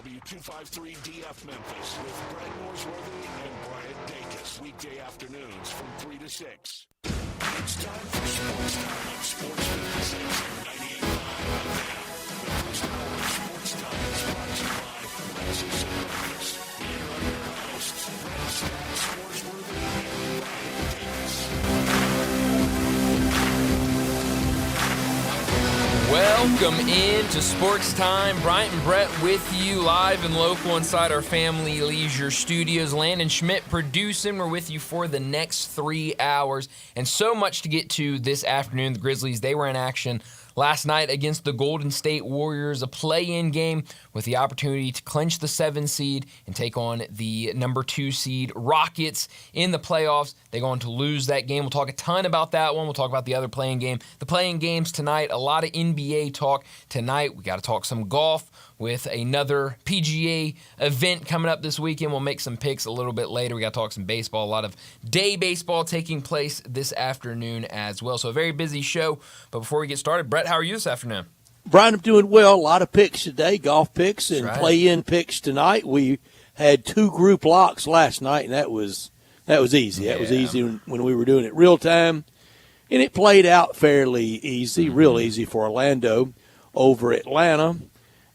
W253DF Memphis with Brett Norsworthy and Bryant Dacus. Weekday afternoons from 3 to 6. It's time for Sports Time on Sports 56 and 98.5 FM. The first hour of Sports Time is brought to you by Lexus of Memphis. Here are your hosts, Brett Stats Norsworthy and Bryant Dacus. Welcome in to Sports Time. Bryant and Brett with you live and local inside our Family Leisure Studios. Landon Schmidt producing. We're with you for the next 3 hours. And so much to get to this afternoon. The Grizzlies, they were in action last night against the Golden State Warriors, a play-in game with the opportunity to clinch the 7 seed and take on the number 2 seed Rockets in the playoffs. They're going to lose that game. We'll talk a ton about that one. We'll talk about the other play-in game. The play-in games tonight, a lot of NBA talk tonight. We got to talk some golf with another PGA event coming up this weekend. We'll make some picks a little bit later. We got to talk some baseball. A lot of day baseball taking place this afternoon as well. So a very busy show. But before we get started, Brett, how are you this afternoon? Brian, I'm doing well. A lot of picks today, golf picks and That's right. play-in picks tonight. We had 2 group locks last night, and that was easy. That was easy when we were doing it real time. And it played out fairly easy, real easy for Orlando over Atlanta.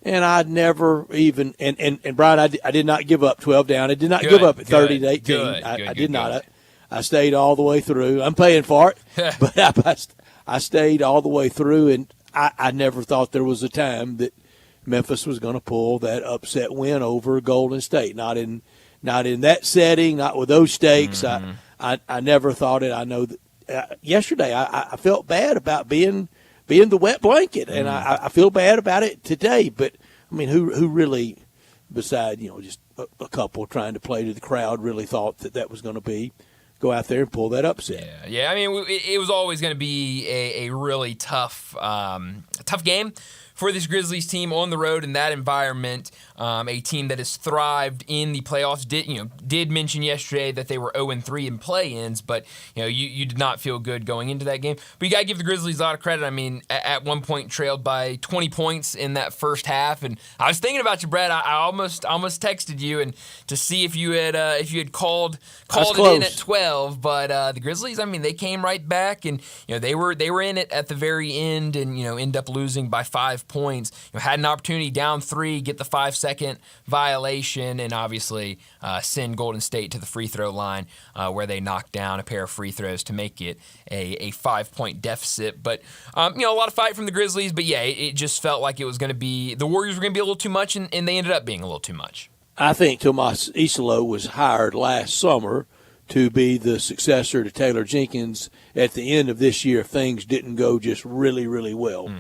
And I'd never even and Brian, I did not give up 12 down. I did not give up at 30 to 18. I did not. I stayed all the way through. I'm paying for it, but I stayed all the way through, and I never thought there was a time that Memphis was going to pull that upset win over Golden State. Not in that setting, not with those stakes. I never thought it. I know that yesterday I felt bad about being the wet blanket, and I feel bad about it today. But I mean, who really, beside just a couple trying to play to the crowd, really thought that was going to go out there and pull that upset? Yeah. I mean, it was always going to be a really tough game for this Grizzlies team on the road in that environment. A team that has thrived in the playoffs. Did mention yesterday that they were 0-3 in play-ins, but you did not feel good going into that game. But you got to give the Grizzlies a lot of credit. I mean, at one point trailed by 20 points in that first half, and I was thinking about you, Brett. I almost texted you and to see if you had called it in at 12, but the Grizzlies, I mean, they came right back, and they were in it at the very end, and end up losing by 5 points. Had an opportunity down 3, get the 5-second violation, and obviously send Golden State to the free throw line where they knocked down a pair of free throws to make it a 5-point deficit. But a lot of fight from the Grizzlies, but yeah, it just felt like it was going to be, the Warriors were going to be a little too much, and they ended up being a little too much. I think Tomas Isolo was hired last summer to be the successor to Taylor Jenkins at the end of this year if things didn't go just really, really well.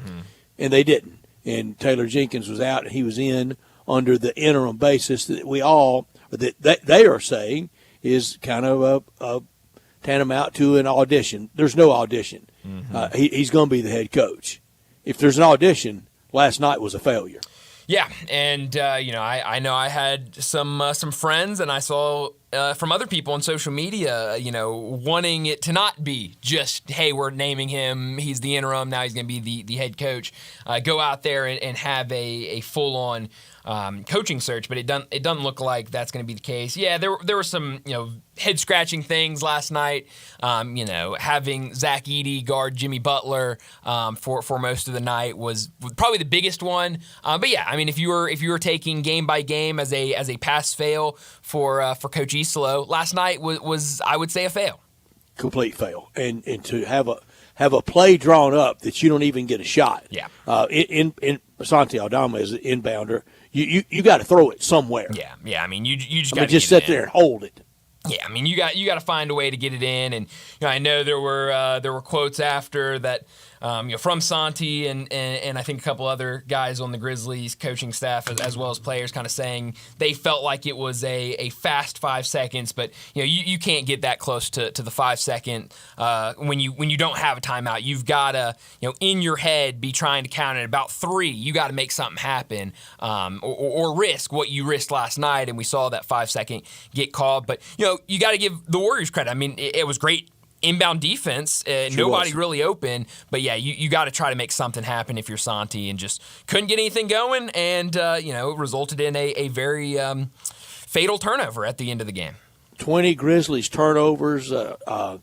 And they didn't. And Taylor Jenkins was out, and he was in under the interim basis that they are saying is kind of a tantamount to an audition. There's no audition. He's going to be the head coach. If there's an audition, last night was a failure. Yeah, and I know I had some friends, and I saw from other people on social media, wanting it to not be just, hey, we're naming him, he's the interim, now he's going to be the head coach. Go out there and have a full-on coaching search, but it doesn't look like that's going to be the case. Yeah, there were some head-scratching things last night. Having Zach Edey guard Jimmy Butler for most of the night was probably the biggest one. But yeah, I mean, if you were taking game by game as a pass-fail for Coach Isolo, last night was I would say a fail. Complete fail, and to have a play drawn up that you don't even get a shot. Yeah. In Santi Aldama as an inbounder, you got to throw it somewhere. Yeah. I mean, you just got to just sit there and hold it. Yeah, I mean, you got to find a way to get it in, and I know there were quotes after that. From Santi and I think a couple other guys on the Grizzlies coaching staff as well as players kind of saying they felt like it was a fast 5 seconds, but you can't get that close to the 5 second when you don't have a timeout. You've got to in your head be trying to count at about 3. You got to make something happen or risk what you risked last night, and we saw that 5 second get called. But you got to give the Warriors credit. I mean, it was great inbound defense, nobody really open. But yeah, you got to try to make something happen if you're Santi, and just couldn't get anything going, and it resulted in a very fatal turnover at the end of the game. 20 Grizzlies turnovers. That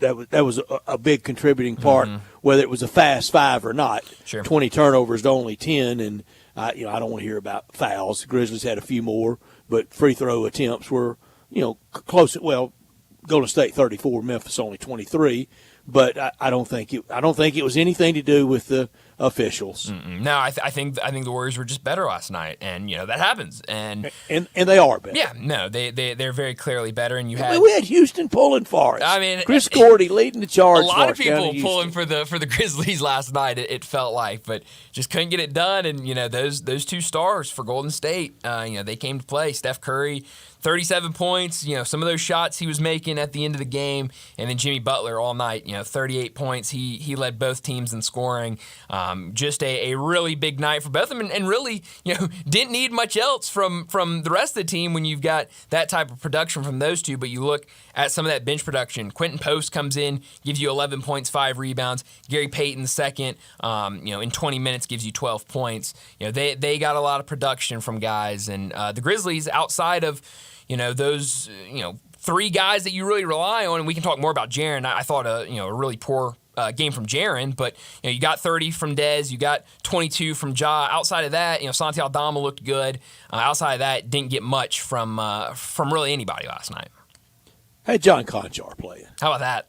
was a big contributing part, whether it was a fast five or not. Sure. 20 turnovers to only 10, and I don't want to hear about fouls. The Grizzlies had a few more, but free throw attempts were close. Well, Golden State 34, Memphis only 23. But I don't think it was anything to do with the officials. No, I think the Warriors were just better last night, and that happens, and they are better. Yeah, no, they're very clearly better, and we had Houston pulling for us. I mean, Chris Gordy leading the charge. A lot of people pulling for the Grizzlies last night. It felt like, but just couldn't get it done. And those two stars for Golden State, they came to play. Steph Curry, 37 points. Some of those shots he was making at the end of the game, and then Jimmy Butler all night. 38 points. He led both teams in scoring. Just a really big night for both of them, and really, didn't need much else from the rest of the team when you've got that type of production from those two. But you look at some of that bench production. Quentin Post comes in, gives you 11 points, 5 rebounds. Gary Payton second, in 20 minutes gives you 12 points. They got a lot of production from guys, and the Grizzlies, outside of those 3 guys that you really rely on, and we can talk more about Jaren. I thought a really poor game from Jaren, but you got 30 from Dez, you got 22 from Ja. Outside of that, Santi Aldama looked good. Outside of that, didn't get much from really anybody last night. Had John Conchar playing. How about that?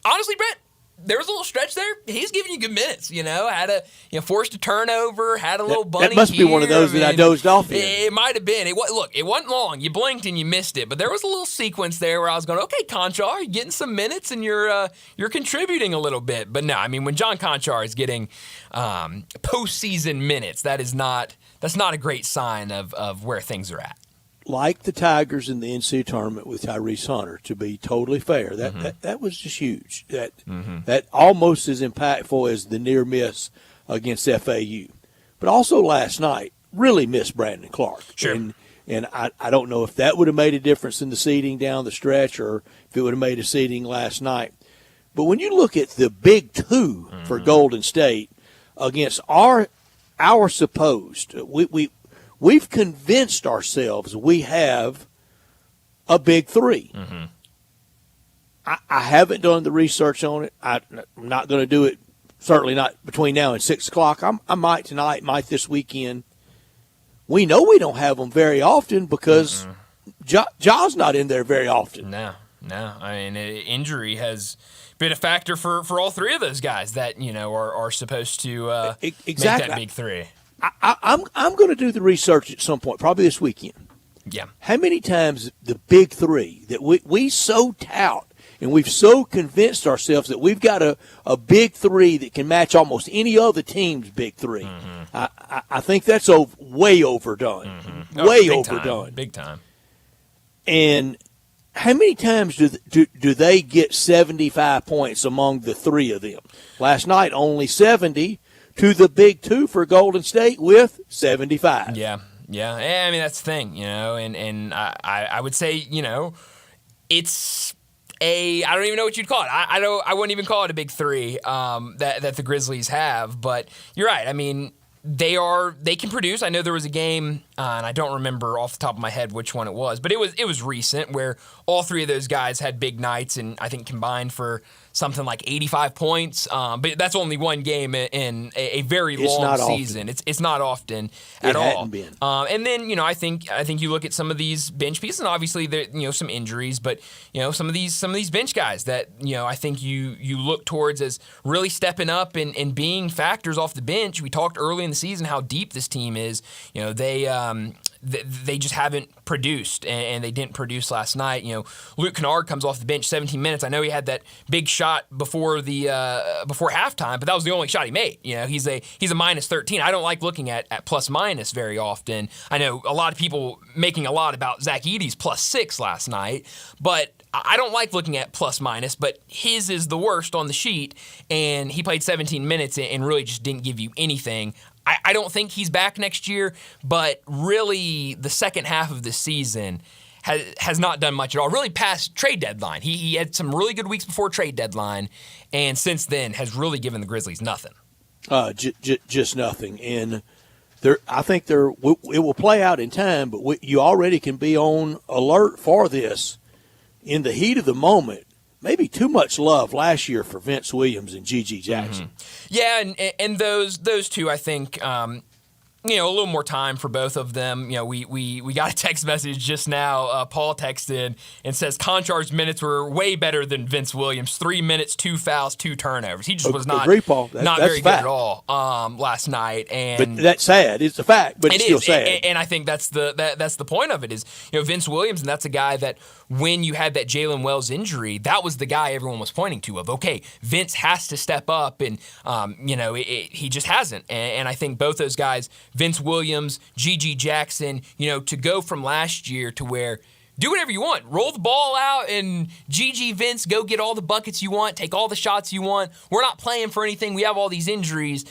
Honestly, Brett, there was a little stretch there. He's giving you good minutes. Had a forced a turnover, had a little bunny. That must be one of those that I dozed off in. It might have been. It wasn't long. You blinked and you missed it. But there was a little sequence there where I was going, okay, Conchar, you're getting some minutes and you're contributing a little bit. But no, I mean, when John Conchar is getting postseason minutes, that's not a great sign of where things are at. Like the Tigers in the NCAA tournament with Tyrese Hunter, to be totally fair, that was just huge. That almost as impactful as the near miss against FAU. But also last night, really missed Brandon Clark. Sure. And I don't know if that would have made a difference in the seeding down the stretch, or if it would have made a seeding last night. But when you look at the big two for Golden State against our supposed, we've convinced ourselves we have a big three. I haven't done the research on it. I'm not going to do it, certainly not between now and 6 o'clock. I might tonight, might this weekend. We know we don't have them very often because Ja's not in there very often. No. I mean, injury has been a factor for all 3 of those guys that, are supposed to make that big three. I'm going to do the research at some point, probably this weekend. Yeah. How many times the big three that we so tout and we've so convinced ourselves that we've got a big three that can match almost any other team's big three. I think that's way overdone. Way overdone. Big time. And how many times do they get 75 points among the 3 of them? Last night, only 70. To the big two for Golden State with 75. Yeah. I mean, that's the thing, and I would say, it's I don't even know what you'd call it. I wouldn't even call it a big three that the Grizzlies have, but you're right. I mean, they can produce. I know there was a game, and I don't remember off the top of my head which one it was, but it was recent where all 3 of those guys had big nights, and I think combined for something like 85 points. But that's only one game in a very long season. It's not often at all. It hadn't been. And then I think you look at some of these bench pieces, and obviously there some injuries, but some of these bench guys that I think you look towards as really stepping up and being factors off the bench. We talked early in the season how deep this team is. They just haven't produced, and they didn't produce last night. Luke Kennard comes off the bench 17 minutes. I know he had that big shot before halftime, but that was the only shot he made. He's a minus 13. I don't like looking at plus minus very often. I know a lot of people making a lot about Zach Edey's plus 6 last night, but I don't like looking at plus minus, but his is the worst on the sheet, and he played 17 minutes and really just didn't give you anything. I don't think he's back next year, but really the second half of the season has not done much at all, really past trade deadline. He had some really good weeks before trade deadline, and since then has really given the Grizzlies nothing. Just nothing. And I think it will play out in time, but you already can be on alert for this. In the heat of the moment, maybe too much love last year for Vince Williams and G.G. Jackson. Yeah, and those two, I think, a little more time for both of them. We got a text message just now. Paul texted and says Konchar's minutes were way better than Vince Williams. 3 minutes, 2 fouls, 2 turnovers. He just was not Paul. Not very good at all last night. And but that's sad. It's a fact, but it's still sad. And I think that's the point of it is Vince Williams, and that's a guy that when you had that Jalen Wells injury, that was the guy everyone was pointing to of, okay, Vince has to step up, and he just hasn't. And I think both those guys, Vince Williams, G.G. Jackson, to go from last year to where do whatever you want. Roll the ball out and G.G. Vince, go get all the buckets you want, take all the shots you want. We're not playing for anything. We have all these injuries.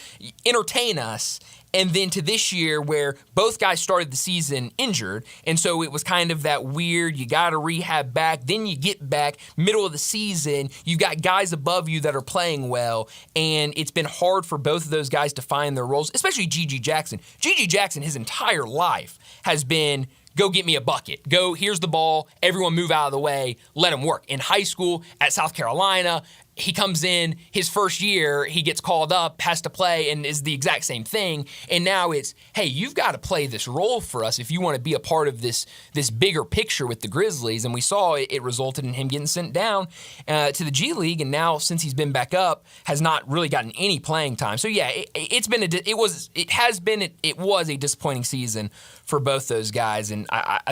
Entertain us. And then to this year where both guys started the season injured, and so it was kind of that weird, you got to rehab back, then you get back, middle of the season, you've got guys above you that are playing well, and it's been hard for both of those guys to find their roles, especially G.G. Jackson. G.G. Jackson, his entire life, has been go get me a bucket. Go, here's the ball, everyone move out of the way, let him work. In high school, at South Carolina, he comes in his first year, he gets called up, has to play, and is the exact same thing. And now it's, hey, you've got to play this role for us if you want to be a part of this bigger picture with the Grizzlies. And we saw it resulted in him getting sent down to the G League, and now since he's been back up, has not really gotten any playing time. So yeah, it was a disappointing season for both those guys. And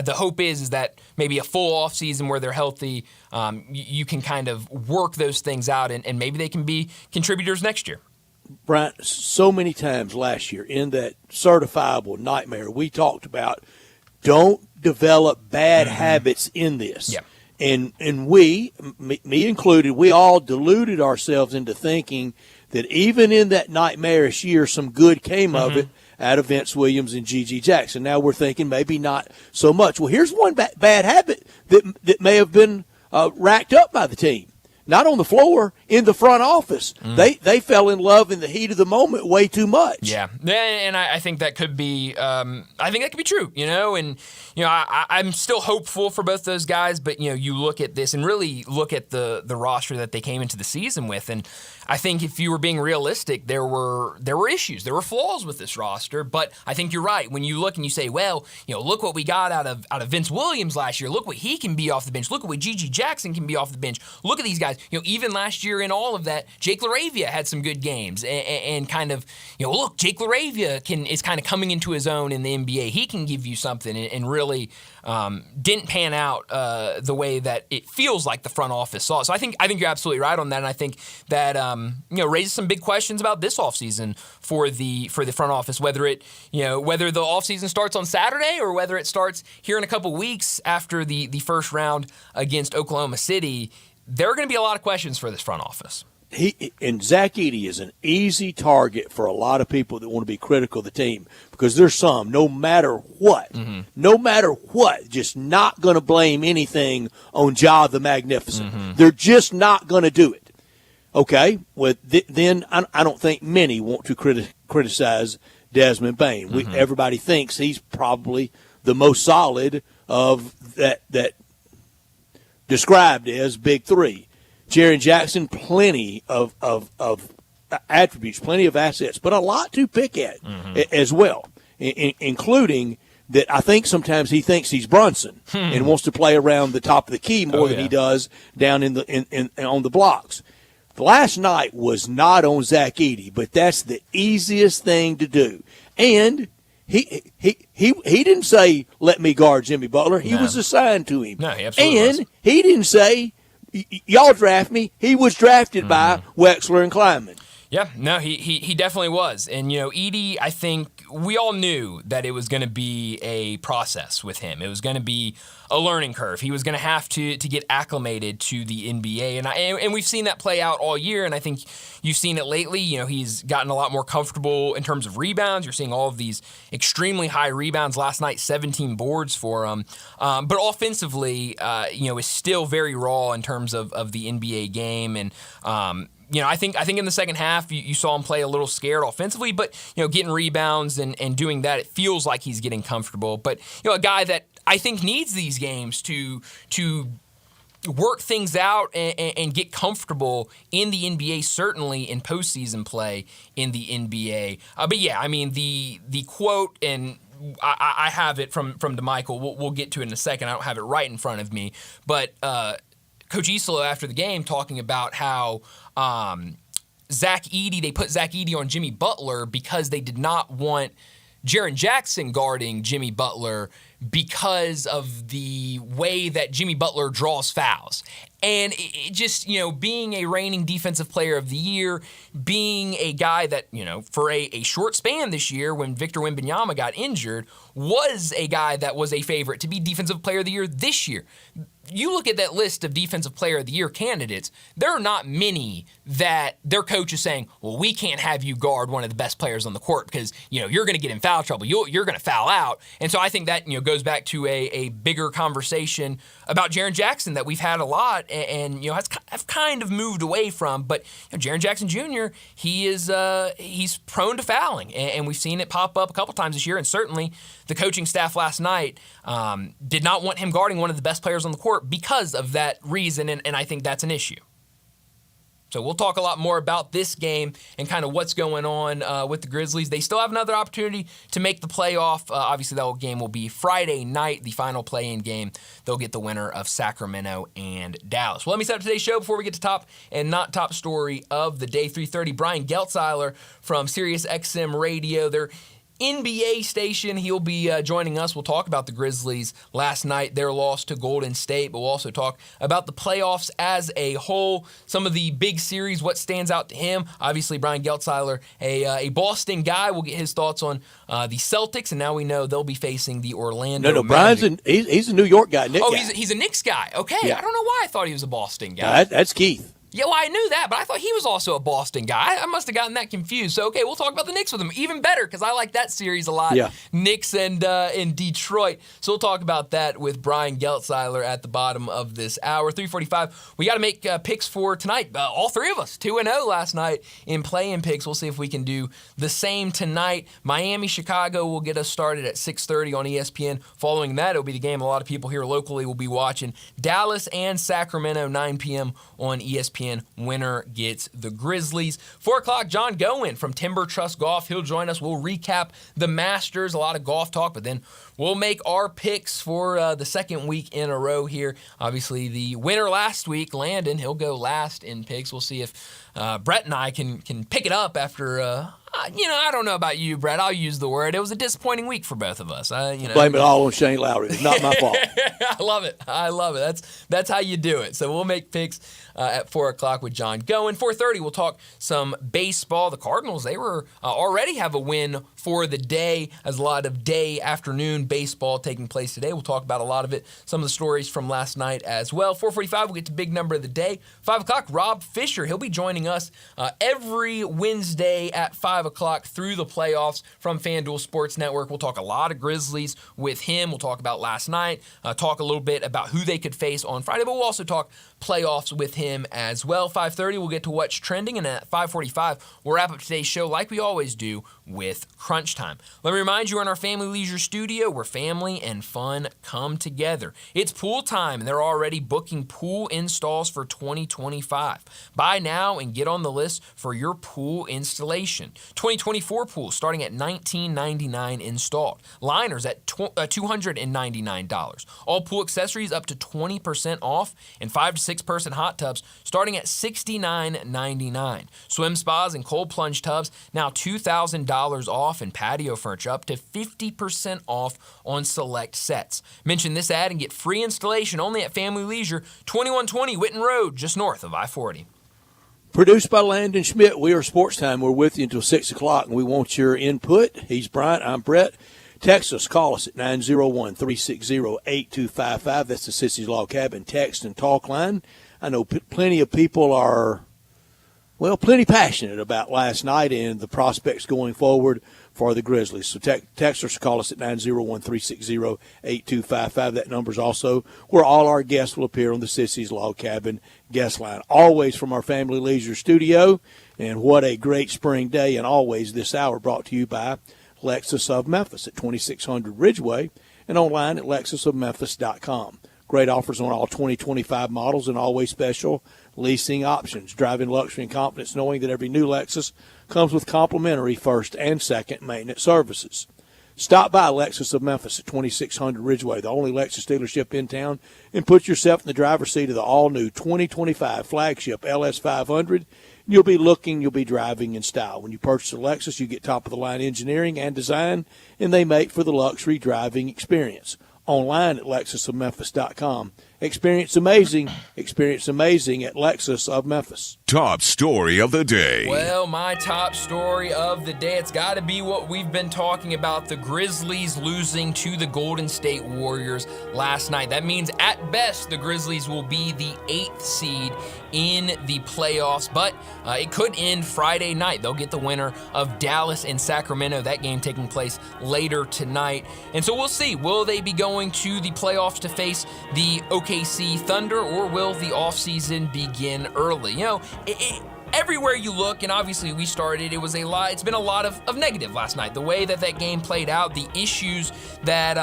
the hope is that maybe a full off season where they're healthy, you can kind of work those things out, and maybe they can be contributors next year. Bryant, so many times last year in that certifiable nightmare, we talked about don't develop bad habits in this. Yeah. And we, me included, we all deluded ourselves into thinking that even in that nightmarish year, some good came of it out of Vince Williams and G.G. Jackson. Now we're thinking maybe not so much. Well, here's one bad habit that may have been racked up by the team. Not on the floor, in the front office. They fell in love in the heat of the moment way too much. Yeah, and I think that could be. I think that could be true. And I'm still hopeful for both those guys. But you look at this and really look at the roster that they came into the season with, and I think if you were being realistic, there were issues, there were flaws with this roster. But I think you're right when you look and you say, well, look what we got out of Vince Williams last year. Look what he can be off the bench. Look at what G.G. Jackson can be off the bench. Look at these guys. Even last year in all of that, Jake LaRavia had some good games, and kind of, look, Jake LaRavia is kind of coming into his own in the NBA. He can give you something, and really didn't pan out the way that it feels like the front office saw. So I think you're absolutely right on that, and I think that raises some big questions about this offseason for the front office, whether the offseason starts on Saturday or whether it starts here in a couple weeks after the first round against Oklahoma City. There are going to be a lot of questions for this front office. And Zach Edey is an easy target for a lot of people that want to be critical of the team, because there's some, no matter what, just not going to blame anything on Ja the Magnificent. They're just not going to do it. Okay, well, then I don't think many want to criticize Desmond Bane. Everybody thinks he's probably the most solid of that described as Big Three. Jaren Jackson, plenty of attributes, plenty of assets, but a lot to pick at as well, including that I think sometimes he thinks he's Brunson and wants to play around the top of the key more than he does down on the blocks. The last night was not on Zach Edey, but that's the easiest thing to do. And he didn't say, let me guard Jimmy Butler. He was assigned to him. No, he absolutely was. He didn't say, y'all draft me. He was drafted by Wexler and Kleiman. Yeah, no, he definitely was. And, Edey, I think we all knew that it was going to be a process with him. It was going to be a learning curve. He was going to have to get acclimated to the NBA, and we've seen that play out all year. And I think you've seen it lately. He's gotten a lot more comfortable in terms of rebounds. You're seeing all of these extremely high rebounds. Last night, 17 boards for him. But offensively, is still very raw in terms of the NBA game. And I think in the second half you saw him play a little scared offensively, but getting rebounds and doing that, it feels like he's getting comfortable. But a guy that I think needs these games to work things out and get comfortable in the NBA, certainly in postseason play in the NBA. But yeah, I mean the quote, and I have it from DeMichael. We'll get to it in a second. I don't have it right in front of me, but Coach Isolo after the game talking about how they put Zach Edey on Jimmy Butler because they did not want Jaren Jackson guarding Jimmy Butler because of the way that Jimmy Butler draws fouls. And it just, being a reigning defensive player of the year, being a guy that, for a short span this year when Victor Wembanyama got injured, was a guy that was a favorite to be defensive player of the year this year. You look at that list of defensive player of the year candidates, there are not many that their coach is saying, well, we can't have you guard one of the best players on the court because, you're going to get in foul trouble. You're going to foul out. And so I think that, goes back to a bigger conversation about Jaren Jackson that we've had a lot and have kind of moved away from. But Jaren Jackson Jr., he's prone to fouling, and we've seen it pop up a couple times this year. And certainly the coaching staff last night did not want him guarding one of the best players on the court because of that reason, and I think that's an issue. So we'll talk a lot more about this game and kind of what's going on with the Grizzlies. They still have another opportunity to make the playoff. Obviously, that game will be Friday night, the final play-in game. They'll get the winner of Sacramento and Dallas. Well, let me set up today's show before we get to top and not top story of the day. 3:30, Brian Geltzeiler from SiriusXM Radio. They're NBA station. He'll be joining us. We'll talk about the Grizzlies last night, their loss to Golden State, but we'll also talk about the playoffs as a whole, some of the big series, what stands out to him. Obviously, Brian Geltzeiler, a Boston guy. We'll get his thoughts on the Celtics, and now we know they'll be facing the Orlando No, Magic. He's a New York guy. He's a Knicks guy. Okay, yeah. I don't know why I thought he was a Boston guy. That's Keith. Yeah, well, I knew that, but I thought he was also a Boston guy. I must have gotten that confused. So, okay, we'll talk about the Knicks with him. Even better, because I like that series a lot. Yeah. Knicks and in Detroit. So we'll talk about that with Brian Geltzeiler at the bottom of this hour. 3:45, we got to make picks for tonight. All three of us, 2-0 last night in play-in picks. We'll see if we can do the same tonight. Miami, Chicago will get us started at 6:30 on ESPN. Following that, it'll be the game a lot of people here locally will be watching. Dallas and Sacramento, 9 p.m. on ESPN. Winner gets the Grizzlies. 4 o'clock, John Gowen from Timber Trust Golf. He'll join us. We'll recap the Masters, a lot of golf talk, but then we'll make our picks for the second week in a row here. Obviously, the winner last week, Landon, he'll go last in picks. We'll see if Brett and I can pick it up after I don't know about you, Brett. I'll use the word. It was a disappointing week for both of us. Blame it all on Shane Lowry. It's not my fault. I love it. That's how you do it. So we'll make picks at 4 o'clock with John Gowen. 4:30, we'll talk some baseball. The Cardinals, they were already have a win for the day. As a lot of afternoon baseball taking place today. We'll talk about a lot of it. Some of the stories from last night as well. 4:45, we'll get to big number of the day. 5 o'clock, Rob Fisher. He'll be joining us every Wednesday at 5 o'clock through the playoffs from FanDuel Sports Network. We'll talk a lot of Grizzlies with him. We'll talk about last night, talk a little bit about who they could face on Friday, but we'll also talk playoffs with him as well. 5:30, we'll get to what's trending, and at 5:45, we'll wrap up today's show like we always do with Crunch Time. Let me remind you, we're in our Family Leisure studio where family and fun come together. It's pool time, and they're already booking pool installs for 2025. Buy now and get on the list for your pool installation. 2024 pool starting at $19.99 installed. Liners at $299. All pool accessories up to 20% off, and 5 to 6 person hot tubs starting at $69.99. Swim spas and cold plunge tubs now $2,000 off, and patio furniture up to 50% off on select sets. Mention this ad and get free installation only at Family Leisure, 2120 Witten Road, just north of I-40. Produced by Landon Schmidt. We are Sportstime. We're with you until 6 o'clock, and we want your input. He's Bryant. I'm Brett. Text us. Call us at 901-360-8255. That's the Sissy's Log Cabin text and talk line. I know plenty of people are, plenty passionate about last night and the prospects going forward for the Grizzlies. So text us, call us at 901-360-8255. That number is also where all our guests will appear on the Sissy's Log Cabin guest line. Always from our Family Leisure studio. And what a great spring day. And always this hour brought to you by Lexus of Memphis at 2600 Ridgeway and online at lexusofmemphis.com. Great offers on all 2025 models and always special leasing options. Driving luxury and confidence knowing that every new Lexus comes with complimentary first and second maintenance services. Stop by Lexus of Memphis at 2600 Ridgeway, the only Lexus dealership in town, and put yourself in the driver's seat of the all-new 2025 flagship LS500. You'll be driving in style. When you purchase a Lexus, you get top-of-the-line engineering and design, and they make for the luxury driving experience. Online at lexusofmemphis.com. Experience amazing at Lexus of Memphis. Top story of the day. Well, my top story of the day, it's got to be what we've been talking about, the Grizzlies losing to the Golden State Warriors last night. That means at best the Grizzlies will be the 8th seed in the playoffs, but it could end Friday night. They'll get the winner of Dallas and Sacramento, that game taking place later tonight. And so we'll see, will they be going to the playoffs to face the OKC Thunder, or will the offseason begin early? You know, everywhere you look, and obviously we started, it's been a lot of negative last night. The way that game played out, the issues that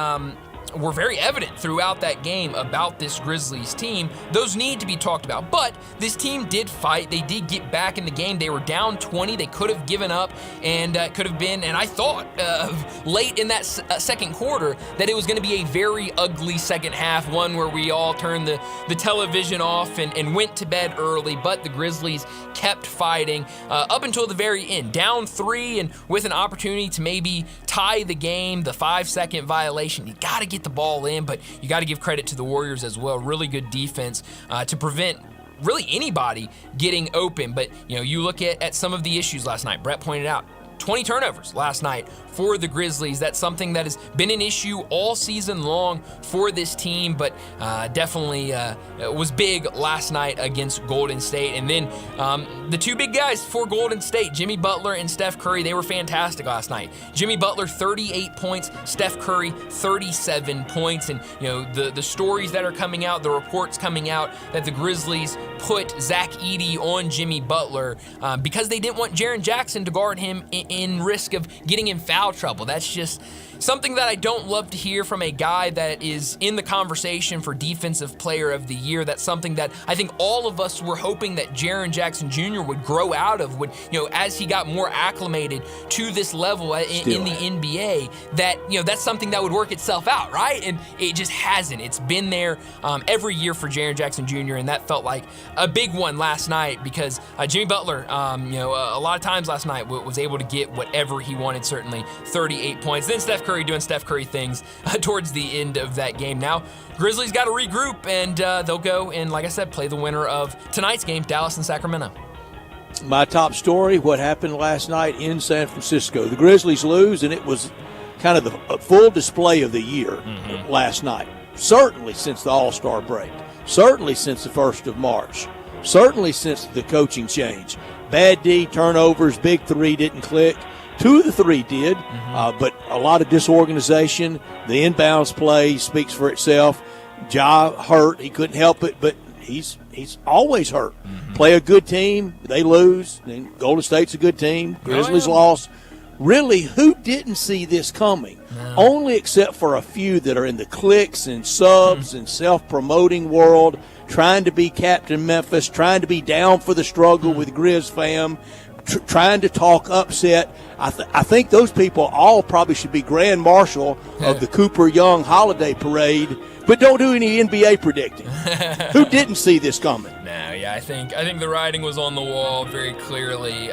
were very evident throughout that game about this Grizzlies team, those need to be talked about. But this team did fight. They did get back in the game. They were down 20. They could have given up, and could have been, and I thought late in that second quarter that it was going to be a very ugly second half, one where we all turned the television off and went to bed early. But the Grizzlies kept fighting up until the very end, down 3 and with an opportunity to maybe tie the game, the 5-second violation. You got to get the ball in, but you got to give credit to the Warriors as well. Really good defense to prevent really anybody getting open. But you look at some of the issues last night. Brett pointed out 20 turnovers last night for the Grizzlies. That's something that has been an issue all season long for this team, but definitely was big last night against Golden State. And then the two big guys for Golden State, Jimmy Butler and Steph Curry, they were fantastic last night. Jimmy Butler, 38 points, Steph Curry, 37 points. And the stories that are coming out, the reports coming out that the Grizzlies put Zach Edey on Jimmy Butler because they didn't want Jaren Jackson to guard him in risk of getting in foul trouble. That's just something that I don't love to hear from a guy that is in the conversation for Defensive Player of the Year. That's something that I think all of us were hoping that Jaren Jackson Jr. would grow out of, as he got more acclimated to this level in the NBA, that's something that would work itself out, right? And it just hasn't. It's been there every year for Jaren Jackson Jr., and that felt like a big one last night because Jimmy Butler, a lot of times last night was able to get whatever he wanted, certainly 38 points. Then Steph Curry doing Steph Curry things towards the end of that game. Now, Grizzlies got to regroup, and they'll go and, like I said, play the winner of tonight's game, Dallas and Sacramento. My top story, what happened last night in San Francisco. The Grizzlies lose, and it was kind of the full display of the year last night. Certainly since the All-Star break. Certainly since the 1st of March. Certainly since the coaching change. Bad D, turnovers, big three didn't click. 2 of the 3 did, but a lot of disorganization. The inbounds play speaks for itself. Ja hurt. He couldn't help it, but he's always hurt. Play a good team, they lose. Then Golden State's a good team. Grizzlies lost. Really, who didn't see this coming? No. Only except for a few that are in the cliques and subs and self-promoting world, trying to be Captain Memphis, trying to be down for the struggle with Grizz fam, trying to talk upset. I think those people all probably should be Grand Marshal of the Cooper Young Holiday Parade, but don't do any NBA predicting. Who didn't see this coming? No, I think the writing was on the wall very clearly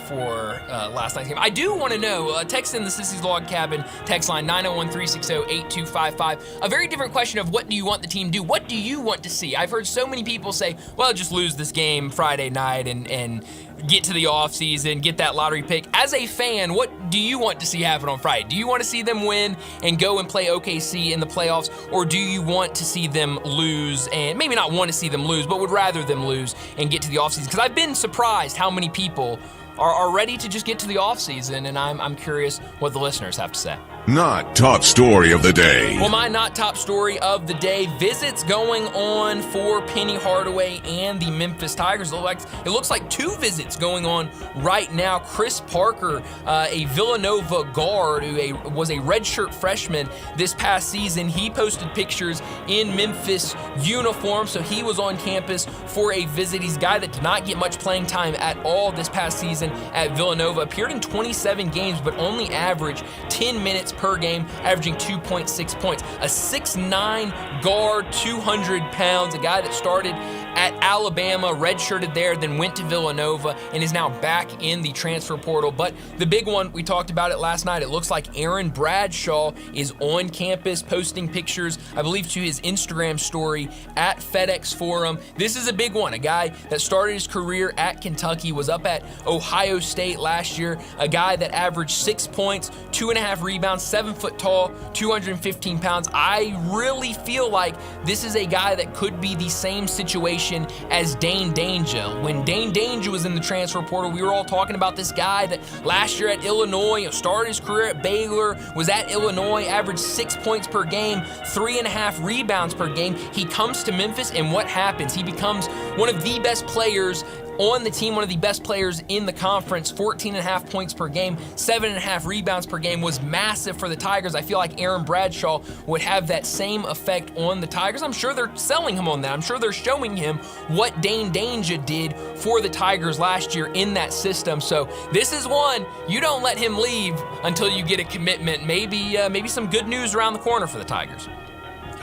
for last night's game. I do want to know, text in the Sissy's Log Cabin text line 901-360-8255. A very different question of what do you want the team to do? What do you want to see? I've heard so many people say, well, just lose this game Friday night and get to the offseason, get that lottery pick. As a fan, what do you want to see happen on Friday? Do you want to see them win and go and play OKC in the playoffs, or do you want to see them lose, and maybe not want to see them lose, but would rather them lose and get to the offseason? Because I've been surprised how many people are ready to just get to the offseason, and I'm curious what the listeners have to say. Not top story of the day. Well, my not top story of the day, visits going on for Penny Hardaway and the Memphis Tigers. It looks like 2 visits going on right now. Chris Parker, a Villanova guard who was a redshirt freshman this past season, he posted pictures in Memphis uniform, so he was on campus for a visit. He's a guy that did not get much playing time at all this past season at Villanova. Appeared in 27 games, but only averaged 10 minutes per game, averaging 2.6 points. A 6'9" guard, 200 pounds, a guy that started at Alabama, redshirted there, then went to Villanova, and is now back in the transfer portal. But the big one, we talked about it last night, it looks like Aaron Bradshaw is on campus posting pictures, I believe, to his Instagram story at FedEx Forum. This is a big one, a guy that started his career at Kentucky, was up at Ohio State last year, a guy that averaged 6 points, 2.5 rebounds, 7 foot tall, 215 pounds. I really feel like this is a guy that could be the same situation as Dane Danger. When Dane Danger was in the transfer portal, we were all talking about this guy that last year at Illinois, started his career at Baylor, was at Illinois, averaged 6 points per game, 3.5 rebounds per game. He comes to Memphis, and what happens? He becomes one of the best players on the team, one of the best players in the conference, 14.5 points per game, 7.5 rebounds per game, was massive for the Tigers. I feel like Aaron Bradshaw would have that same effect on the Tigers. I'm sure they're selling him on that. I'm sure they're showing him what Dane Danger did for the Tigers last year in that system. So this is one, you don't let him leave until you get a commitment. Maybe some good news around the corner for the Tigers.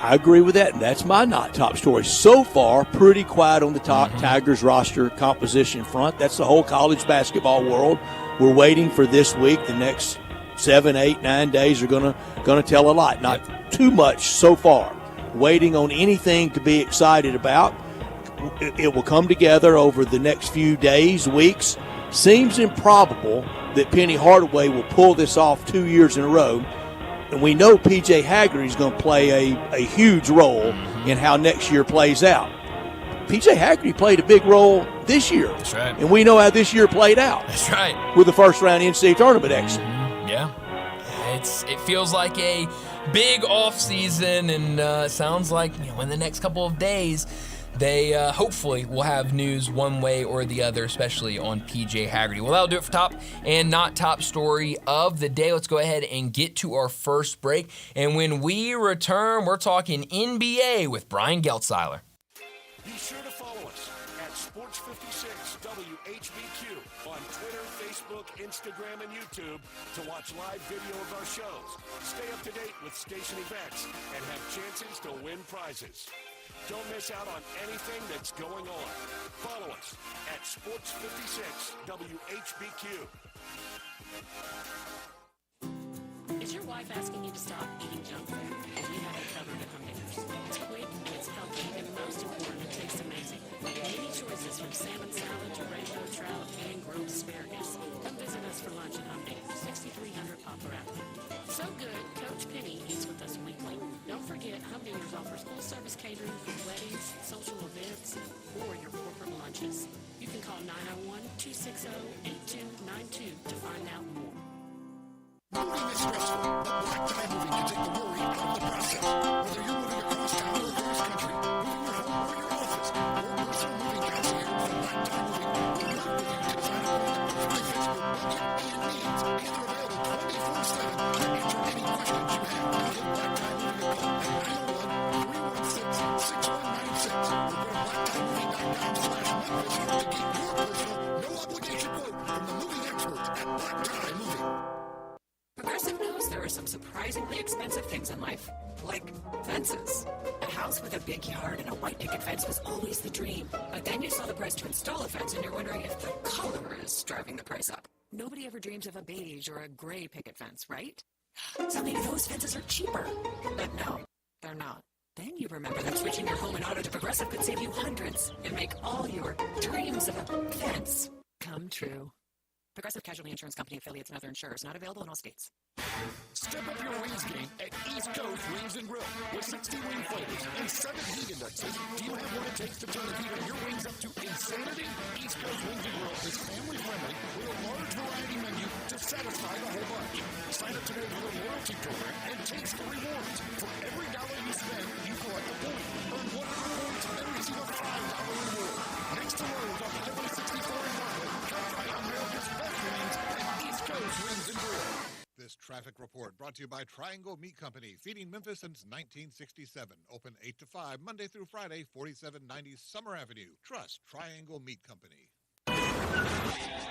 I agree with that, and that's my not top story. So far, pretty quiet on the top Tigers roster composition front. That's the whole college basketball world. We're waiting for this week. The next 7, 8, 9 days are gonna tell a lot. Not too much so far. Waiting on anything to be excited about. It will come together over the next few days, weeks. Seems improbable that Penny Hardaway will pull this off 2 years in a row. And we know P.J. Haggerty is going to play a huge role in how next year plays out. P.J. Haggerty played a big role this year. That's right. And we know how this year played out. That's right. With the first-round NCAA tournament exit. Yeah. It feels like a big offseason, and sounds like in the next couple of days, they hopefully will have news one way or the other, especially on P.J. Haggerty. Well, that'll do it for top and not top story of the day. Let's go ahead and get to our first break. And when we return, we're talking NBA with Brian Geltzeiler. Be sure to follow us at Sports56 WHBQ on Twitter, Facebook, Instagram, and YouTube to watch live video of our shows. Stay up to date with station events and have chances to win prizes. Don't miss out on anything that's going on. Follow us at Sports56 WHBQ. Is your wife asking you to stop eating junk food? We have it covered at Humdingers. It's quick, it's healthy, and most important, it tastes amazing. Many choices from salmon salad to rainbow trout and grilled asparagus. Come visit us for lunch at Humdingers, 6300 Poplar Avenue. So good, Coach Penny eats with us weekly. Don't forget, Humdingers offers full-service catering for weddings, social events, or your corporate lunches. You can call 901-260-8292 to find out more. Moving is stressful, but Black Tie Moving can take the worry out of the process. Whether you're moving across town or across country, moving your home or your office, or personal moving concierge from Black Tie Moving will work with you to design a home that perfectly fits your budget and needs. And they're available 24/7 to answer any questions you have. Give Black Tie Moving a call at 901-316-6196 or go to blacktiemoving.com/Memphis to get your personal, no obligation quote from the moving expert at Black Tie Moving. Progressive knows there are some surprising surprisingly expensive things in life, like fences. A house with a big yard and a white picket fence was always the dream. But then you saw the price to install a fence and you're wondering if the color is driving the price up. Nobody ever dreams of a beige or a gray picket fence, right? So maybe those fences are cheaper. But no, they're not. Then you remember that switching your home and auto to Progressive could save you hundreds and make all your dreams of a fence come true. Progressive Casualty Insurance Company affiliates and other insurers not available in all states. Step up your wings game at East Coast Wings and Grill. With 60 wing flavors and 7 heat indexes, do you have what it takes to turn the heat on your wings up to insanity? East Coast Wings and Grill is family friendly with a large variety menu to satisfy the whole bunch. Sign up today for their loyalty program and taste the rewards. For every dollar you spend, you collect a point. Earn 100 points and receive a $5 reward. Next to Lowe's on Highway 64 in Marlin, come try America's best wings at East Coast Wings and Grill. This traffic report brought to you by Triangle Meat Company, feeding Memphis since 1967. Open 8 to 5, Monday through Friday, 4790 Summer Avenue. Trust Triangle Meat Company.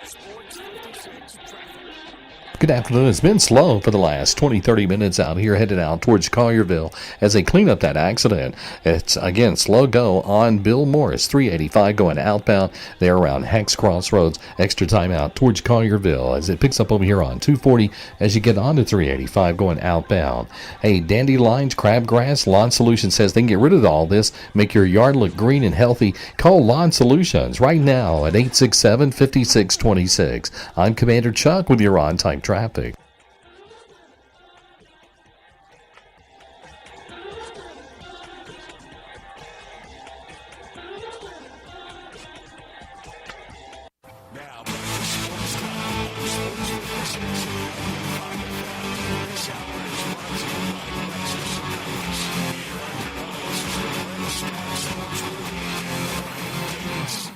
Sports 56 traffic. Good afternoon. It's been slow for the last 20-30 minutes out here, headed out towards Collierville as they clean up that accident. It's, again, slow go on Bill Morris, 385 going outbound there around Hex Crossroads. Extra time out towards Collierville as it picks up over here on 240 as you get onto 385 going outbound. Hey, Dandelions, Crabgrass, Lawn Solutions says they can get rid of all this, make your yard look green and healthy. Call Lawn Solutions right now at 867-5626. I'm Commander Chuck with your on-time traffic. Now, back to Sports Time. Sports 56. This hour is brought to you by Lexus Tires. Here are your hosts, Star Sports Movie and Brian Davis.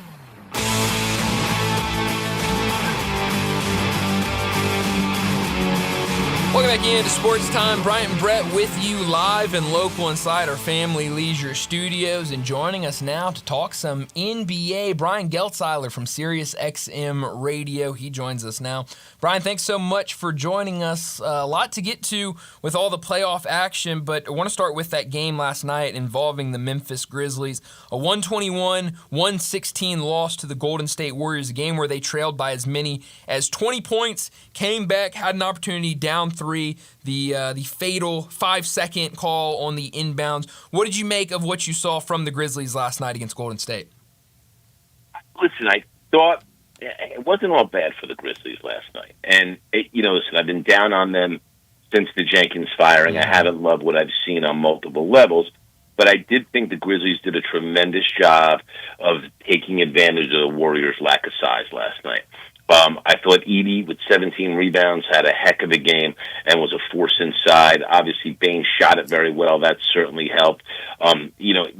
Welcome back into Sports Time. Bryant and Brett with you live and local inside our Family Leisure Studios. And joining us now to talk some NBA, Brian Geltzeiler from Sirius XM Radio. He joins us now. Brian, thanks so much for joining us. A lot to get to with all the playoff action, but I want to start with that game last night involving the Memphis Grizzlies. A 121-116 loss to the Golden State Warriors, a game where they trailed by as many as 20 points, came back, had an opportunity down 3, the fatal 5-second call on the inbounds. What did you make of what you saw from the Grizzlies last night against Golden State? Listen, I thought it wasn't all bad for the Grizzlies last night. And, listen, I've been down on them since the Jenkins firing. I haven't loved what I've seen on multiple levels. But I did think the Grizzlies did a tremendous job of taking advantage of the Warriors' lack of size last night. I thought Edey, with 17 rebounds, had a heck of a game and was a force inside. Obviously, Bain shot it very well. That certainly helped.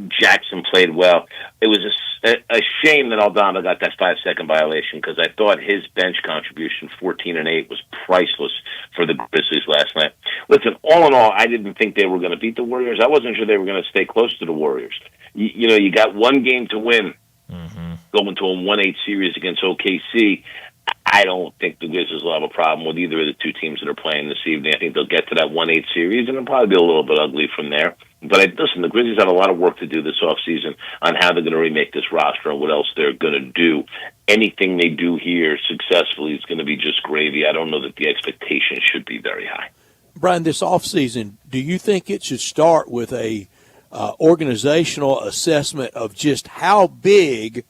Jackson played well. It was a shame that Aldana got that 5-second violation because I thought his bench contribution, 14 and 8, was priceless for the Grizzlies last night. Listen, all in all, I didn't think they were going to beat the Warriors. I wasn't sure they were going to stay close to the Warriors. You got one game to win. Going to a 1-8 series against OKC. I don't think the Grizzlies will have a problem with either of the two teams that are playing this evening. I think they'll get to that 1-8 series, and it'll probably be a little bit ugly from there. But listen, the Grizzlies have a lot of work to do this offseason on how they're going to remake this roster and what else they're going to do. Anything they do here successfully is going to be just gravy. I don't know that the expectation should be very high. Brian, this offseason, do you think it should start with a organizational assessment of just how big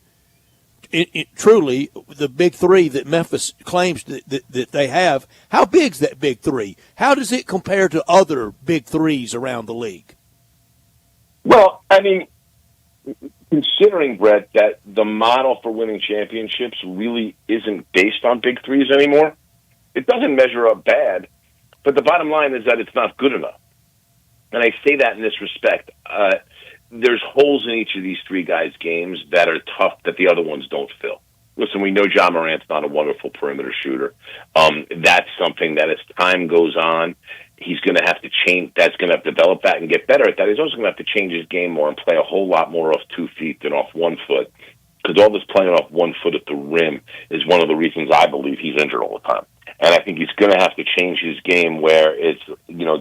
truly the big three that Memphis claims that they have, how big's that big three? How does it compare to other big threes around the league? Well, I mean, considering, Brett, that the model for winning championships really isn't based on big threes anymore, it doesn't measure up bad, but the bottom line is that it's not good enough. And I say that in this respect. There's holes in each of these three guys' games that are tough that the other ones don't fill. Listen, we know Ja Morant's not a wonderful perimeter shooter. That's something that as time goes on, he's going to have to change. That's going to have to develop that and get better at that. He's also going to have to change his game more and play a whole lot more off 2 feet than off 1 foot. Because all this playing off 1 foot at the rim is one of the reasons I believe he's injured all the time. And I think he's going to have to change his game where it's,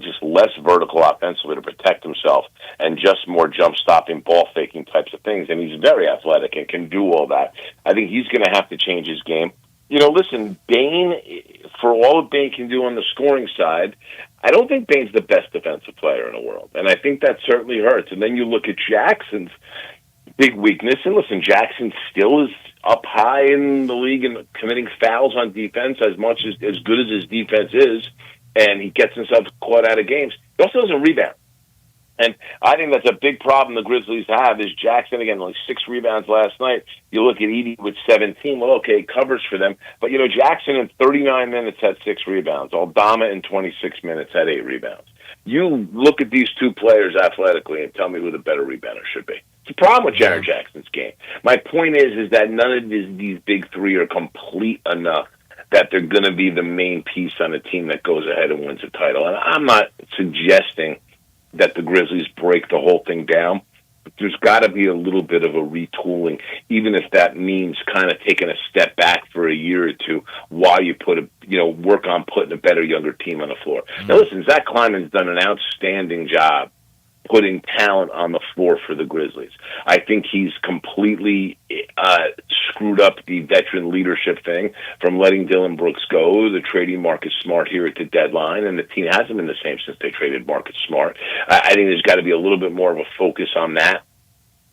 just less vertical offensively to protect himself and just more jump-stopping, ball-faking types of things. And he's very athletic and can do all that. I think he's going to have to change his game. Listen, Bain, for all that Bain can do on the scoring side, I don't think Bain's the best defensive player in the world. And I think that certainly hurts. And then you look at Jackson's big weakness. And listen, Jackson still is up high in the league and committing fouls on defense as good as his defense is, and he gets himself caught out of games. He also doesn't rebound. And I think that's a big problem the Grizzlies have is Jackson, again, only 6 rebounds last night. You look at Edey with 17. Well, okay, covers for them. But, Jackson in 39 minutes had 6 rebounds. Aldama in 26 minutes had 8 rebounds. You look at these two players athletically and tell me who the better rebounder should be. It's a problem with Jaren Jackson's game. My point is that none of these big three are complete enough that they're going to be the main piece on a team that goes ahead and wins a title. And I'm not suggesting that the Grizzlies break the whole thing down, but there's got to be a little bit of a retooling, even if that means kind of taking a step back for a year or two while you work on putting a better, younger team on the floor. Mm-hmm. Now, listen, Zach Kleiman's done an outstanding job putting talent on the floor for the Grizzlies. I think he's completely screwed up the veteran leadership thing from letting Dylan Brooks go, the trading Marcus Smart here at the deadline, and the team hasn't been the same since they traded Marcus Smart. I think there's got to be a little bit more of a focus on that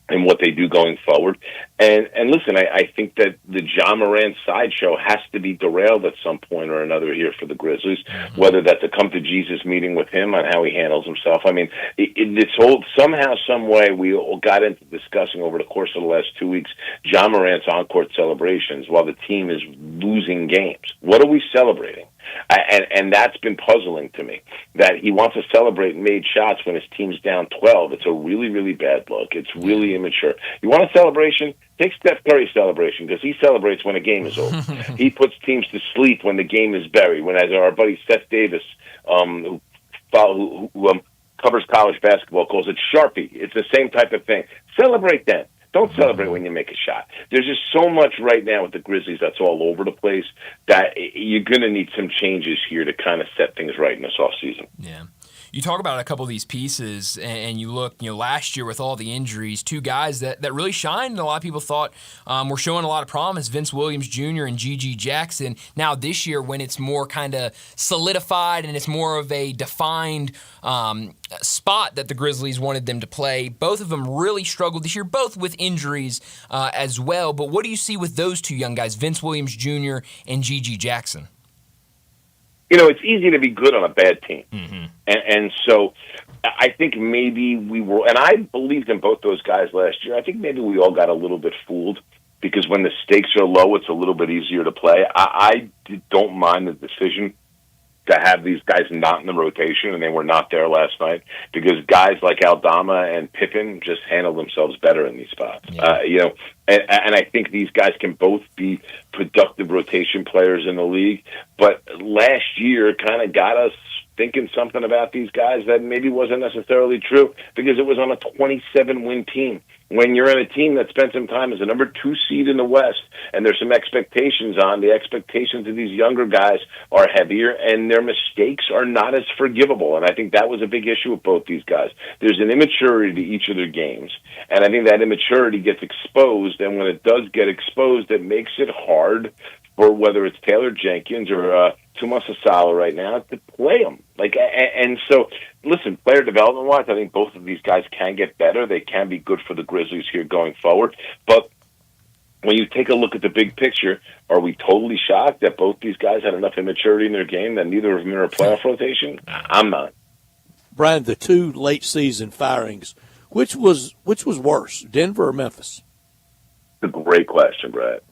and what they do going forward. And listen, I think that the John Moran sideshow has to be derailed at some point or another here for the Grizzlies, whether that's a come-to-Jesus meeting with him on how he handles himself. I mean, it's somehow, some way, we all got into discussing over the course of the last 2 weeks John Morant's on-court celebrations while the team is losing games. What are we celebrating? And that's been puzzling to me, that he wants to celebrate made shots when his team's down 12. It's a really, really bad look. It's really immature. You want a celebration? Take Steph Curry's celebration, because he celebrates when a game is over. He puts teams to sleep when the game is buried. When, as our buddy Seth Davis, who covers college basketball, calls it Sharpie. It's the same type of thing. Celebrate then. Don't celebrate when you make a shot. There's just so much right now with the Grizzlies that's all over the place that you're going to need some changes here to kind of set things right in this offseason. Yeah. You talk about a couple of these pieces, and you look, last year with all the injuries, two guys that really shined, and a lot of people thought were showing a lot of promise, Vince Williams Jr. and G.G. Jackson. Now this year, when it's more kind of solidified and it's more of a defined spot that the Grizzlies wanted them to play, both of them really struggled this year, both with injuries as well. But what do you see with those two young guys, Vince Williams Jr. and G.G. Jackson? It's easy to be good on a bad team. Mm-hmm. And so I think maybe we were, and I believed in both those guys last year. I think maybe we all got a little bit fooled because when the stakes are low, it's a little bit easier to play. I don't mind the decision to have these guys not in the rotation, and they were not there last night because guys like Aldama and Pippen just handle themselves better in these spots. Yeah. And I think these guys can both be productive rotation players in the league, but last year kind of got us thinking something about these guys that maybe wasn't necessarily true because it was on a 27-win team. When you're in a team that spent some time as a number 2 seed in the West, and there's some expectations on, the expectations of these younger guys are heavier, and their mistakes are not as forgivable. And I think that was a big issue with both these guys. There's an immaturity to each of their games, and I think that immaturity gets exposed, and when it does get exposed, it makes it hard for whether it's Taylor Jenkins or Tomas Asala right now to play them. And so, listen, player development-wise, I think both of these guys can get better. They can be good for the Grizzlies here going forward. But when you take a look at the big picture, are we totally shocked that both these guys had enough immaturity in their game that neither of them are a playoff rotation? I'm not. Brian, the two late-season firings, which was worse, Denver or Memphis? It's a great question, Brett.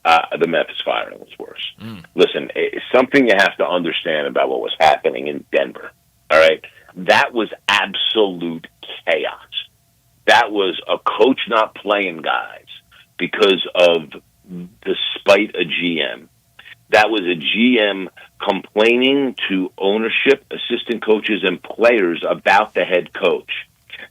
The Memphis firing was worse. Listen, it's something you have to understand about what was happening in Denver. All right? That was absolute chaos. That was a coach not playing guys because of despite a GM. That was a GM complaining to ownership, assistant coaches, and players about the head coach.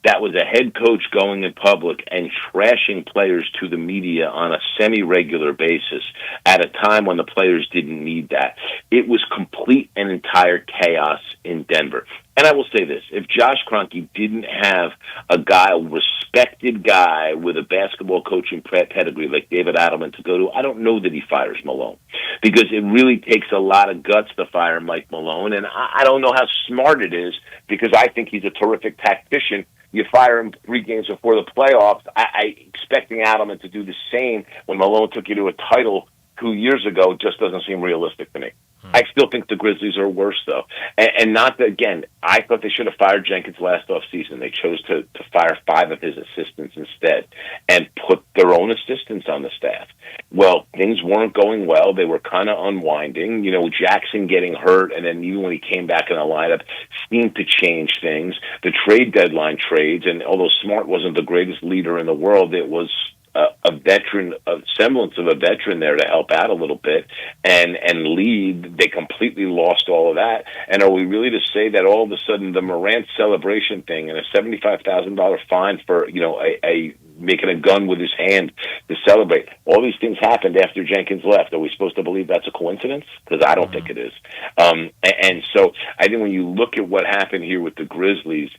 That was a head coach going in public and trashing players to the media on a semi-regular basis at a time when the players didn't need that. It was complete and entire chaos in Denver. And I will say this, if Josh Kroenke didn't have a respected guy with a basketball coaching pedigree like David Adelman to go to, I don't know that he fires Malone. Because it really takes a lot of guts to fire Mike Malone, and I don't know how smart it is, because I think he's a terrific tactician. You fire him 3 games before the playoffs. I expecting Adelman to do the same when Malone took you to a title 2 years ago just doesn't seem realistic to me. I still think the Grizzlies are worse, though. And not that, again, I thought they should have fired Jenkins last offseason. They chose to fire 5 of his assistants instead and put their own assistants on the staff. Well, things weren't going well. They were kind of unwinding. You know, Jackson getting hurt, and then even when he came back in the lineup, seemed to change things. The trade deadline trades, and although Smart wasn't the greatest leader in the world, it was a veteran, a semblance of a veteran there to help out a little bit and lead. They completely lost all of that. And are we really to say that all of a sudden the Morant celebration thing and a $75,000 fine for, you know, a making a gun with his hand to celebrate, all these things happened after Jenkins left? Are we supposed to believe that's a coincidence? Because I don't think it is. And so I think when you look at what happened here with the Grizzlies,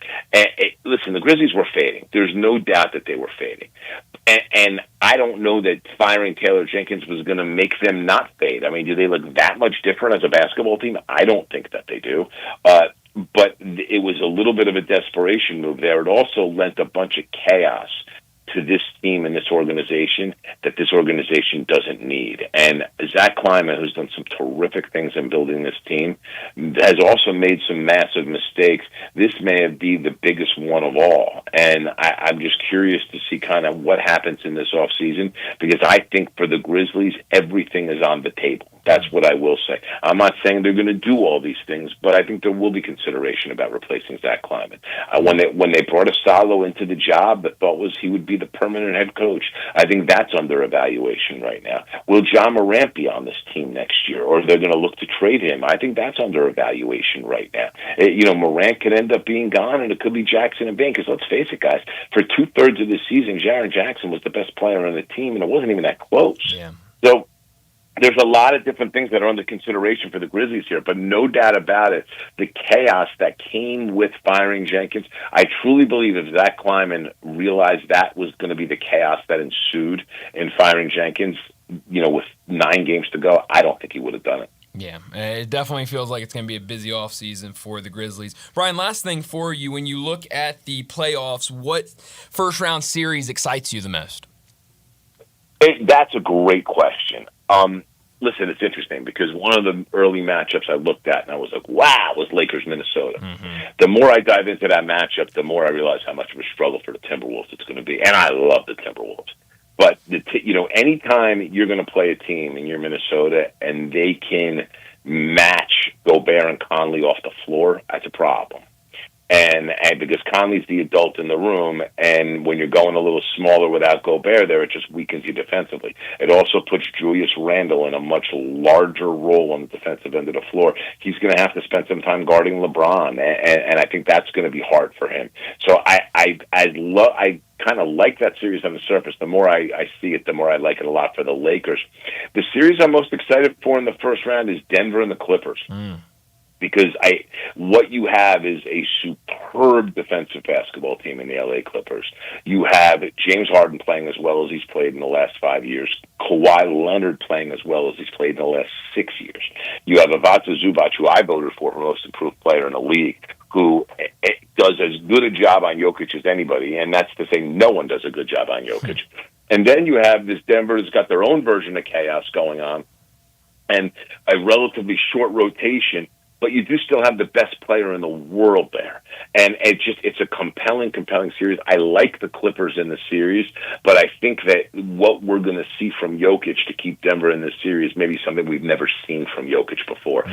listen, the Grizzlies were fading. There's no doubt that they were fading. And I don't know that firing Taylor Jenkins was going to make them not fade. I mean, do they look that much different as a basketball team? I don't think that they do. But it was a little bit of a desperation move there. It also lent a bunch of chaos to this team and this organization that this organization doesn't need. And Zach Kleiman, who's done some terrific things in building this team, has also made some massive mistakes. This may be the biggest one of all. And I'm just curious to see kind of what happens in this offseason, because I think for the Grizzlies, everything is on the table. That's what I will say. I'm not saying they're going to do all these things, but I think there will be consideration about replacing Zach Kleiman. When they brought Asalo into the job, the thought was he would be the permanent head coach. I think that's under evaluation right now. Will John Morant be on this team next year, or are they going to look to trade him? I think that's under evaluation right now. You know, Morant could end up being gone, and it could be Jackson and Bain, because let's face it, guys, for 2/3 of the season, Jaren Jackson was the best player on the team, and it wasn't even that close. Yeah. So there's a lot of different things that are under consideration for the Grizzlies here, but no doubt about it, the chaos that came with firing Jenkins, I truly believe if Zach Kleiman realized that was going to be the chaos that ensued in firing Jenkins, you know, with 9 games to go, I don't think he would have done it. Yeah, it definitely feels like it's going to be a busy offseason for the Grizzlies. Brian, last thing for you, when you look at the playoffs, what first-round series excites you the most? That's a great question. Listen, it's interesting because one of the early matchups I looked at and I was like, wow, was Lakers-Minnesota. Mm-hmm. The more I dive into that matchup, the more I realize how much of a struggle for the Timberwolves it's going to be. And I love the Timberwolves. But, anytime you're going to play a team and you're Minnesota and they can match Gobert and Conley off the floor, that's a problem. And because Conley's the adult in the room, and when you're going a little smaller without Gobert there, it just weakens you defensively. It also puts Julius Randle in a much larger role on the defensive end of the floor. He's going to have to spend some time guarding LeBron, and I think that's going to be hard for him. So I kind of like that series on the surface. The more I see it, the more I like it a lot for the Lakers. The series I'm most excited for in the first round is Denver and the Clippers. Because what you have is a superb defensive basketball team in the LA Clippers. You have James Harden playing as well as he's played in the last 5 years. Kawhi Leonard playing as well as he's played in the last 6 years. You have Ivica Zubac, who I voted for most improved player in the league, who does as good a job on Jokic as anybody, and that's to say no one does a good job on Jokic. And then you have this Denver that's got their own version of chaos going on and a relatively short rotation, but you do still have the best player in the world there. And it's a compelling series. I like the Clippers in the series, but I think that what we're going to see from Jokic to keep Denver in this series may be something we've never seen from Jokic before.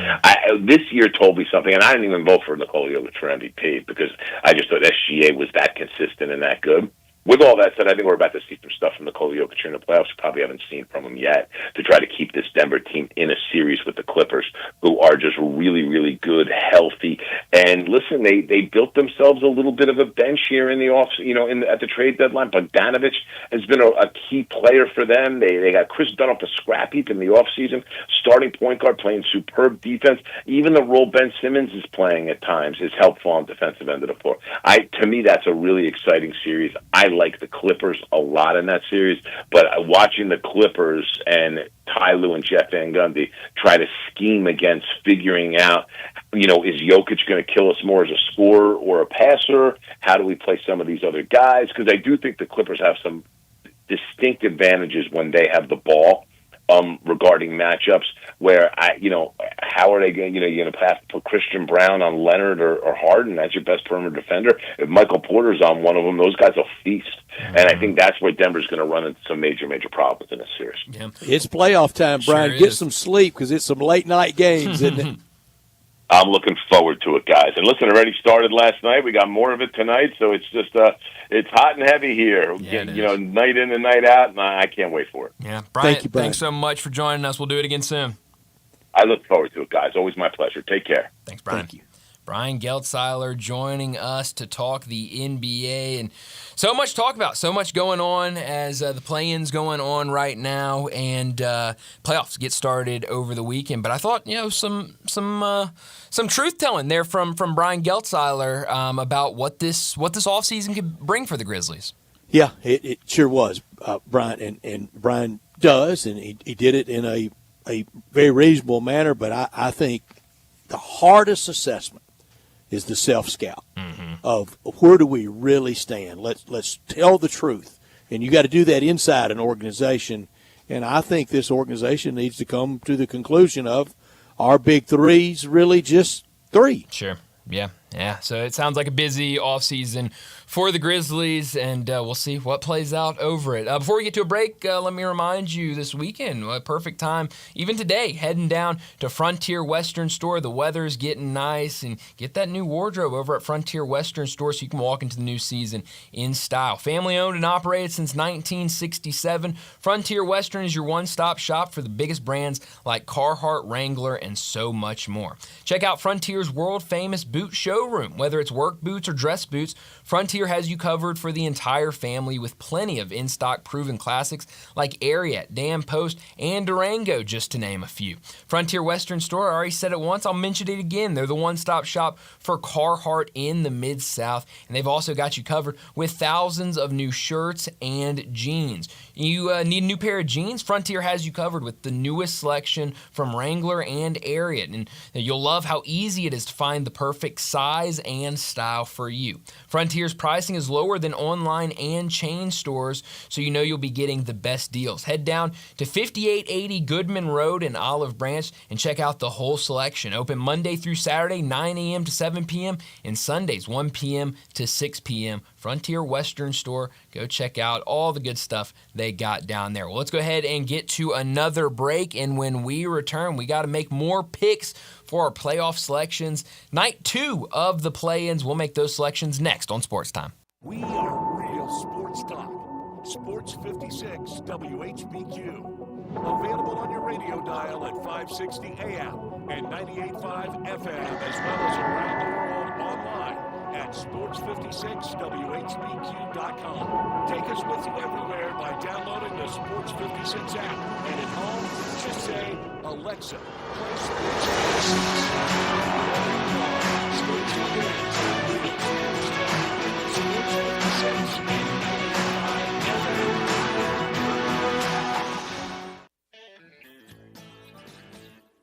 This year told me something, and I didn't even vote for Nikola Jokic for MVP because I just thought SGA was that consistent and that good. With all that said, I think we're about to see some stuff from Nikola Jokic in the playoffs we probably haven't seen from him yet to try to keep this Denver team in a series with the Clippers, who are just really, really good, healthy. And listen, they built themselves a little bit of a bench here in the at the trade deadline. Bogdanovich has been a key player for them. They got Chris Dunn off a scrap heap in the offseason, starting point guard, playing superb defense. Even the role Ben Simmons is playing at times is helpful on the defensive end of the floor. To me, that's a really exciting series. I like the Clippers a lot in that series, but watching the Clippers and Ty Lue and Jeff Van Gundy try to scheme against figuring out, is Jokic going to kill us more as a scorer or a passer? How do we play some of these other guys? Because I do think the Clippers have some distinct advantages when they have the ball. Regarding matchups, where how are they going? You're going to have to put Christian Brown on Leonard or Harden. That's your best perimeter defender. If Michael Porter's on one of them, those guys will feast. And I think that's where Denver's going to run into some major problems in this series. Yeah. It's playoff time, Brian. Sure Get is. some sleep because it's some late night games, isn't it? I'm looking forward to it, guys. And listen, it already started last night. We got more of it tonight, so it's just it's hot and heavy here. Yeah, it is. Night in and night out, and I can't wait for it. Yeah, Brian, Thank you, Brian. thanks so much for joining us. We'll do it again soon. I look forward to it, guys. Always my pleasure. Take care. Thanks, Brian. Thank you. Brian Geltzeiler joining us to talk the NBA, and so much to talk about, so much going on as the play-in's going on right now, and playoffs get started over the weekend. But I thought, some truth-telling there from Brian Geltzeiler about what this offseason could bring for the Grizzlies. Yeah, it sure was, Brian, and Brian does, and he did it in a very reasonable manner. But I think the hardest assessment is the self-scout of where do we really stand. Let's tell the truth, and you got to do that inside an organization. And I think this organization needs to come to the conclusion of our big three's really just three. Sure. Yeah. So it sounds like a busy offseason for the Grizzlies, and we'll see what plays out over it. Before we get to a break, let me remind you this weekend, a perfect time, even today, heading down to Frontier Western Store. The weather's getting nice, and get that new wardrobe over at Frontier Western Store so you can walk into the new season in style. Family owned and operated since 1967, Frontier Western is your one-stop shop for the biggest brands like Carhartt, Wrangler, and so much more. Check out Frontier's world-famous boot showroom. Whether it's work boots or dress boots, Frontier has you covered for the entire family with plenty of in-stock proven classics like Ariat, Dan Post, and Durango, just to name a few. Frontier Western Store, I already said it once, I'll mention it again. They're the one-stop shop for Carhartt in the Mid-South, and they've also got you covered with thousands of new shirts and jeans. You need a new pair of jeans? Frontier has you covered with the newest selection from Wrangler and Ariat, and you'll love how easy it is to find the perfect size and style for you. Frontier's pricing is lower than online and chain stores, so you know you'll be getting the best deals. Head down to 5880 Goodman Road in Olive Branch and check out the whole selection. Open Monday through Saturday, 9 a.m. to 7 p.m., and Sundays, 1 p.m. to 6 p.m. Frontier Western Store. Go check out all the good stuff they got down there. Well, let's go ahead and get to another break, and when we return, we got to make more picks for our playoff selections. Night 2 of the play-ins. We'll make those selections next on Sports Time. We are real sports talk. Sports 56 WHBQ. Available on your radio dial at 560 AM and 98.5 FM, as well as around the world online at sports56whbq.com. Take us with you everywhere by downloading the Sports 56 app. And at home, just say, Alexa, play Sports 56. Sports 56.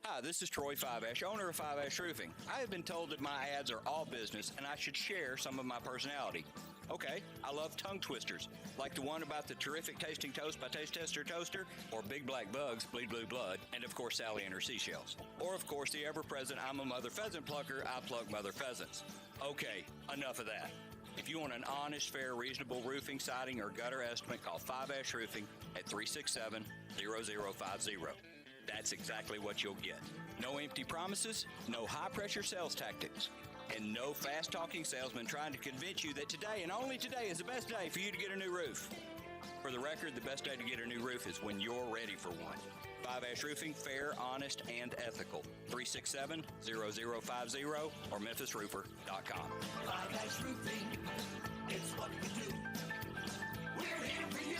Hi, this is Troy Fiveash, owner of Fiveash Roofing. I have been told that my ads are all business and I should share some of my personality. Okay, I love tongue twisters, like the one about the terrific tasting toast by Taste Tester Toaster, or Big Black Bugs, Bleed Blue Blood, and of course Sally and her seashells. Or of course the ever-present I'm a mother pheasant plucker, I pluck mother pheasants. Okay, enough of that. If you want an honest, fair, reasonable roofing, siding, or gutter estimate, call Fiveash Roofing at 367-0050. That's exactly what you'll get. No empty promises, no high-pressure sales tactics. And no fast-talking salesman trying to convince you that today and only today is the best day for you to get a new roof. For the record, the best day to get a new roof is when you're ready for one. 5-Ash Roofing, fair, honest, and ethical. 367-0050 or memphisroofer.com. 5-Ash Roofing, it's what we do. We're here for you.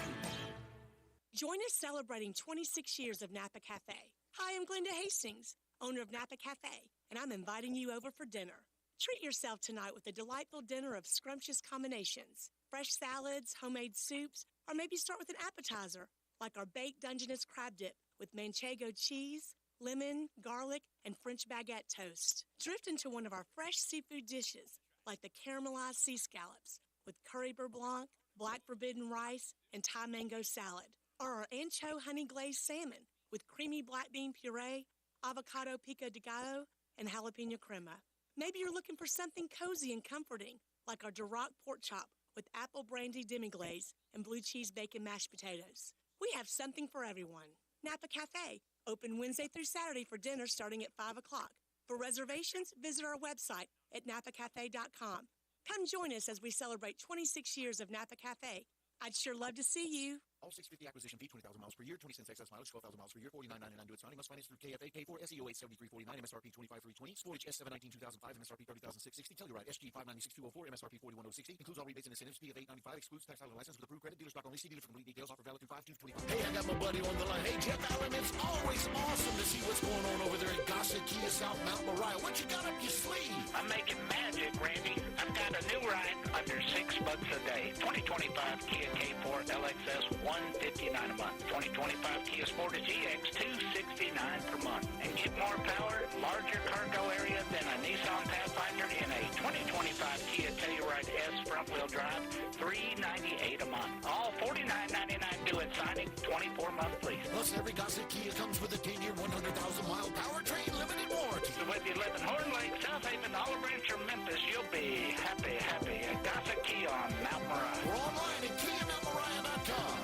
Join us celebrating 26 years of Napa Cafe. Hi, I'm Glenda Hastings, owner of Napa Cafe, and I'm inviting you over for dinner. Treat yourself tonight with a delightful dinner of scrumptious combinations, fresh salads, homemade soups, or maybe start with an appetizer, like our baked Dungeness crab dip with manchego cheese, lemon, garlic, and French baguette toast. Drift into one of our fresh seafood dishes, like the caramelized sea scallops with curry beurre blanc, black forbidden rice, and Thai mango salad, or our ancho honey glazed salmon with creamy black bean puree, avocado pico de gallo, and jalapeno crema. Maybe you're looking for something cozy and comforting, like our Duroc pork chop with apple brandy demi-glaze and blue cheese bacon mashed potatoes. We have something for everyone. Napa Cafe, open Wednesday through Saturday for dinner starting at 5 o'clock. For reservations, visit our website at napacafe.com. Come join us as we celebrate 26 years of Napa Cafe. I'd sure love to see you. All 650 acquisition fee, 20,000 miles per year, 20 cents excess mileage, 12,000 miles per year, $49.99 due at signing. Must finance through KFA, K4, SEO 873.49, MSRP 25,320, Sportage S719 2005, MSRP 30,660, Telluride SG 596,204, MSRP 41,060. Includes all rebates and incentives, P of 895, excludes tax title license with approved credit. Dealer stock only. See dealer for complete details. Offer valid through 5/2/25. Hey, I got my buddy on the line. Hey, Jeff Allen, it's always awesome to see what's going on over there in Gossett Kia, South Mount Moriah. What you got up your sleeve? I'm making magic, Randy. I've got a new ride under $6 a day. 2025 Kia K4 LXS, $159 a month. 2025 Kia Sportage EX, $269 per month. And get more power, larger cargo area than a Nissan Pathfinder in a 2025 Kia Telluride S front-wheel drive, $398 a month. All $49.99 due at signing, 24-month lease. Plus, every Gossett Kia comes with a 10-year, 100,000-mile powertrain limited warranty. So whether you live in Horn Lake, South Haven, Olive Branch, or Memphis, you'll be happy at Gossett Kia on Mount Moriah. We're online at KiaMountMoriah.com.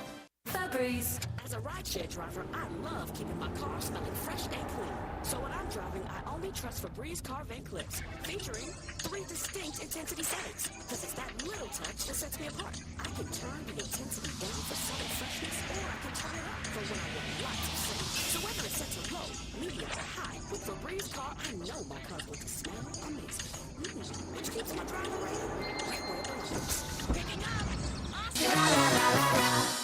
Febreze. As a rideshare driver, I love keeping my car smelling fresh and clean. So when I'm driving, I only trust Febreze car vent clips, featuring 3 distinct intensity settings. Because it's that little touch that sets me apart. I can turn the intensity down for sudden freshness, or I can turn it up for when I want lots of scent. So whether it's set to low, medium, or high, with Febreze car, I know my car's going to smell amazing. Which keeps my driver rating right where it belongs. Picking up. Awesome.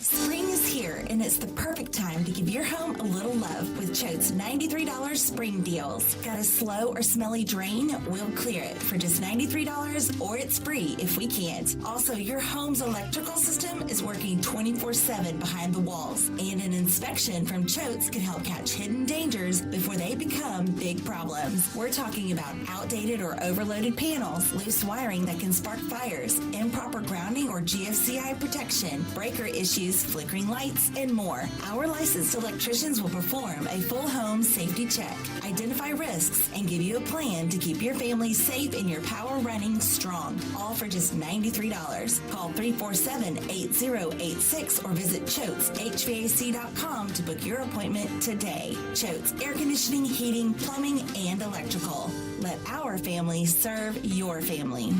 Spring is here, and it's the perfect time to give your home a little love with Choate's $93 spring deals. Got a slow or smelly drain? We'll clear it for just $93, or it's free if we can't. Also, your home's electrical system is working 24/7 behind the walls, and an inspection from Choate's can help catch hidden dangers before they become big problems. We're talking about outdated or overloaded panels, loose wiring that can spark fires, improper grounding or GFCI protection, breaker issues, flickering lights, and more. Our licensed electricians will perform a full home safety check, identify risks, and give you a plan to keep your family safe and your power running strong. All for just $93. Call 347-8086 or visit ChoatesHVAC.com to book your appointment today. Choates Air Conditioning, Heating, Plumbing, and Electrical. Let our family serve your family.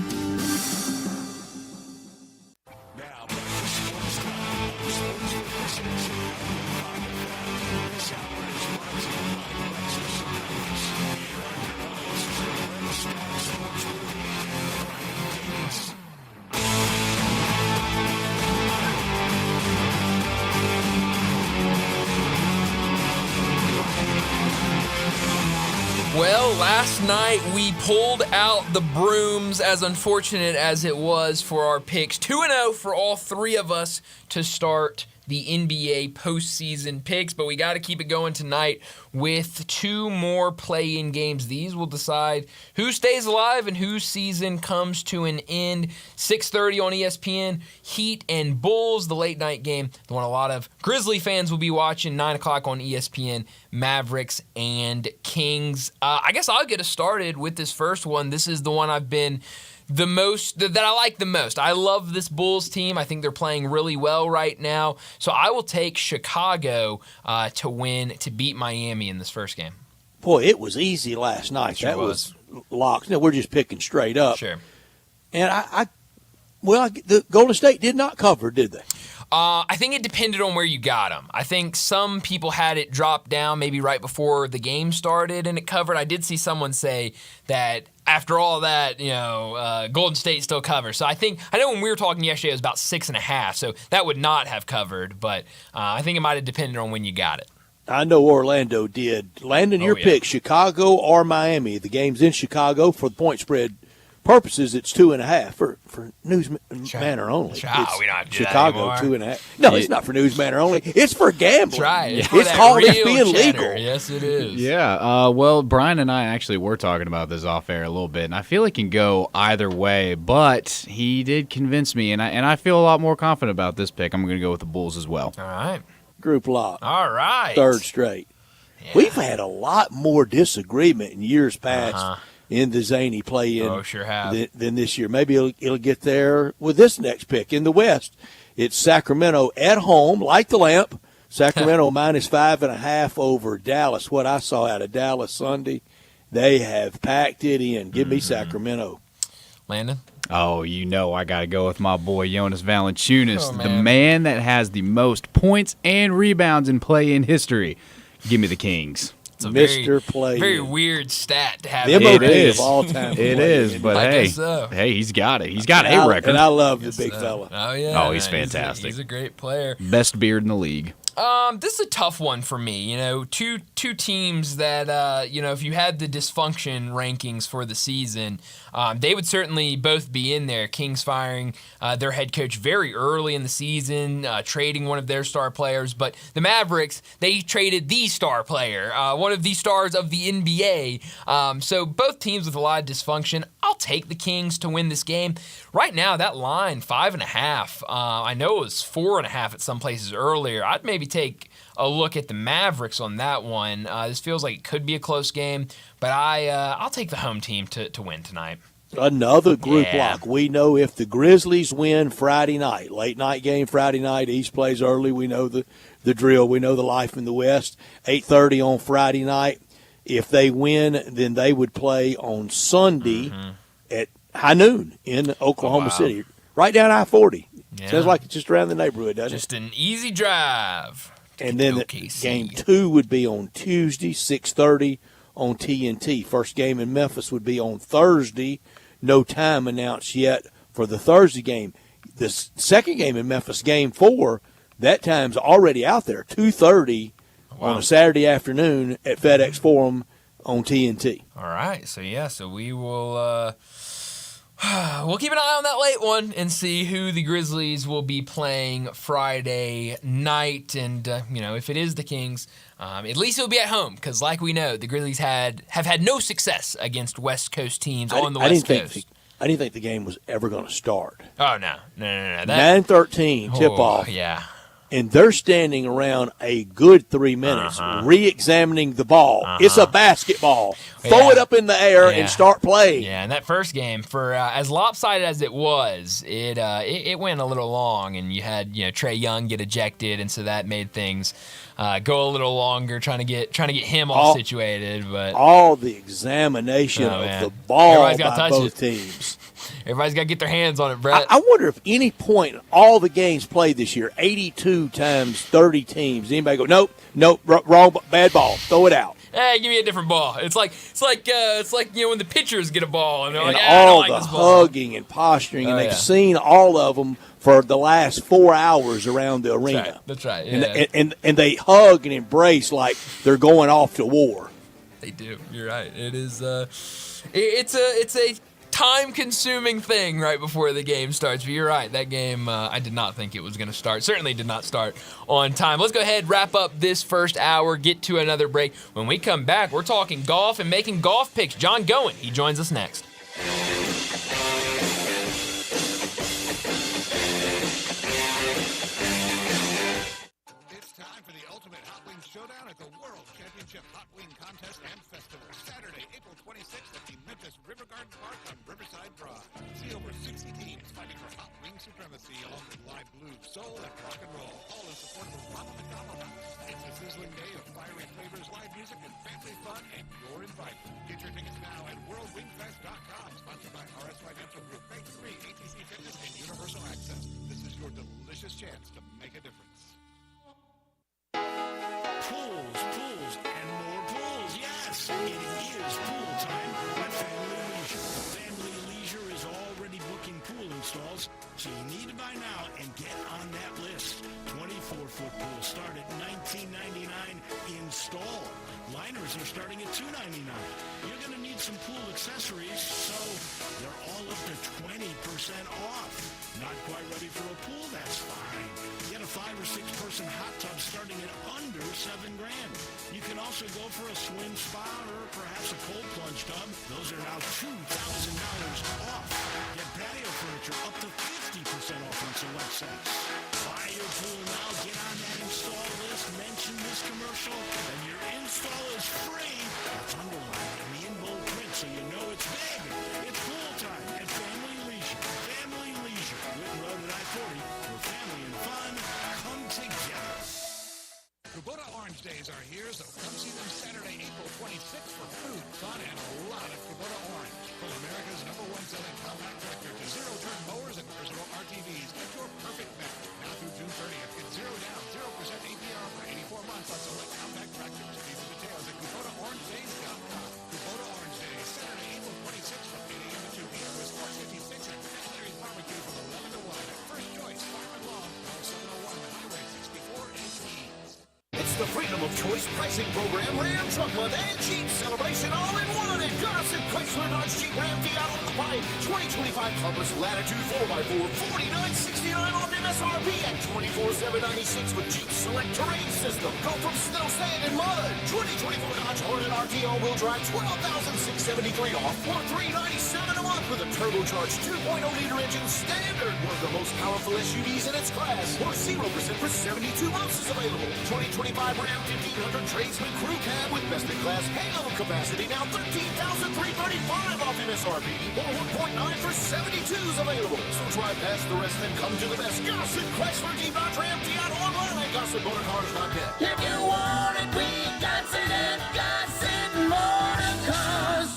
Now, back to Sports Time. Sports Business. This hour is brought to you by Lexus Service. Here are your hosts, Let's Talk Sports with Brian Davis. Well, last night we pulled out the brooms, as unfortunate as it was for our picks. 2-0 for all three of us to start the NBA postseason picks, but we got to keep it going tonight with 2 more play-in games. These will decide who stays alive and whose season comes to an end. 6:30 on ESPN, Heat and Bulls, the late-night game, the one a lot of Grizzly fans will be watching. 9 o'clock on ESPN, Mavericks and Kings. I guess I'll get us started with this first one. This is the one I've been the most, that I like the most. I love this Bulls team. I think they're playing really well right now. So I will take Chicago to win, to beat Miami in this first game. Boy, it was easy last night. Sure that was locked. No, we're just picking straight up. Sure. And the Golden State did not cover, did they? I think it depended on where you got them. I think some people had it drop down maybe right before the game started and it covered. I did see someone say that after all that, Golden State still covers. So I know when we were talking yesterday, it was about 6.5. So that would not have covered, but I think it might have depended on when you got it. I know Orlando did. Landon, your pick, Chicago or Miami. The game's in Chicago. For the point spread purposes, it's 2.5 for News Manor only. We don't have to do Chicago that 2.5. No, it's not for News Manor only. It's for gambling. That's right. It's called it's being legal. Yes, it is. Yeah. Well, Brian and I actually were talking about this off air a little bit, and I feel it can go either way. But he did convince me, and I feel a lot more confident about this pick. I'm going to go with the Bulls as well. All right. Group lock. All right. Third straight. Yeah. We've had a lot more disagreement in years past in the zany play-in than this year. Maybe it'll get there with this next pick. In the West, it's Sacramento at home, like the lamp. Sacramento minus 5.5 over Dallas. What I saw out of Dallas Sunday, they have packed it in. Give me Sacramento. Landon? Oh, I got to go with my boy Jonas Valanciunas, the man that has the most points and rebounds in play-in history. Give me the Kings. It's a Mr. Play. Very weird stat to have. The MOP of all time. It is, but hey, he's got it. He's got a record. And I love the big fella. Oh, yeah. Oh, he's fantastic. He's a great player. Best beard in the league. This is a tough one for me. Two teams that if you had the dysfunction rankings for the season, they would certainly both be in there. Kings firing their head coach very early in the season, trading one of their star players. But the Mavericks, they traded the star player, one of the stars of the NBA. So both teams with a lot of dysfunction. I'll take the Kings to win this game. Right now, that line, 5.5. I know it was 4.5 at some places earlier. I'd maybe take a look at the Mavericks on that one. This feels like it could be a close game, but I'll take the home team to win tonight. Another group lock. We know if the Grizzlies win Friday night, late night game Friday night, East plays early. We know the drill. We know the life in the West. 8:30 on Friday night. If they win, then they would play on Sunday at high noon in Oklahoma City, right down I-40. Yeah. Sounds like it's just around the neighborhood, doesn't it? Just an easy drive. And then game 2 would be on Tuesday, 6:30 on TNT. First game in Memphis would be on Thursday. No time announced yet for the Thursday game. The second game in Memphis, game 4, that time's already out there, 2:30 on a Saturday afternoon at FedEx Forum on TNT. All right. So we will we'll keep an eye on that late one and see who the Grizzlies will be playing Friday night. And, if it is the Kings, at least it'll be at home because, like we know, the Grizzlies have had no success against West Coast teams on the West Coast. I didn't think the game was ever going to start. Oh, no. 9:13 tip-off. Yeah. And they're standing around a good 3 minutes, re-examining the ball. It's a basketball. Throw it up in the air and start playing. Yeah, and that first game, for as lopsided as it was, it went a little long, and you had Trae Young get ejected, and so that made things go a little longer, trying to get him all situated. But all the examination of the ball by both teams. Everybody's got to get their hands on it, Brett. I wonder if any point in all the games played this year, 82 times 30 teams, anybody go, nope, wrong, bad ball, throw it out. Hey, give me a different ball. It's like when the pitchers get a ball and they're like, all I don't like this the ball. hugging and posturing, and they've seen all of them for the last 4 hours around the arena. That's right. Yeah. And they hug and embrace like they're going off to war. They do. You're right. It is. It's a time-consuming thing right before the game starts. But you're right. That game, I did not think it was going to start. Certainly did not start on time. Let's go ahead, wrap up this first hour, get to another break. When we come back, we're talking golf and making golf picks. John Goen, he joins us next. It's time for the ultimate Hot Wings Showdown at the World Championship Hot Wing Contest and Festival. Saturday, April 26th at the Memphis River Garden Park on Riverside Drive. See over 60 teams fighting for hot wing supremacy along with live blues, soul, and rock and roll. All in support of Mama McDonald. It's a sizzling day of fiery flavors, live music, music and family fun, and you're invited. Get your tickets now at worldwingfest.com. Sponsored by RS Financial Group, Bank 3, ATC Fitness, and Universal Access. This is your delicious chance to make a difference. Pools, and more pools. Yes, it is pool time at Family Leisure. Family Leisure is already booking pool installs, so you need to buy now and get on that list. 24-foot pools start at $19.99 install. Liners are starting at $2.99. You're going to need some pool accessories, so they're all up to 20% off. Not quite ready for a pool? That's fine. Get a 5 or 6 person hot tub starting at under $7,000. You can also go for a swim spa or perhaps a cold plunge tub. Those are now $2,000 off. Get patio furniture up to 50% off on select sets. Buy your pool now. Get on that install list. Mention this commercial, and your install is free. It's underlined in the in bold print, so you know it's big. It's pool time at Family Leisure. Family Leisure, Whitten Road at I-40, where family and fun come together. Kubota Orange Days are here, so come see them Saturday, April 26th for food, fun, and a lot of Kubota Orange. From America's #1 selling compact tractor to zero-turn mowers and personal RTVs, get your perfect match. Now through June 30th, get 0 down, 0% APR for 84 months on select compact tractors. See the details at KubotaOrangeDays.com. Kubota Orange Days, Saturday, April 26th from 8 a.m. to 2 p.m. with Sports 56 and Fat Larry's Barbecue from 11 to 1 at First Choice Farm and Lawn, 701 Highway 64 in East. It's the Freedom of Choice pricing program, Ram Truck Month and Jeep Celebration all in one at Gossett Chrysler Dodge Jeep Ram Fiat on the Pike. 2025 Compass Latitude 4x4, $49.69 off MSRP and $24,796 with Jeep Select Terrain System. Go from snow, sand, and mud. 2024 Dodge Hornet RT all-wheel drive, $12,673 off or $397 a month with a turbocharged 2.0-liter engine standard. One of the most powerful SUVs in its class. Or 0% for 72 months is available. 2025 Ram 1500 Tradesman Crew Cab with best-in-class payload capacity, now $13,335 off MSRP, or 1.9 for 72 is available. So drive past the rest and come to the best. Gossett Chrysler Jeep Dodge Ram Fiat online at GossettMotorCars.net. If you want it, we got it at Gossett Motor Cars.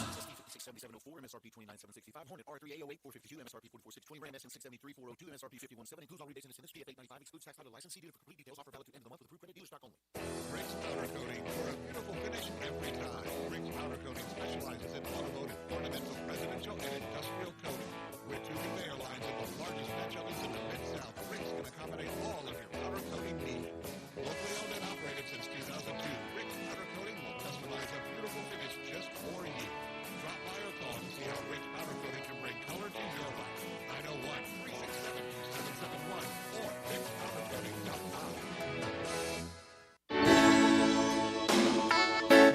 7704 MSRP 29765 Hornet R3 A08 452 MSRP 44620 Ram SN 673 402 MSRP 5170 includes all rebates and incentives. PF 895 excludes tax title license. See dealer for complete details. Offer valid to end of the month with approved credit. Dealer stock only. Briggs Powder Coating for a beautiful finish every time. Briggs Powder Coating specializes in automotive, ornamental, residential, and industrial coating. With 2 conveyor lines and the largest batch ovens in the Mid-South, Briggs can accommodate all of your powder coating needs. Locally owned and operated since 2002, Briggs Powder Coating will customize a beautiful finish just for you. Drop by or call to see how Briggs Powder Coating can bring color to your life. 901-367-2771 or BriggsPowderCoating.com.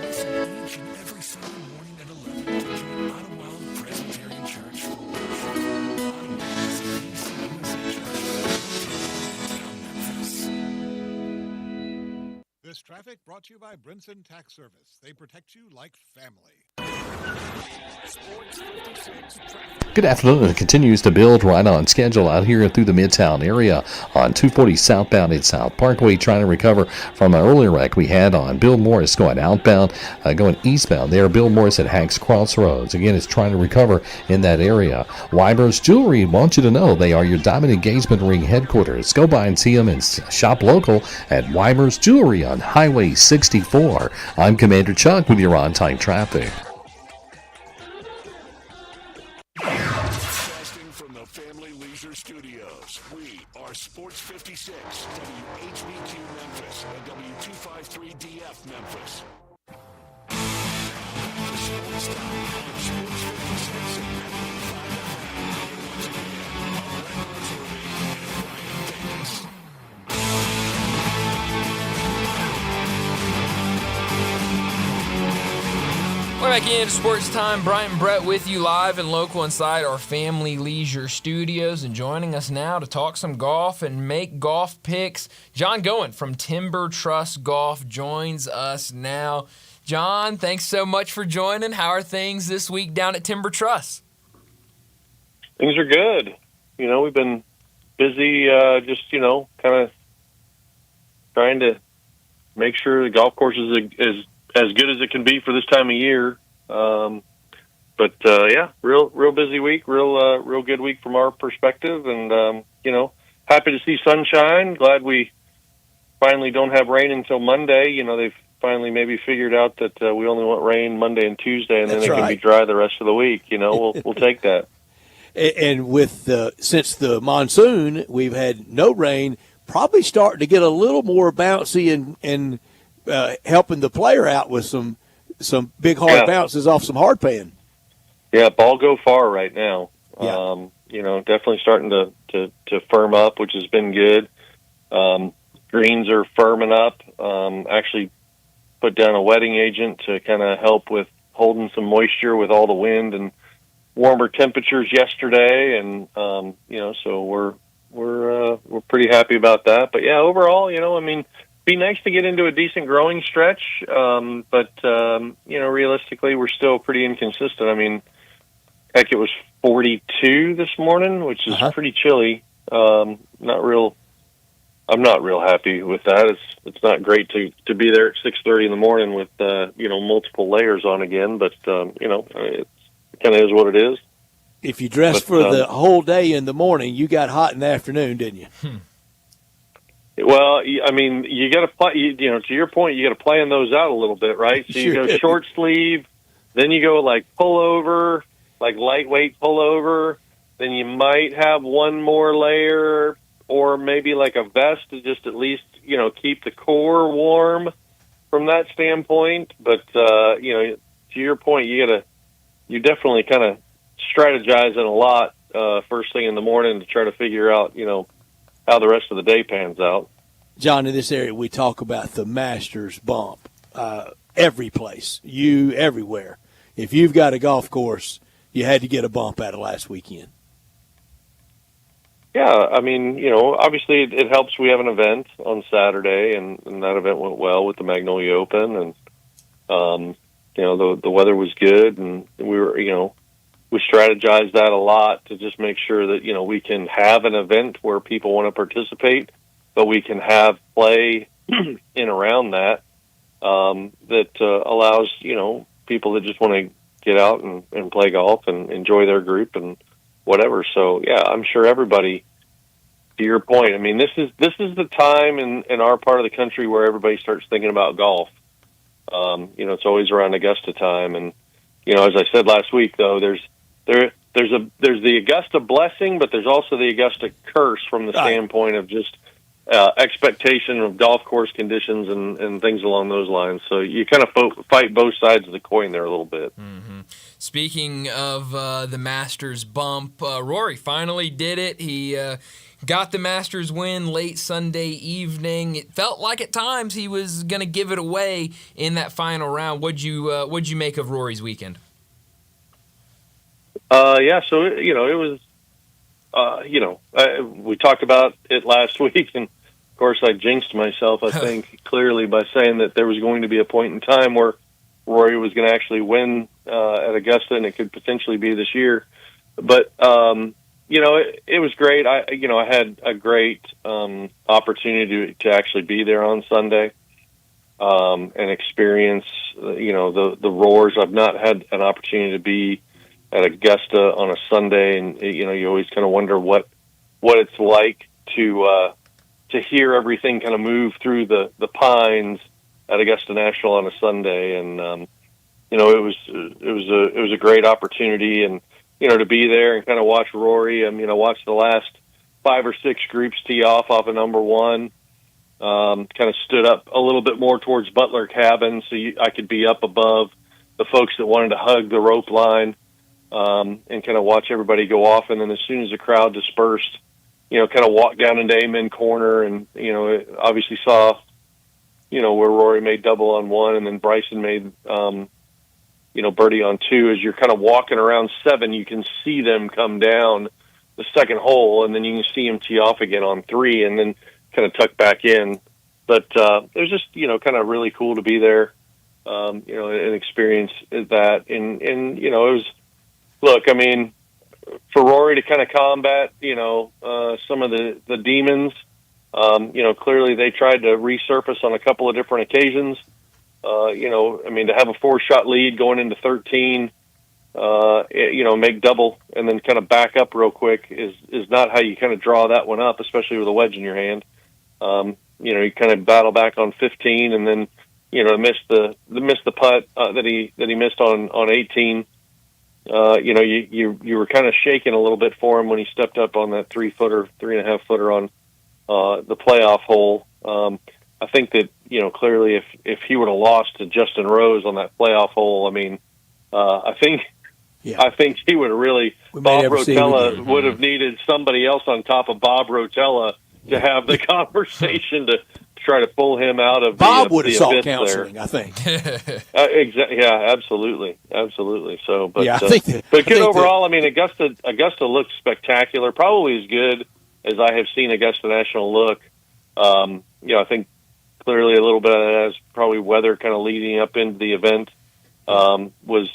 Listen each and every Sunday morning at 11 to join Ottawa Presbyterian Church for worship. Ottawa is a PCUSA church downtown Memphis. This traffic brought to you by Brinson Tax Service. They protect you like family. Sports 56 traffic. Good afternoon. It continues to build right on schedule out here through the Midtown area on 240 southbound at South Parkway, trying to recover from an earlier wreck we had on Bill Morris going outbound, going eastbound there. Bill Morris at Hanks Crossroads. Again, it's trying to recover in that area. Weiber's Jewelry wants you to know they are your diamond engagement ring headquarters. Go by and see them and shop local at Weiber's Jewelry on Highway 64. I'm Commander Chuck with your on-time traffic. Broadcasting from the Family Leisure Studios, we are Sports 56, WHBQ Memphis, and W253DF Memphis. The Sports Time on Sports 56 and 95 once again, Brett Rosary and Brian Davis. We're back in Sports Time. Brian Brett with you live and local inside our Family Leisure Studios, and joining us now to talk some golf and make golf picks, John Goen from Timber Trust Golf joins us now. John, thanks so much for joining. How are things this week down at Timber Trust? Things are good. You know, we've been busy just, kind of trying to make sure the golf course is as good as it can be for this time of year. But yeah, real busy week, real good week from our perspective, and happy to see sunshine. Glad we finally don't have rain until Monday. They've finally maybe figured out that we only want rain Monday and Tuesday, and That's then it can be dry the rest of the week. We'll take that. And with since the monsoon, we've had no rain. Probably starting to get a little more bouncy and helping the player out with some big hard bounces off some hard pan. Yeah, ball go far right now. Yeah. Definitely starting to firm up, which has been good. Greens are firming up. Actually put down a wetting agent to kind of help with holding some moisture with all the wind and warmer temperatures yesterday, and so we're pretty happy about that. But yeah, overall, be nice to get into a decent growing stretch. But realistically, we're still pretty inconsistent. I mean, heck, it was 42 this morning, which is pretty chilly. I'm not real happy with that. It's not great to be there at 6:30 in the morning with multiple layers on again. But it kind of is what it is. If you dress for the whole day in the morning, you got hot in the afternoon, didn't you? Well, I mean, you got to play. To your point, you got to plan those out a little bit, right? So you go short sleeve, then you go like pullover, like lightweight pullover. Then you might have one more layer, or maybe like a vest to just at least keep the core warm from that standpoint. But to your point, you definitely kind of strategizing a lot first thing in the morning to try to figure out how the rest of the day pans out. John, in this area, we talk about the Masters bump. Every place, everywhere. If you've got a golf course, you had to get a bump out of last weekend. Yeah, I mean, obviously it helps. We have an event on Saturday, and that event went well with the Magnolia Open, and the weather was good, and we strategized that a lot to just make sure that we can have an event where people want to participate, but we can have play in around that allows people that just want to get out and play golf and enjoy their group and whatever. So yeah, I'm sure everybody. To your point, I mean, this is the time in our part of the country where everybody starts thinking about golf. It's always around Augusta time, and as I said last week, though, there's the Augusta blessing, but there's also the Augusta curse from the standpoint of just expectation of golf course conditions and things along those lines. So you kind of fight both sides of the coin there a little bit. Mm-hmm. Speaking of the Masters bump, Rory finally did it. He got the Masters win late Sunday evening. It felt like at times he was going to give it away in that final round. What'd you make of Rory's weekend? Yeah, so it was. We talked about it last week, and of course I jinxed myself, I think, clearly by saying that there was going to be a point in time where Rory was going to actually win at Augusta, and it could potentially be this year. But it was great. I had a great opportunity to actually be there on Sunday and experience the roars. I've not had an opportunity to be at Augusta on a Sunday, and you always kind of wonder what it's like to hear everything kind of move through the pines at Augusta National on a Sunday, and it was a great opportunity, and to be there and kind of watch Rory. I mean, I watched the last 5 or 6 groups tee off of number one. Kind of stood up a little bit more towards Butler Cabin, so I could be up above the folks that wanted to hug the rope line. And kind of watch everybody go off, and then as soon as the crowd dispersed, kind of walk down into Amen Corner, and obviously saw, where Rory made double on one, and then Bryson made, birdie on two. As you're kind of walking around 7, you can see them come down the second hole, and then you can see them tee off again on 3, and then kind of tuck back in. But it was just, kind of really cool to be there, and experience that, and it was. Look, I mean, for Rory to kind of combat, some of the demons, clearly they tried to resurface on a couple of different occasions. To have a 4-shot lead going into 13, make double and then kind of back up real quick is not how you kind of draw that one up, especially with a wedge in your hand. You kind of battle back on 15 and then, miss the putt that he missed on 18. You were kind of shaking a little bit for him when he stepped up on that 3.5-footer on the playoff hole. I think that, clearly if he would have lost to Justin Rose on that playoff hole, I think he would have really, Bob Rotella would have needed somebody else on top of Bob Rotella to have the conversation to try to pull him out of Bob would have sought abyss counseling, there. I think. Yeah, absolutely. So, but yeah, I think but good overall. Augusta looks spectacular, probably as good as I have seen Augusta National look. I think clearly a little bit of that is probably weather kind of leading up into the event was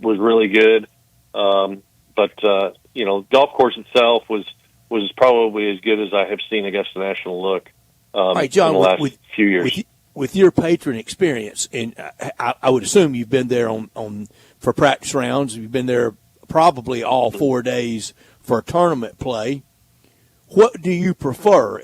really good. But golf course itself was probably as good as I have seen Augusta National look. All right, John, in the last few years. With your patron experience, and I would assume you've been there for practice rounds. You've been there probably all 4 days for tournament play. What do you prefer?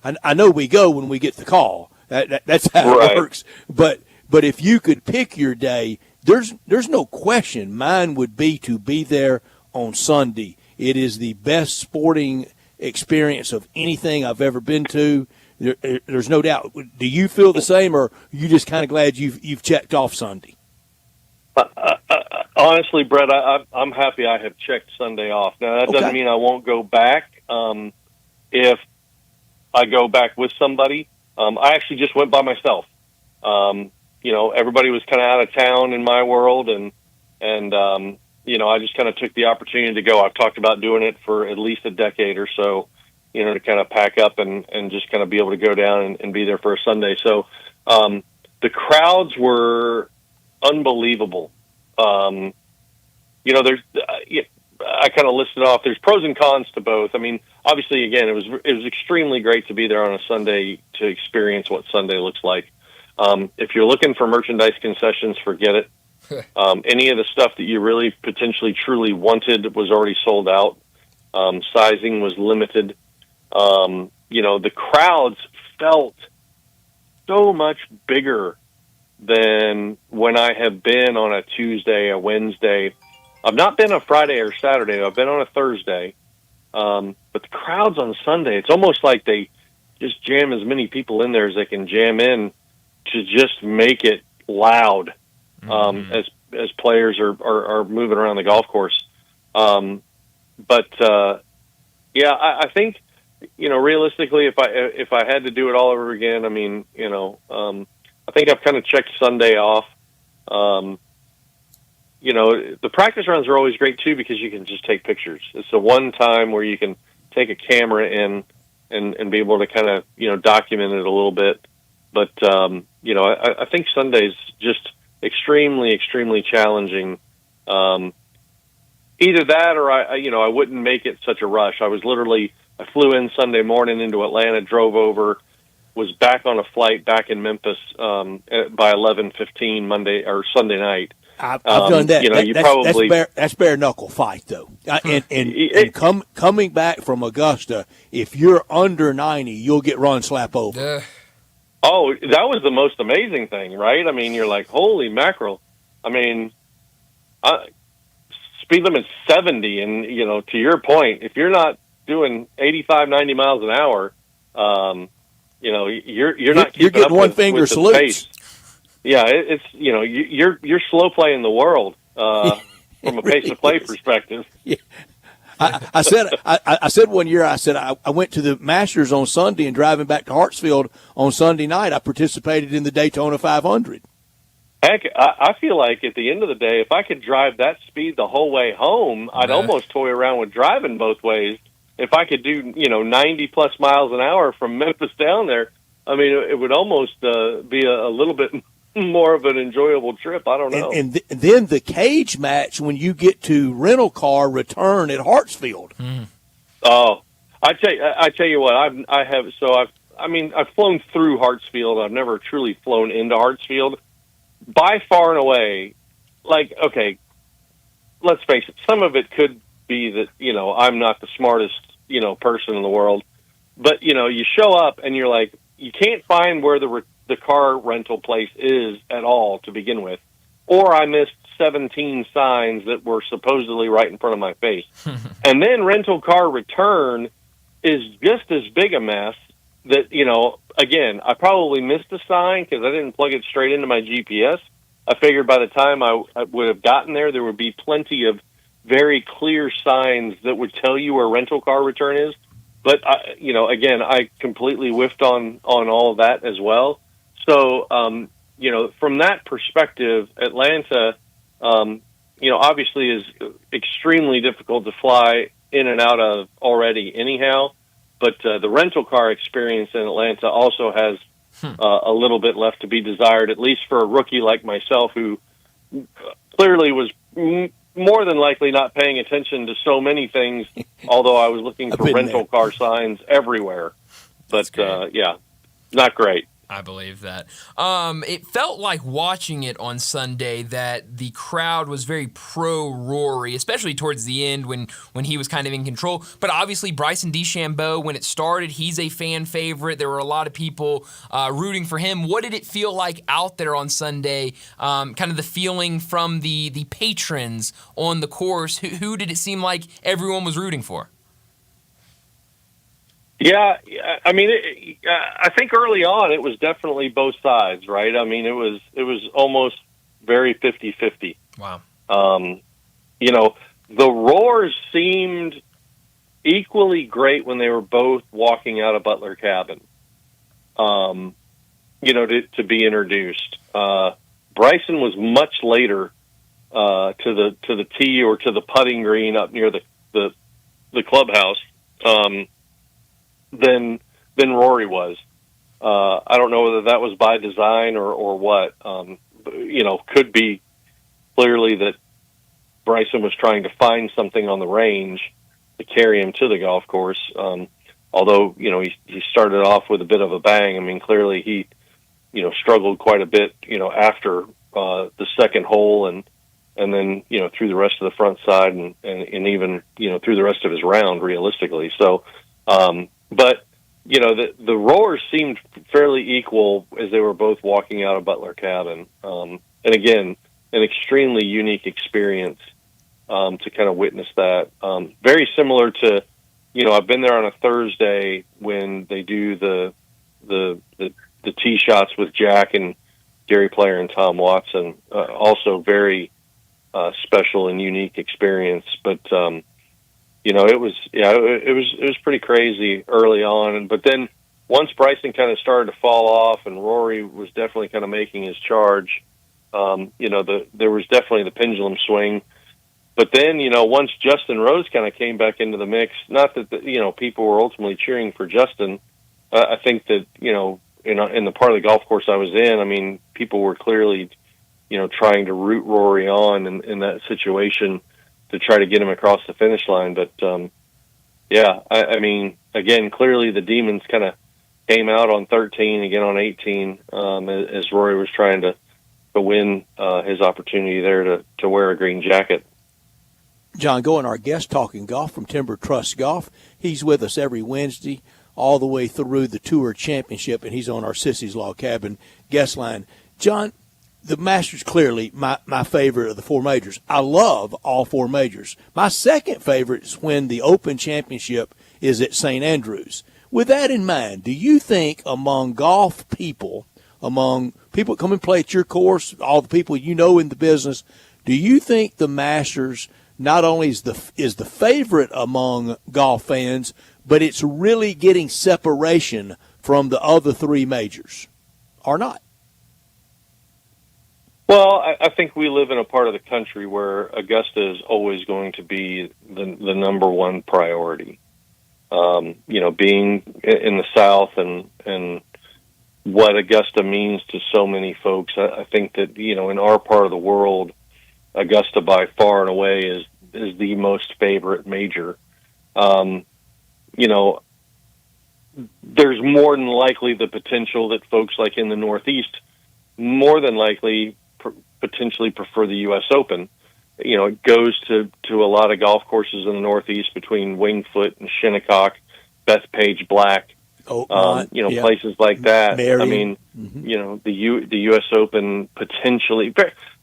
I know we go when we get the call. That's how it works. But if you could pick your day, there's no question mine would be to be there on Sunday. It is the best sporting experience of anything I've ever been to. There's no doubt. Do you feel the same, or are you just kind of glad you've checked off Sunday? Honestly, Brett, I'm happy I have checked Sunday off. Now, that doesn't mean I won't go back. If I go back with somebody, I actually just went by myself. Everybody was kind of out of town in my world, and I just kind of took the opportunity to go. I've talked about doing it for at least a decade or so, to kind of pack up and just kind of be able to go down and be there for a Sunday. So the crowds were unbelievable. There's I kind of listed off. There's pros and cons to both. Obviously, again, it was extremely great to be there on a Sunday to experience what Sunday looks like. If you're looking for merchandise concessions, forget it. Any of the stuff that you really potentially truly wanted was already sold out. Sizing was limited. The crowds felt so much bigger than when I have been on a Tuesday, a Wednesday. I've not been on Friday or Saturday. I've been on a Thursday. But the crowds on Sunday, it's almost like they just jam as many people in there as they can jam in to just make it loud as players are moving around the golf course. I think, realistically, if I had to do it all over again, I think I've kind of checked Sunday off. The practice rounds are always great too because you can just take pictures. It's the one time where you can take a camera in and be able to kind of document it a little bit. But I think Sunday's just extremely, extremely challenging. Either that or I wouldn't make it such a rush. I flew in Sunday morning into Atlanta, drove over, was back on a flight back in Memphis by 11:15 Monday or Sunday night. I've done that. That's bare knuckle fight though. Coming back from Augusta, if you're under 90, you'll get run slap over. Oh, that was the most amazing thing, right? You're like, holy mackerel. Speed limit's 70, and to your point, if you're not doing 85, 90 miles an hour, you're not keeping you're getting up one with finger the salutes. pace. Yeah, it's you're slow playing the world from a pace of play perspective. Yeah. I said one year, I went to the Masters on Sunday and driving back to Hartsfield on Sunday night, I participated in the Daytona 500. Heck, I feel like at the end of the day, if I could drive that speed the whole way home, I'd almost toy around with driving both ways. If I could do 90 plus miles an hour from Memphis down there, it would almost be a little bit more of an enjoyable trip. I don't know. And then the cage match when you get to rental car return at Hartsfield. Oh, I tell you what, I've flown through Hartsfield. I've never truly flown into Hartsfield. by far and away, like, okay, let's face it, some of it could be that, I'm not the smartest, person in the world. But, you show up and you're like, you can't find where the car rental place is at all to begin with. Or I missed 17 signs that were supposedly right in front of my face. And then rental car return is just as big a mess that, again, I probably missed a sign because I didn't plug it straight into my GPS. I figured by the time I would have gotten there, there would be plenty of very clear signs that would tell you where rental car return is. But, again, I completely whiffed on all of that as well. So, from that perspective, Atlanta, obviously is extremely difficult to fly in and out of already anyhow. But the rental car experience in Atlanta also has a little bit left to be desired, at least for a rookie like myself who clearly was more than likely not paying attention to so many things, although I was looking for rental car signs everywhere. But, yeah, not great. I believe that. It felt like watching it on Sunday that the crowd was very pro-Rory, especially towards the end when he was kind of in control. But obviously, Bryson DeChambeau, when it started, he's a fan favorite. There were a lot of people rooting for him. What did it feel like out there on Sunday? Kind of the feeling from the patrons on the course. Who did it seem like everyone was rooting for? Yeah, I mean, I think early on it was definitely both sides, right? I mean, it was almost very 50-50. Wow. The roars seemed equally great when they were both walking out of Butler Cabin, to be introduced. Bryson was much later to the tee or to the putting green up near the clubhouse. Than Rory was. I don't know whether that was by design or what. Could be clearly that Bryson was trying to find something on the range to carry him to the golf course. Although, he started off with a bit of a bang. I mean, clearly he, struggled quite a bit, after the second hole and then, through the rest of the front side and even, through the rest of his round, realistically. So, but, the roars seemed fairly equal as they were both walking out of Butler Cabin. And again, an extremely unique experience to kind of witness that. Very similar to, I've been there on a Thursday when they do the tee shots with Jack and Gary Player and Tom Watson. Also very special and unique experience. But it was pretty crazy early on, but then once Bryson kind of started to fall off and Rory was definitely kind of making his charge, there was definitely the pendulum swing. But then, once Justin Rose kind of came back into the mix, not that people were ultimately cheering for Justin. I think that in the part of the golf course I was in, I mean, people were clearly trying to root Rory on in that situation to try to get him across the finish line. But, I mean, again, clearly the demons kind of came out on 13, again on 18, as Rory was trying to win his opportunity there to wear a green jacket. John Goen, our guest, talking golf from Timber Trust Golf. He's with us every Wednesday all the way through the Tour Championship, and he's on our Sissy's Log Cabin guest line. John, the Masters clearly my favorite of the four majors. I love all four majors. My second favorite is when the Open Championship is at St. Andrews. With that in mind, do you think among golf people, among people that come and play at your course, all the people in the business, do you think the Masters not only is the favorite among golf fans, but it's really getting separation from the other three majors, or not? Well, I think we live in a part of the country where Augusta is always going to be the number one priority. Being in the South and what Augusta means to so many folks, I think that, in our part of the world, Augusta by far and away is the most favorite major. There's more than likely the potential that folks like in the Northeast more than likely potentially prefer the U.S. Open. You know, it goes to a lot of golf courses in the Northeast between Wingfoot and Shinnecock, Bethpage, Black, places like that. Marion. I mean, you know, the U.S. Open potentially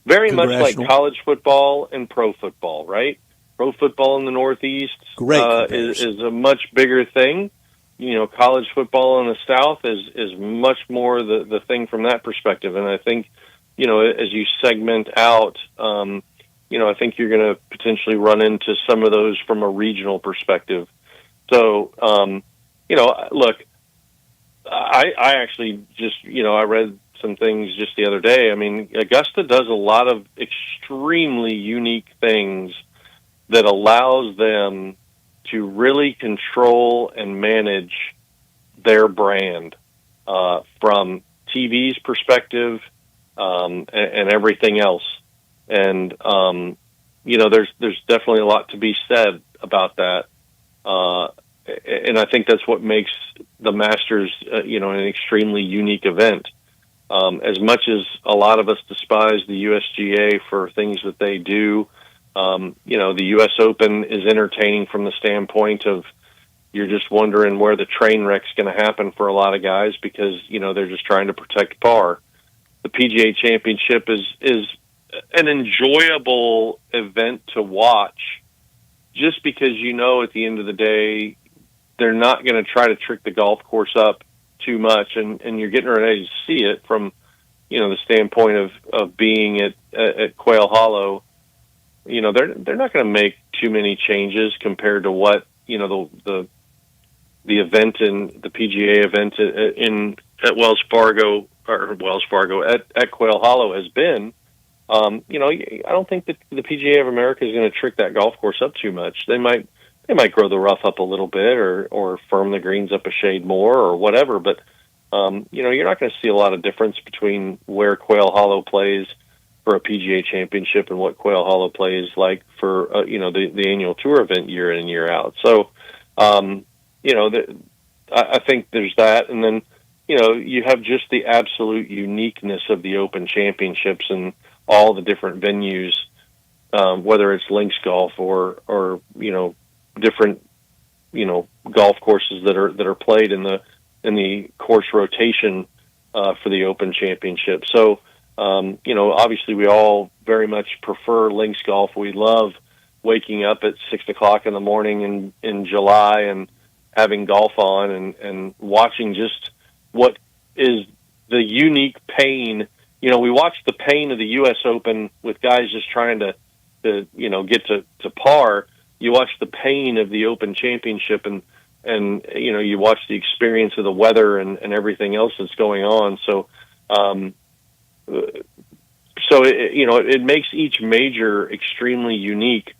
very much like college football and pro football, right? Pro football in the Northeast is a much bigger thing. You know, college football in the South is much more the thing from that perspective. And I think, you know, as you segment out, you know, I think you're going to potentially run into some of those from a regional perspective. So, you know, look, I actually just, you know, I read some things just the other day. I mean, Augusta does a lot of extremely unique things that allows them to really control and manage their brand from TV's perspective and everything else. And you know, there's definitely a lot to be said about that. And I think that's what makes the Masters, you know, an extremely unique event. As much as a lot of us despise the USGA for things that they do, you know, the U.S. Open is entertaining from the standpoint of you're just wondering where the train wreck's going to happen for a lot of guys because, you know, they're just trying to protect par. The PGA Championship is an enjoyable event to watch just because, you know, at the end of the day, they're not going to try to trick the golf course up too much. And you're getting ready to see it from, you know, the standpoint of being at Quail Hollow. You know, they're not going to make too many changes compared to what, you know, the event in the PGA event at Wells Fargo at Quail Hollow has been. You know, I don't think that the PGA of America is going to trick that golf course up too much. They might grow the rough up a little bit or firm the greens up a shade more or whatever. But you know, you're not going to see a lot of difference between where Quail Hollow plays for a PGA Championship and what Quail Hollow plays like for you know, the annual tour event year in and year out. So you know, I think there's that, and then, you know, you have just the absolute uniqueness of the Open Championships and all the different venues, whether it's links golf or you know, different, you know, golf courses that are played in the course rotation for the Open Championship. So you know, obviously we all very much prefer links golf. We love waking up at 6 o'clock in the morning in July and having golf on and watching just what is the unique pain. You know, we watch the pain of the U.S. Open with guys just trying to you know, get to par. You watch the pain of the Open Championship and you know, you watch the experience of the weather and everything else that's going on. So you know, it makes each major extremely unique.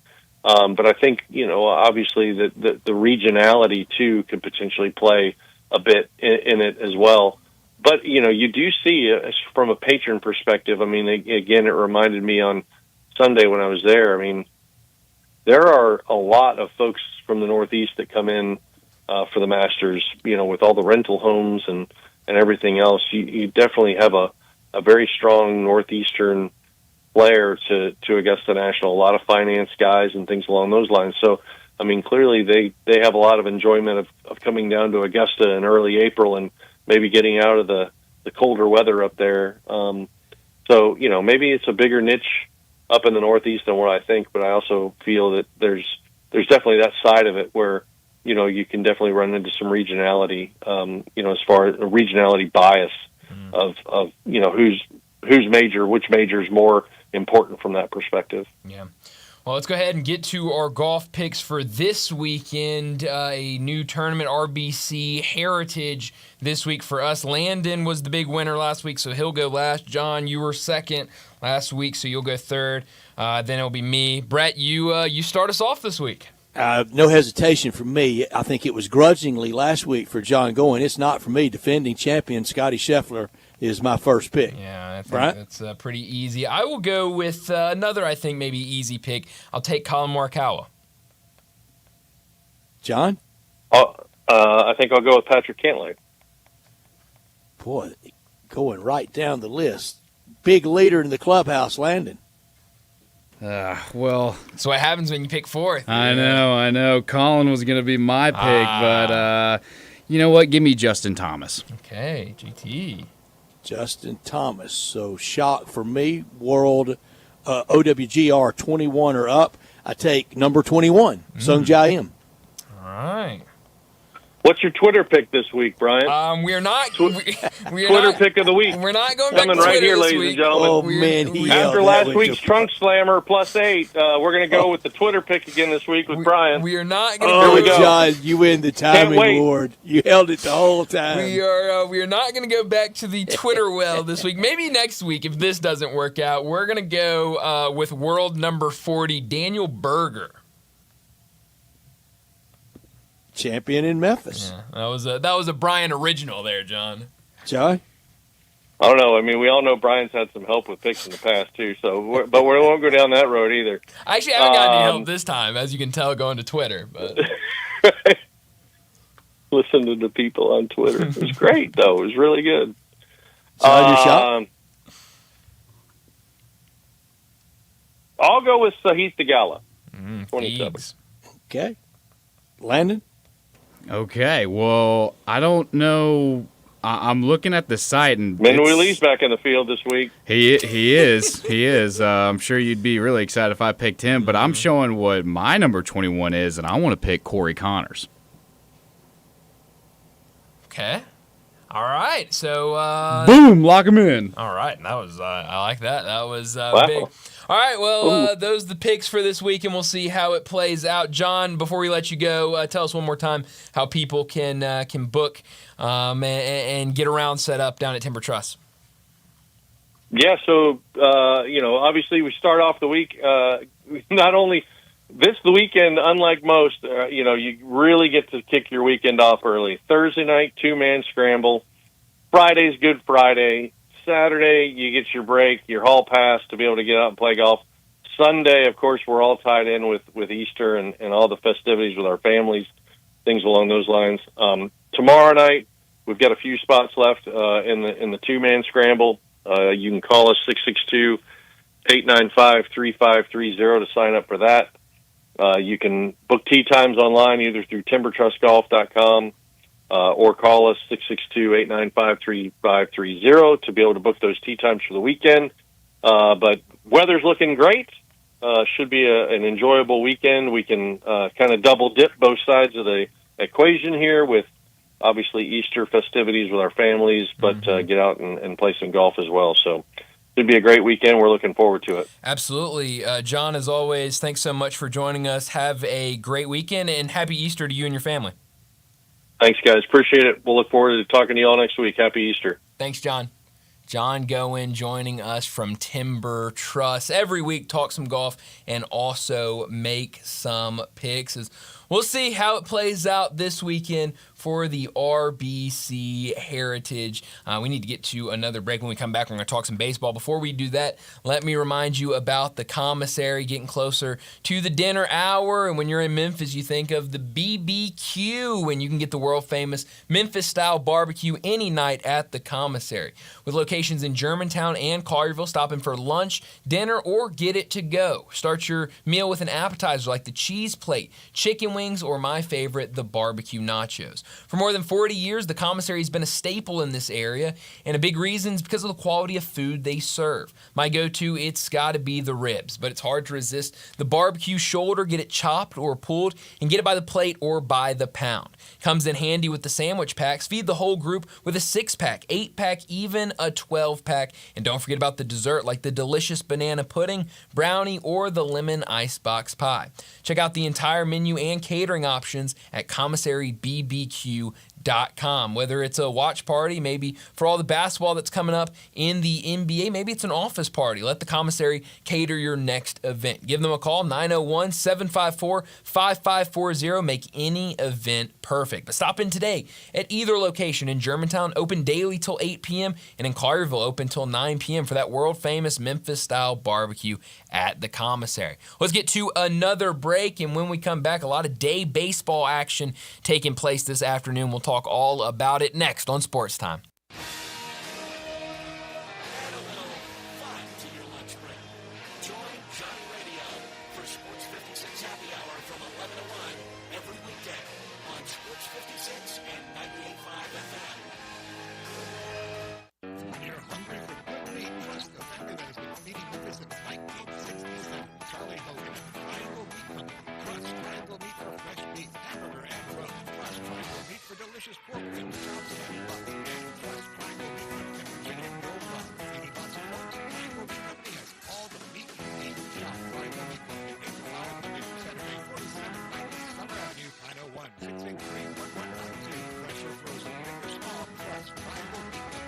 But I think, you know, obviously the regionality too could potentially play a bit in it as well. But, you know, you do see from a patron perspective, I mean, again, it reminded me on Sunday when I was there. I mean, there are a lot of folks from the Northeast that come in for the Masters, you know, with all the rental homes and everything else. You definitely have a very strong Northeastern flair to Augusta National, a lot of finance guys and things along those lines. So, I mean, clearly they have a lot of enjoyment of coming down to Augusta in early April and maybe getting out of the colder weather up there. So, you know, maybe it's a bigger niche up in the Northeast than what I think, but I also feel that there's definitely that side of it where, you know, you can definitely run into some regionality, you know, as far as a regionality bias of you know, who's which major is more important from that perspective. Yeah. Well, let's go ahead and get to our golf picks for this weekend. A new tournament, RBC Heritage, this week for us. Landon was the big winner last week, so he'll go last. John, you were second last week, so you'll go third. Then it'll be me. Brett, you start us off this week. No hesitation from me. I think it was grudgingly last week for John going. It's not for me. Defending champion Scotty Scheffler is my first pick. Yeah, I think that's pretty easy. I will go with another, I think, maybe easy pick. I'll take Colin Morikawa. John? I think I'll go with Patrick Cantlay. Boy, going right down the list. big leader in the clubhouse, Landon. Well, that's what happens when you pick fourth. I know. Colin was going to be my pick, but you know what? Give me Justin Thomas. Okay, GT. Justin Thomas. So shock for me, world OWGR 21 or up. I take number 21, Sung Jae Im. All right. What's your Twitter pick this week, Brian? We're not. Twitter pick of the week. We're not going back coming to right Twitter here, this ladies week. and gentlemen. Oh, man. After last week's Trunk Slammer +8, we're going to go with the Twitter pick again this week with Brian. We are not going Oh, to go. John, you win the timing award. You held it the whole time. We are not going to go back to the Twitter well this week. Maybe next week if this doesn't work out. We're going to go with world number 40, Daniel Berger. Champion in Memphis. Yeah, that was a Brian original there, John. John? I don't know. I mean, we all know Brian's had some help with picks in the past, too. So, but we won't go down that road either. I actually haven't gotten any help this time, as you can tell going to Twitter. But listen to the people on Twitter. It was great, though. It was really good. John, your shot? I'll go with Sahith Theegala, 27. Okay. Landon? Okay, well, I don't know. I'm looking at the site, and Minwoo Lee's back in the field this week. He is. I'm sure you'd be really excited if I picked him, but I'm showing what my number 21 is, and I want to pick Corey Connors. okay. All right. So boom, lock him in. All right. That was I like that. That was Wow. big. All right, well, those are the picks for this week, and we'll see how it plays out. John, before we let you go, tell us one more time how people can book and get around set up down at Timber Trust. Yeah, so, obviously we start off the week, not only the weekend, unlike most, you really get to kick your weekend off early. Thursday night, 2-man scramble. Friday's Good Friday. Saturday, you get your break, your hall pass to be able to get out and play golf. Sunday, of course, we're all tied in with Easter and all the festivities with our families, things along those lines. Tomorrow night, we've got a few spots left in the 2-man scramble. You can call us 662-895-3530 to sign up for that. You can book tee times online either through timbertrustgolf.com or call us 662-895-3530 to be able to book those tee times for the weekend. But weather's looking great. Should be an enjoyable weekend. We can kind of double dip both sides of the equation here with obviously Easter festivities with our families, but get out and play some golf as well. So should be a great weekend. We're looking forward to it. Absolutely. John, as always, thanks so much for joining us. Have a great weekend, and happy Easter to you and your family. Thanks, guys. Appreciate it. We'll look forward to talking to you all next week. Happy Easter. Thanks, John. John Goen joining us from Timber Trust. Every week, talk some golf and also make some picks. We'll see how it plays out this weekend for the RBC Heritage. We need to get to another break. When we come back, we're going to talk some baseball. Before we do that, let me remind you about the commissary, getting closer to the dinner hour. And when you're in Memphis, you think of the BBQ, and you can get the world-famous Memphis-style barbecue any night at the commissary. With locations in Germantown and Collierville, stop in for lunch, dinner, or get it to go. Start your meal with an appetizer like the cheese plate, chicken wings, or my favorite, the barbecue nachos. For more than 40 years, the commissary has been a staple in this area, and a big reason is because of the quality of food they serve. My go-to, it's got to be the ribs, but it's hard to resist the barbecue shoulder. Get it chopped or pulled, and get it by the plate or by the pound. Comes in handy with the sandwich packs. Feed the whole group with a 6-pack, 8-pack, even a 12-pack. And don't forget about the dessert like the delicious banana pudding, brownie, or the lemon icebox pie. Check out the entire menu and catering options at commissarybbq.com. Whether it's a watch party, maybe for all the basketball that's coming up in the NBA, maybe it's an office party. Let the commissary cater your next event. Give them a call, 901-754-5540. Make any event perfect. But stop in today at either location. In Germantown, open daily till 8 p.m. and in Collierville, open till 9 p.m. for that world-famous Memphis-style barbecue at the commissary. Let's get to another break, and when we come back, a lot of day baseball action taking place this afternoon. We'll talk all about it next on Sports Time. delicious pork thin chops and butt. And plus, Triangle Meat Company can chicken and grilled love. Feeding lots of folks, Triangle Meat Company has all the meat you need. Shop Triangle Meat Company, 8 to 5, Monday through Saturday, 4790 Summer Avenue, 901-683-1192. Fresh or frozen, big or small, plus Triangle Meat Company.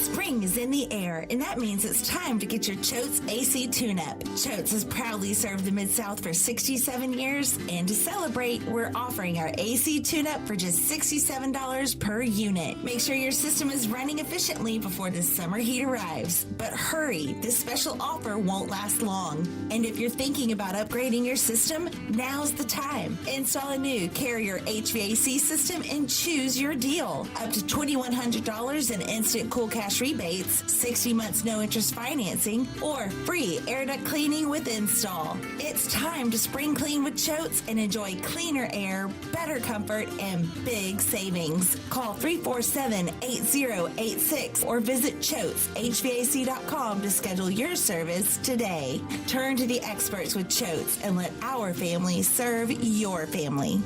Spring is in the air, and that means it's time to get your Choate's AC tune-up. Choate's has proudly served the Mid-South for 67 years, and to celebrate, we're offering our AC tune-up for just $67 per unit. Make sure your system is running efficiently before the summer heat arrives. But hurry, this special offer won't last long. And if you're thinking about upgrading your system, now's the time. Install a new Carrier HVAC system and choose your deal. Up to $2,100 in instant cool cash rebates, 60 months no interest financing, or free air duct cleaning with install. It's time to spring clean with Choate's and enjoy cleaner air, better comfort, and big savings. Call 347-8086 or visit ChoatesHVAC.com to schedule your service today. Turn to the experts with Choate's and let our family serve your family.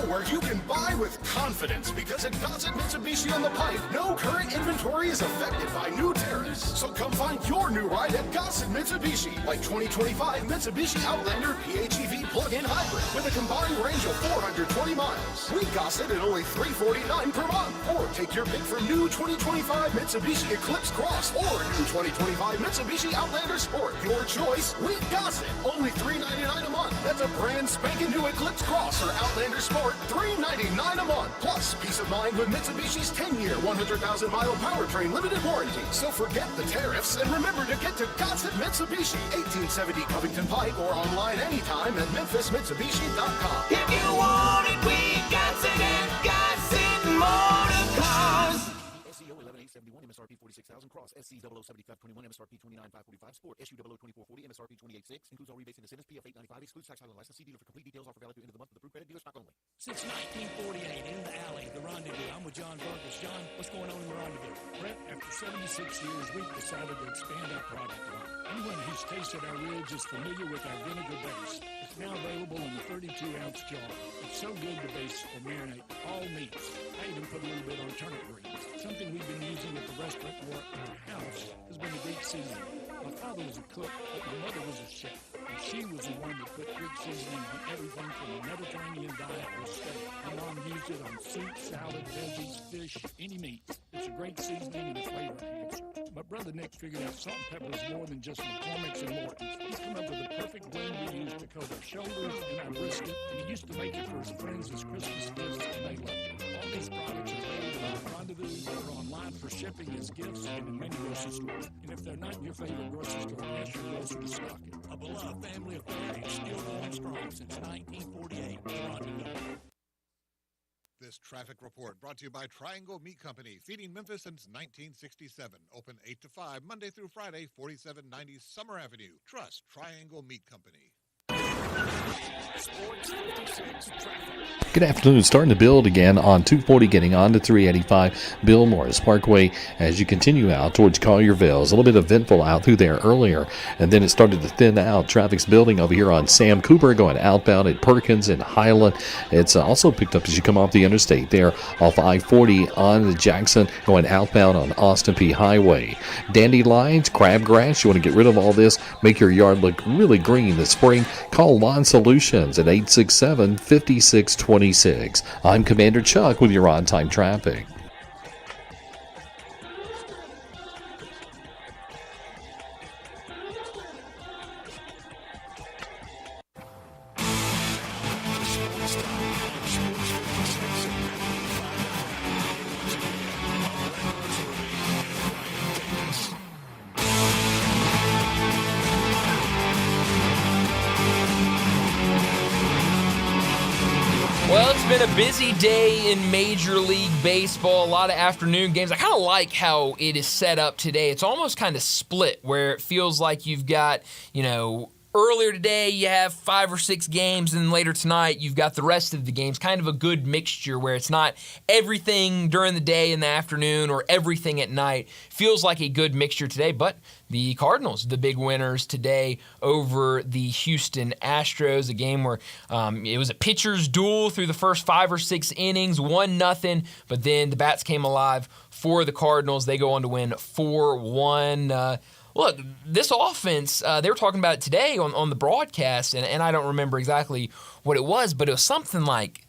Where you can buy with confidence, because at Gossett Mitsubishi on the Pike, no current inventory is affected by new tariffs. So come find your new ride at Gossett Mitsubishi, like 2025 Mitsubishi Outlander PHEV plug-in hybrid with a combined range of 420 miles. We Gossett at only $349 per month. Or take your pick from new 2025 Mitsubishi Eclipse Cross or new 2025 Mitsubishi Outlander Sport. Your choice, we Gossett. Only $399 a month. That's a brand spanking new Eclipse Cross or Outlander Sport. $399 a month. Plus, peace of mind with Mitsubishi's 10-year, 100,000-mile powertrain limited warranty. So forget the tariffs and remember to get to Gossett Mitsubishi, 1870 Covington Pike, or online anytime at MemphisMitsubishi.com. If you want it, we got it at Gossett Motor Cars. SEO 11871, MSRP 46,000, Cross SC 007521, MSRP 29545, Sport SU 002440, MSRP 286, includes all rebates and incentives, PF 895, excludes tax title and license. See dealer for complete details. Offer valid through end of the month with approved credit dealer stock only. Since 1948, in the alley, the Rendezvous. I'm with John Vargas. John, what's going on in the Rendezvous? Brett, after 76 years, we've decided to expand our product line. Anyone who's tasted our ribs is familiar with our vinegar base. It's now available in the 32-ounce jar. It's so good to base or marinate all meats. I even put a little bit on turnip greens. Something we've been using at the restaurant or at our house has been the Greek seasoning. My father was a cook, but my mother was a chef. And she was the one that put Greek seasoning on everything from the Mediterranean diet or steak. My mom used it on soup, salad, veggies, fish, any meat. It's a great seasoning and a flavor enhancer. My brother Nick figured out salt and pepper is more than just McCormick's and Morton's. He's come up with the perfect blend we use to coat our shoulders and our brisket, and he used to make it for his friends as Christmas gifts, and they loved it. All these products are available at Rendezvous or online for shipping as gifts and in many grocery stores. And if they're not in your favorite grocery store, ask your grocer to stock it. A beloved family of families still going strong since 1948. Rendezvous. This traffic report brought to you by Triangle Meat Company, feeding Memphis since 1967. Open 8 to 5, Monday through Friday, 4790 Summer Avenue. Trust Triangle Meat Company. Sports 56 traffic. Good afternoon. Starting to build again on 240, getting on to 385 Bill Morris Parkway as you continue out towards Collierville. It's a little bit eventful out through there earlier, and then it started to thin out. Traffic's building over here on Sam Cooper going outbound at Perkins and Highland. It's also picked up as you come off the interstate there off I-40 on the Jackson going outbound on Austin P Highway. Dandelions, crabgrass, you want to get rid of all this, make your yard look really green this spring. Call Lawn Solutions at 867-5626. I'm Commander Chuck with your on-time traffic. Well, it's been a busy day in Major League Baseball, a lot of afternoon games. I kind of like how it is set up today. It's almost kind of split where it feels like you've got, earlier today you have 5 or 6 games, and then later tonight you've got the rest of the games. Kind of a good mixture where it's not everything during the day in the afternoon or everything at night. Feels like a good mixture today, but the Cardinals, the big winners today over the Houston Astros, a game where it was a pitcher's duel through the first 5 or 6 innings, 1-0, but then the bats came alive for the Cardinals. They go on to win 4-1. Look, this offense, they were talking about it today on the broadcast, and I don't remember exactly what it was, but it was something like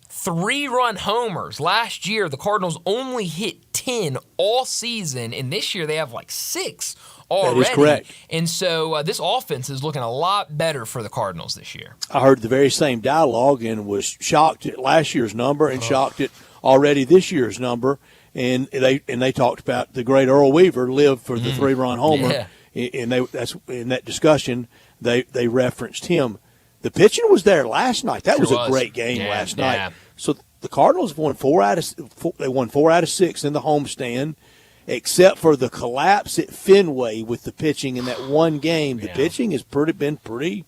3-run homers. Last year, the Cardinals only hit 10 all season, and this year they have like 6 already. That is correct. And so this offense is looking a lot better for the Cardinals this year. I heard the very same dialogue and was shocked at last year's number and shocked at already this year's number. And they talked about the great Earl Weaver lived for the 3-run homer, and that's in that discussion they referenced him. The pitching was there last night. That was a great game last night. So the Cardinals won 4 out of 6 in the homestand, except for the collapse at Fenway with the pitching in that one game. The pitching has been pretty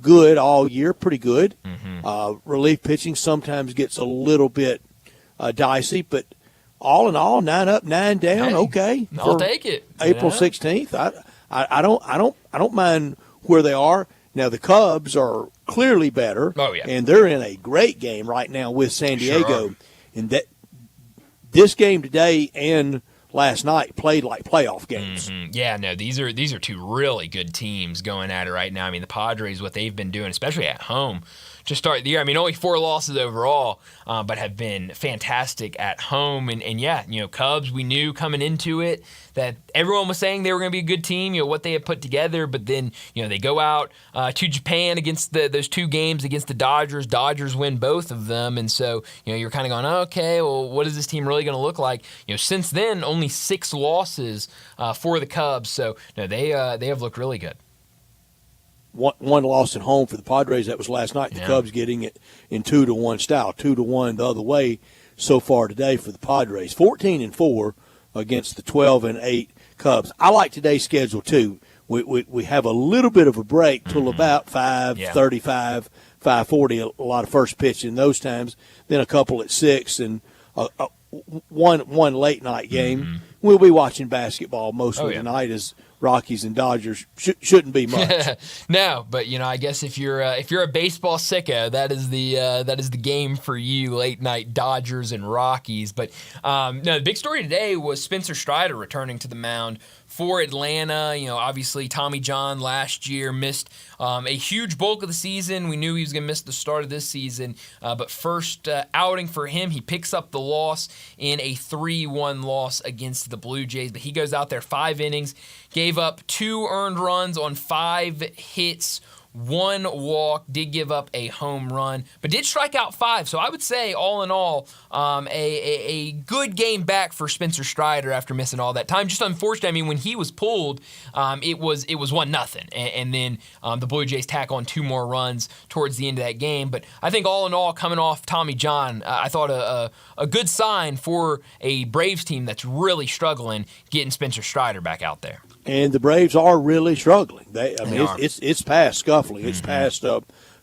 good all year, pretty good. Relief pitching sometimes gets a little bit dicey, but all in all, 9 up, 9 down. Hey, okay, I'll take it. April 16th. I don't mind where they are now. The Cubs are clearly better. Oh yeah, and they're in a great game right now with San Diego. Sure. And that this game today and last night played like playoff games. Yeah, no, these are 2 really good teams going at it right now. I mean, the Padres, what they've been doing, especially at home, to start the year. I mean, only 4 losses overall, but have been fantastic at home. And yeah, Cubs, we knew coming into it that everyone was saying they were going to be a good team, what they had put together. But then, they go out to Japan against those 2 games against the Dodgers. Dodgers win both of them. And so, you're kind of going, okay, well, what is this team really going to look like? Since then, only 6 losses for the Cubs. So, no, they have looked really good. One loss at home for the Padres. That was last night. The Cubs getting it in 2-1 style, 2-1 the other way so far today for the Padres. 14-4 against the 12-8 Cubs. I like today's schedule too. We have a little bit of a break till about 5:35, 5:40. A lot of first pitch in those times. Then a couple at 6 and one late night game. We'll be watching basketball mostly tonight as Rockies and Dodgers shouldn't be much. No, but I guess if you're a baseball sicko, that is the game for you. Late night Dodgers and Rockies. But no, the big story today was Spencer Strider returning to the mound for Atlanta. Obviously Tommy John last year missed a huge bulk of the season. We knew he was going to miss the start of this season. But first outing for him, he picks up the loss in a 3-1 loss against the Blue Jays. But he goes out there 5 innings, gave up 2 earned runs on 5 hits, 1 walk, did give up a home run, but did strike out 5. So I would say, all in all, a good game back for Spencer Strider after missing all that time. Just unfortunate. I mean, when he was pulled, it was 1-0, and then the Blue Jays tack on 2 more runs towards the end of that game. But I think all in all, coming off Tommy John, I thought a good sign for a Braves team that's really struggling, getting Spencer Strider back out there. And the Braves are really struggling. It's past scuffling. It's past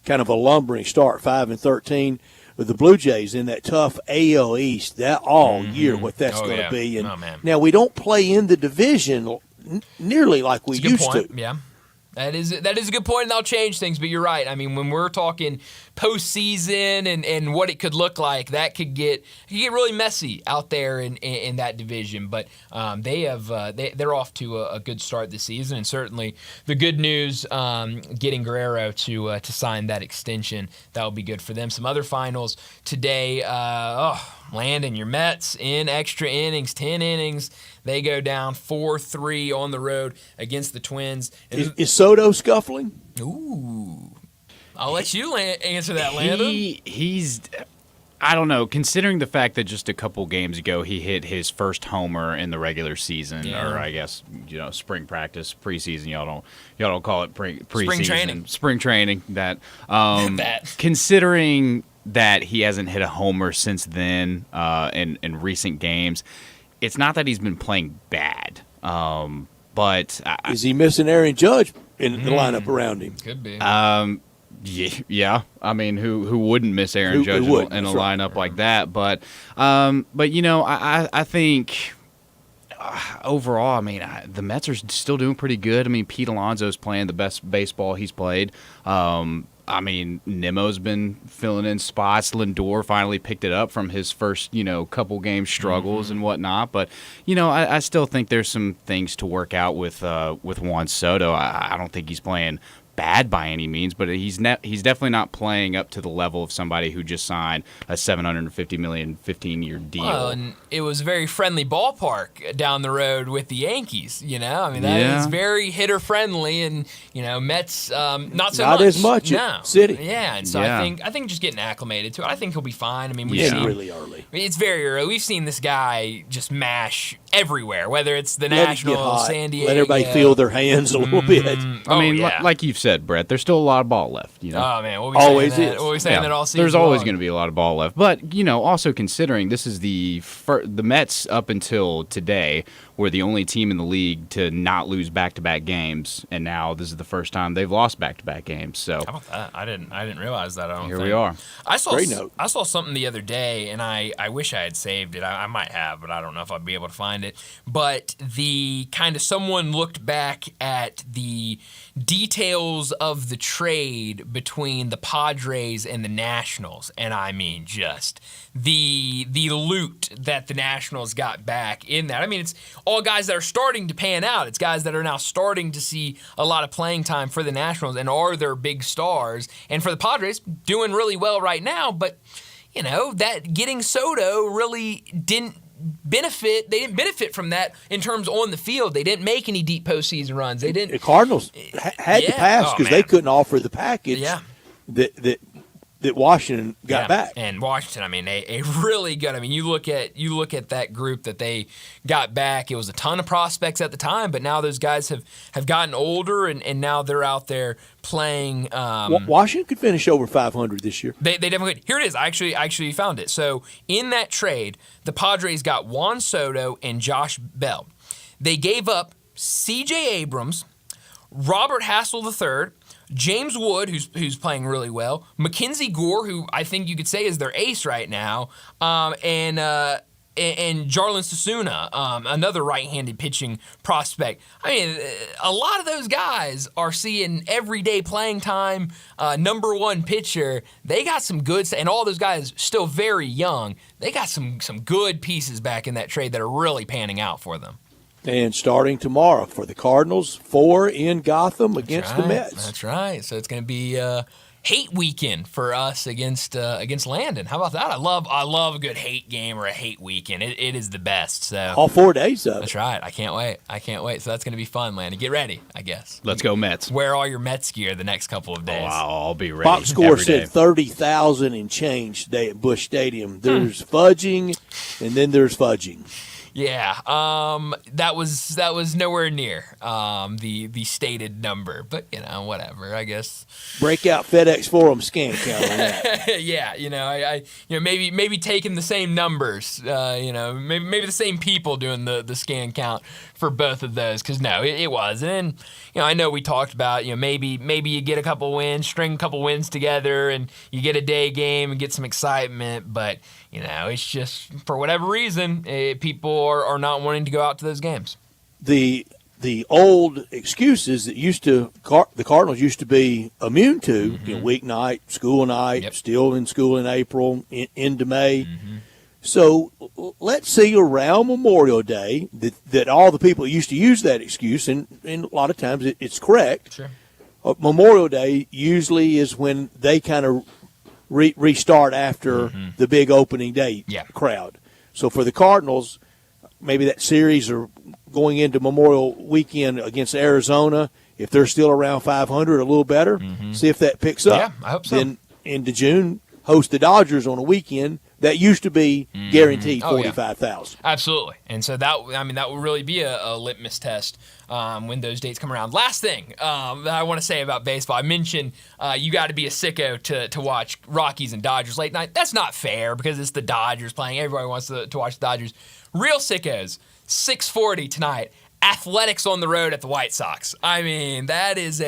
kind of a lumbering start, 5-13 with the Blue Jays in that tough AL East. That all year, what that's going to be. And now we don't play in the division nearly like we used to. Yeah. That is a good point, and that'll change things, but you're right. I mean, when we're talking postseason and what it could look like, that could get really messy out there in that division. But they're off to a good start this season, and certainly the good news, getting Guerrero to sign that extension, that will be good for them. Some other finals today. Landon, your Mets in extra innings, 10 innings. They go down 4-3 on the road against the Twins. Is Soto scuffling? Ooh. I'll let you answer that, Landon. He's I don't know, considering the fact that just a couple games ago he hit his first homer in the regular season, or I guess, spring practice, preseason. Y'all don't call it preseason. Spring training. That. Considering that he hasn't hit a homer since then in recent games, it's not that he's been playing bad. But is he missing Aaron Judge in the lineup around him. Could be. Yeah. I mean, who wouldn't miss Aaron Judge in a lineup like that? But I think overall, I mean, the Mets are still doing pretty good. I mean, Pete Alonso's playing the best baseball he's played. I mean, Nemo's been filling in spots. Lindor finally picked it up from his first, couple game struggles and whatnot. But, I still think there's some things to work out with Juan Soto. I don't think he's playing bad by any means, but he's definitely not playing up to the level of somebody who just signed a $750 million 15-year deal. Well, and it was a very friendly ballpark down the road with the Yankees. I mean, that is very hitter friendly, and Mets not so much. Not as much. No. City. Yeah, and so I think just getting acclimated to it, I think he'll be fine. I mean, we've seen really early. It's very early. We've seen this guy just mash everywhere, whether it's the Nationals, San Diego. Let everybody feel their hands a little bit. I mean, like you've said, Brett, there's still a lot of ball left. Oh man, we'll be always saying that. is. We'll be saying that all season. There's always long. going to be a lot of ball left, but also considering this is the Mets up until today were the only team in the league to not lose back-to-back games, and now this is the first time they've lost back-to-back games. So how about that? I didn't realize that. Here we are. I saw Great note. I saw something the other day, and I wish I had saved it. I might have, but I don't know if I'll be able to find it. But the kind of someone looked back at the details of the trade between the Padres and the Nationals, and I mean just the loot that the Nationals got back in that. I mean, it's all guys that are starting to pan out. It's guys that are now starting to see a lot of playing time for the Nationals and are their big stars. And for the Padres, doing really well right now, but that getting Soto really didn't benefit. They didn't benefit from that in terms on the field. They didn't make any deep postseason runs. They didn't. The Cardinals had to pass because they couldn't offer the package that Washington got back. And Washington, I mean, a really good. I mean, you look at that group that they got back. It was a ton of prospects at the time, but now those guys have gotten older, and now they're out there playing. Washington could finish over 500 this year. They definitely could. Here it is. I actually found it. So in that trade, the Padres got Juan Soto and Josh Bell. They gave up C.J. Abrams, Robert Hassel III, James Wood, who's playing really well, Mackenzie Gore, who I think you could say is their ace right now, and Jarlin Sasuna, another right-handed pitching prospect. I mean, a lot of those guys are seeing everyday playing time, number one pitcher. They got some good, and all those guys still very young. They got some good pieces back in that trade that are really panning out for them. And starting tomorrow for the Cardinals, 4 in Gotham against the Mets. That's right. So it's going to be hate weekend for us against Landon. How about that? I love a good hate game or a hate weekend. It is the best. So all 4 days of it. That's right. I can't wait. So that's going to be fun, Landon. Get ready, I guess. Let's go Mets. Wear all your Mets gear the next couple of days. I'll be ready. Box score said 30,000 and change today at Busch Stadium. There's fudging, and then there's fudging. Yeah, that was nowhere near the stated number, but whatever. I guess breakout FedEx Forum scan count on that. Yeah, I maybe taking the same numbers, maybe the same people doing the scan count for both of those, because no, it was. And I know we talked about maybe you get a couple wins, string a couple wins together, and you get a day game and get some excitement, but it's just for whatever reason people are not wanting to go out to those games. The old excuses that the Cardinals used to be immune to, weeknight, school night, still in school in April, into May. So let's see around Memorial Day that all the people used to use that excuse, and a lot of times it's correct. Sure. Memorial Day usually is when they kind of restart after the big opening day crowd. So for the Cardinals, maybe that series or going into Memorial Weekend against Arizona, if they're still around 500, a little better, see if that picks up. Yeah, I hope so. Then into June, host the Dodgers on a weekend. That used to be guaranteed 45,000. Absolutely. And so that will really be a litmus test when those dates come around. Last thing that I want to say about baseball, I mentioned you got to be a sicko to watch Rockies and Dodgers late night. That's not fair because it's the Dodgers playing. Everybody wants to watch the Dodgers. Real sickos, 6:40 tonight, Athletics on the road at the White Sox. I mean, that is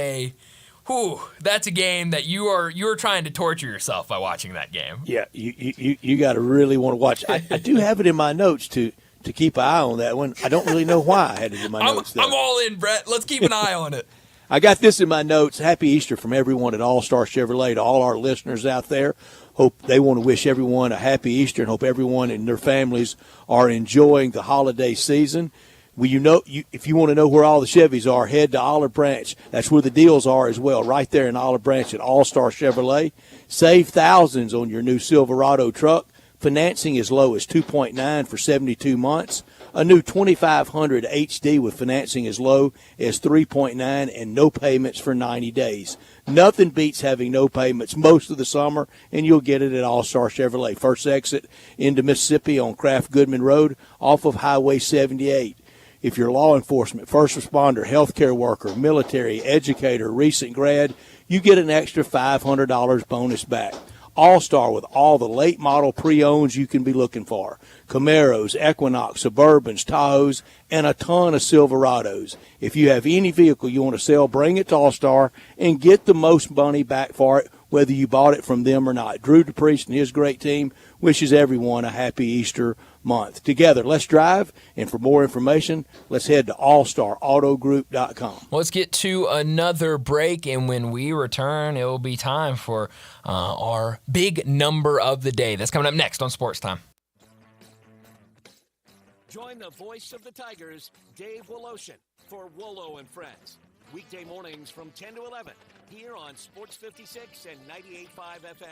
that's a game that you're trying to torture yourself by watching that game. Yeah, you got to really want to watch. I do have it in my notes to keep an eye on that one. I don't really know why I had it in my notes, though. I'm all in, Brett. Let's keep an eye on it. I got this in my notes. Happy Easter from everyone at All-Star Chevrolet, to all our listeners out there. Hope they want to wish everyone a happy Easter and hope everyone and their families are enjoying the holiday season. If you want to know where all the Chevys are, head to Olive Branch. That's where the deals are as well, right there in Olive Branch at All-Star Chevrolet. Save thousands on your new Silverado truck. Financing as low as 2.9 for 72 months. A new 2500 HD with financing as low as 3.9 and no payments for 90 days. Nothing beats having no payments most of the summer, and you'll get it at All-Star Chevrolet. First exit into Mississippi on Kraft Goodman Road off of Highway 78. If you're law enforcement, first responder, healthcare worker, military, educator, recent grad, you get an extra $500 bonus back. All-Star with all the late model pre-owns you can be looking for. Camaros, Equinox, Suburbans, Tahoes, and a ton of Silverados. If you have any vehicle you want to sell, bring it to All-Star and get the most money back for it, whether you bought it from them or not. Drew DePriest and his great team wishes everyone a happy Easter month. Together, let's drive, and for more information, let's head to allstarautogroup.com. Let's get to another break, and when we return, it will be time for our big number of the day. That's coming up next on Sports Time. Join the voice of the Tigers, Dave Woloshin, for Wolo and Friends. Weekday mornings from 10 to 11, here on Sports 56 and 98.5 FM.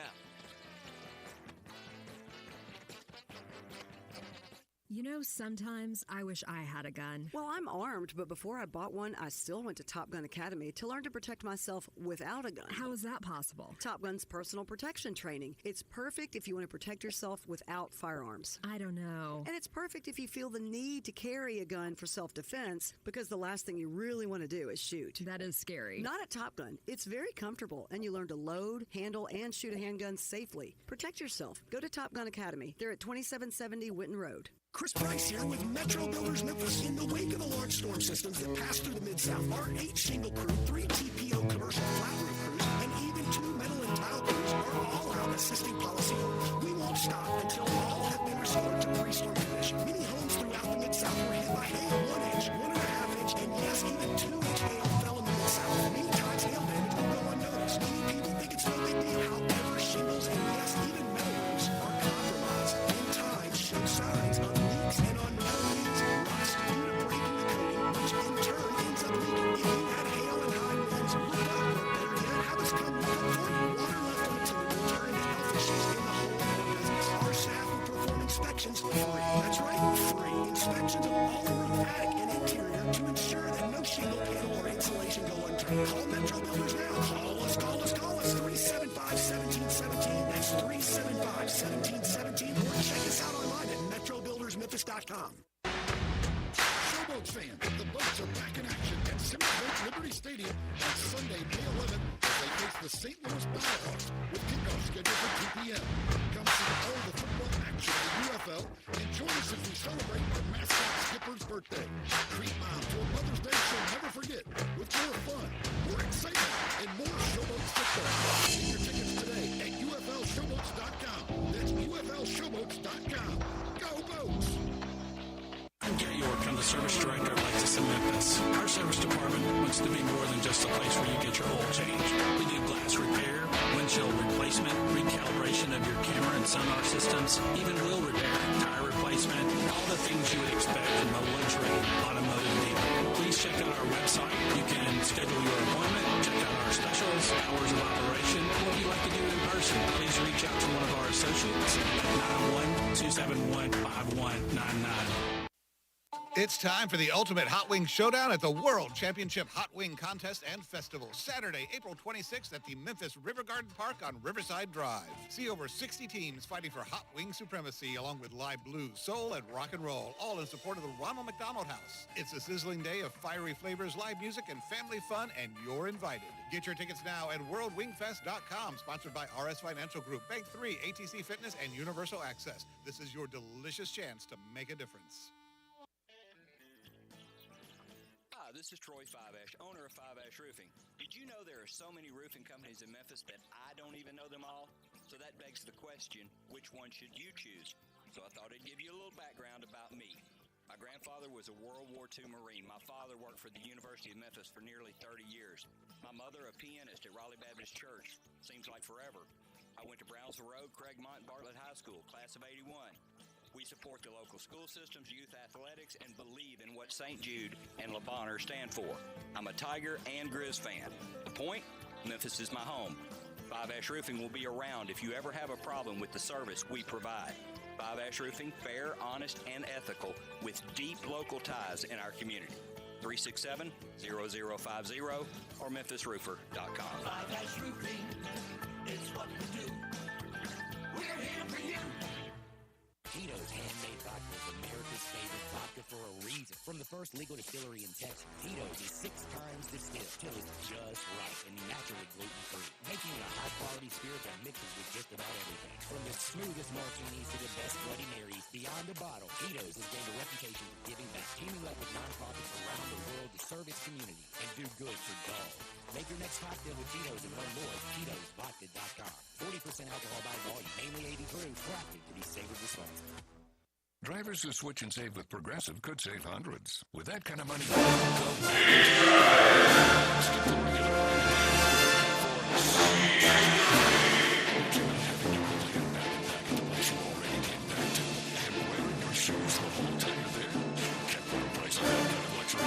You know, sometimes I wish I had a gun. Well, I'm armed, but before I bought one, I still went to Top Gun Academy to learn to protect myself without a gun. How is that possible? Top Gun's personal protection training. It's perfect if you want to protect yourself without firearms. I don't know. And it's perfect if you feel the need to carry a gun for self-defense, because the last thing you really want to do is shoot. That is scary. Not at Top Gun. It's very comfortable, and you learn to load, handle, and shoot a handgun safely. Protect yourself. Go to Top Gun Academy. They're at 2770 Winton Road. Chris Price here with Metro Builders Memphis. In the wake of the large storm systems that passed through the Mid-South, our 8 shingle crew, 3 TPO commercial flat roof crews, and even 2 metal and tile crews are all out assisting policyholders. We won't stop until all have been restored to pre-storm condition. Many homes throughout the Mid-South were hit by hail, 1 inch, 1.5 inch, and yes, even 2 inch hail fell in the Mid-South. Many times hail damage will go unnoticed. Many people think it's no big deal. However, shingles and yes, even metal roofs are compromised. In time, show signs of leaks and on metal leaks, rust due to breaking the coating, which in turn ends up leaking. If you had hail and high winds, look up, or better yet, have us come look up for you. Water left on the tiller will turn into health issues in the home and business. Our staff will perform inspections free. That's right, free. Inspections of all the roof, attic, and interior to ensure that no shingle panel or insulation go unturned. Call Metro Builders now. Call us. 375-1717. That's 375-1717. Or check us out online at metrobuildersmemphis.com. Showboats fans, the boats are back in action at Simmons Liberty Stadium on Sunday, May 11th, as they face the St. Louis Battlehawks with kickoff scheduled for 2 p.m. Come see all the football action of the UFL and join us as we celebrate our mascot Skipper's birthday. Treat Mom to a Mother's Day she'll never forget with more fun, more excitement, and more Showboats football. Get your tickets today at UFLShowboats.com. That's UFLShowboats.com. Go Boats! I'm Gary York. I'm the service director of Lexus in Memphis. Our service department wants to be more than just a place where you get your oil changed. We do glass repair, windshield replacement, recalibration of your camera and sonar systems, even wheel repair, tire replacement, all the things you would expect from a luxury automotive dealer. Please check out our website. You can schedule your appointment, check out our specials, hours of operation, or if you'd like to do it in person, please reach out to one of our associates at 901-271-5199. It's time for the Ultimate Hot Wing Showdown at the World Championship Hot Wing Contest and Festival, Saturday, April 26th at the Memphis River Garden Park on Riverside Drive. See over 60 teams fighting for hot wing supremacy, along with live blues, soul, and rock and roll, all in support of the Ronald McDonald House. It's a sizzling day of fiery flavors, live music, and family fun, and you're invited. Get your tickets now at worldwingfest.com, sponsored by RS Financial Group, Bank 3, ATC Fitness, and Universal Access. This is your delicious chance to make a difference. Hi, this is Troy Fiveash, owner of Fiveash Roofing. Did you know there are so many roofing companies in Memphis that I don't even know them all? So that begs the question, which one should you choose? So I thought I'd give you a little background about me. My grandfather was a World War II Marine. My father worked for the University of Memphis for nearly 30 years. My mother, a pianist at Raleigh Baptist Church. Seems like forever. I went to Brownsville Road, Craigmont, and Bartlett High School, class of 81. We support the local school systems, youth athletics, and believe in what St. Jude and Le Bonheur stand for. I'm a Tiger and Grizz fan. The point? Memphis is my home. Five Ash Roofing will be around if you ever have a problem with the service we provide. Five Ash Roofing, fair, honest, and ethical, with deep local ties in our community. 367-0050 or memphisroofer.com. Five Ash Roofing is what we do. We're here for you. Tito's Handmade Vodka is America's favorite vodka for a reason. From the first legal distillery in Texas, Tito's is 6 times distilled till it's just right and naturally gluten-free, making it a high-quality spirit that mixes with just about everything. From the smoothest martinis to the best Bloody Marys, beyond the bottle, Tito's has gained a reputation for giving back, teaming up with nonprofits around the world to serve its community and do good for dogs. Make your next cocktail with Tito's and learn more at Tito'sVodka.com. 40% alcohol by volume, mainly 80 proof, crafted to be savored responsibly. Drivers who switch and save with Progressive could save hundreds. With that kind of money, your shoes the whole time you're there. Can't put a price on that kind of luxury.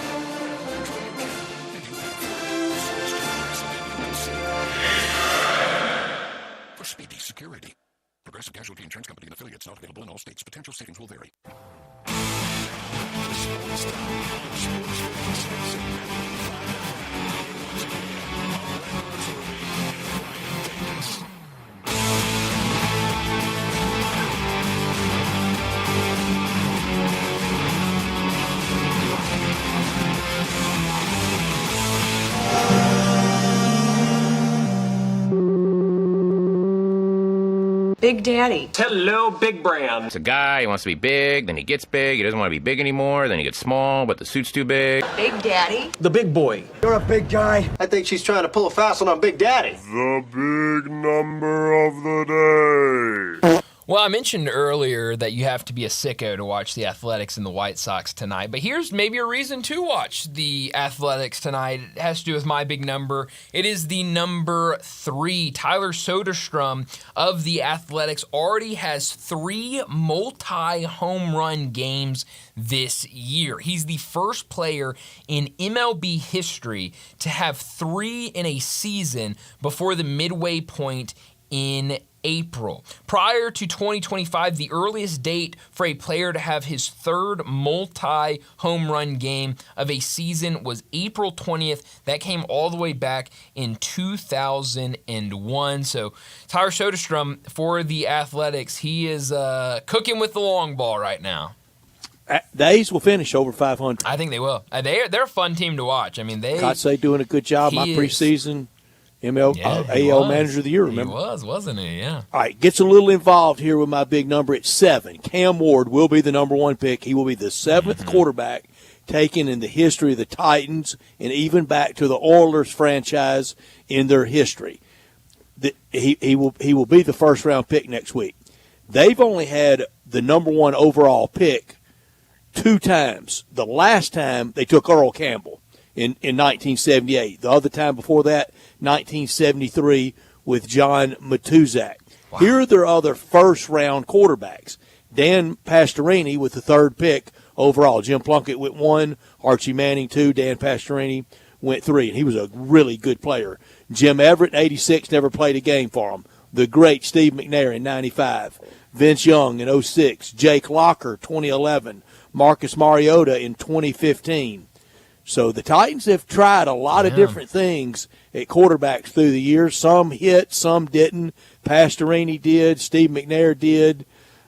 And you have for speedy security. Progressive Casualty Insurance Company and affiliates not available in all states. Potential savings will vary. Big Daddy. Hello, Big Brand. It's a guy, he wants to be big, then he gets big, he doesn't want to be big anymore, then he gets small, but the suit's too big. Big Daddy. The big boy. You're a big guy. I think she's trying to pull a fast one on Big Daddy. The big number of the day. Well, I mentioned earlier that you have to be a sicko to watch the Athletics and the White Sox tonight, but here's maybe a reason to watch the Athletics tonight. It has to do with my big number. It is the number 3. Tyler Soderstrom of the Athletics already has 3 multi-home run games this year. He's the first player in MLB history to have 3 in a season before the midway point in April. Prior to 2025, the earliest date for a player to have his 3rd multi-home run game of a season was April 20th. That came all the way back in 2001. So Tyler Soderstrom for the Athletics, he is cooking with the long ball right now. The A's will finish over 500. I think they will. They're a fun team to watch. I mean, Kotsay doing a good job. My preseason AL Manager of the Year, remember? He was, wasn't he? Yeah. All right, gets a little involved here with my big number at 7. Cam Ward will be the number 1 pick. He will be the 7th quarterback taken in the history of the Titans and even back to the Oilers franchise in their history. He will be the first-round pick next week. They've only had the number 1 overall pick 2 times. The last time they took Earl Campbell in 1978. The other time before that, 1973 with John Matuzak. Wow. Here are their other first-round quarterbacks. Dan Pastorini with the 3rd pick overall. Jim Plunkett went 1, Archie Manning 2, Dan Pastorini went 3, and he was a really good player. Jim Everett, 86, never played a game for him. The great Steve McNair in 95. Vince Young in 06. Jake Locker, 2011. Marcus Mariota in 2015. So the Titans have tried a lot of different things at quarterbacks through the years. Some hit, some didn't. Pastorini did, Steve McNair did,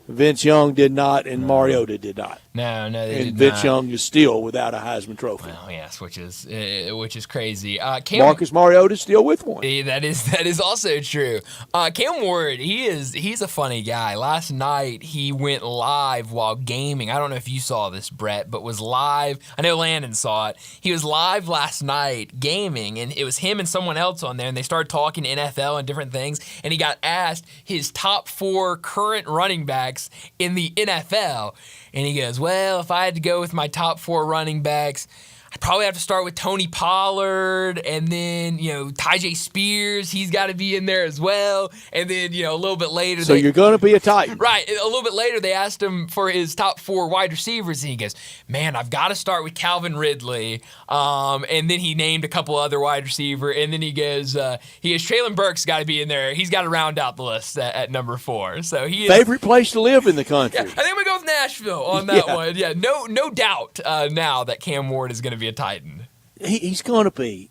Vince Young did not, and Mariota did not. No, they and did Vince not. Young is still without a Heisman Trophy. Well, yes, which is crazy. Marcus Mariota's still with one. That is also true. Cam Ward, he's a funny guy. Last night he went live while gaming. I don't know if you saw this, Brett, but was live. I know Landon saw it. He was live last night gaming, and it was him and someone else on there, and they started talking NFL and different things, and he got asked his top 4 current running backs in the NFL, and he goes, well, if I had to go with my top 4 running backs, I'd probably have to start with Tony Pollard, and then, Tyjae Spears, he's got to be in there as well. And then, a little bit later. So you're going to be a Titan. Right. A little bit later, they asked him for his top 4 wide receivers, and he goes, man, I've got to start with Calvin Ridley. And then he named a couple other wide receiver, and then he goes, Traylon Burks got to be in there. He's got to round out the list at number 4. So he is, favorite place to live in the country. Yeah, I think we go with Nashville on that one. Yeah, no doubt now that Cam Ward is going to be a Titan. He's going to be.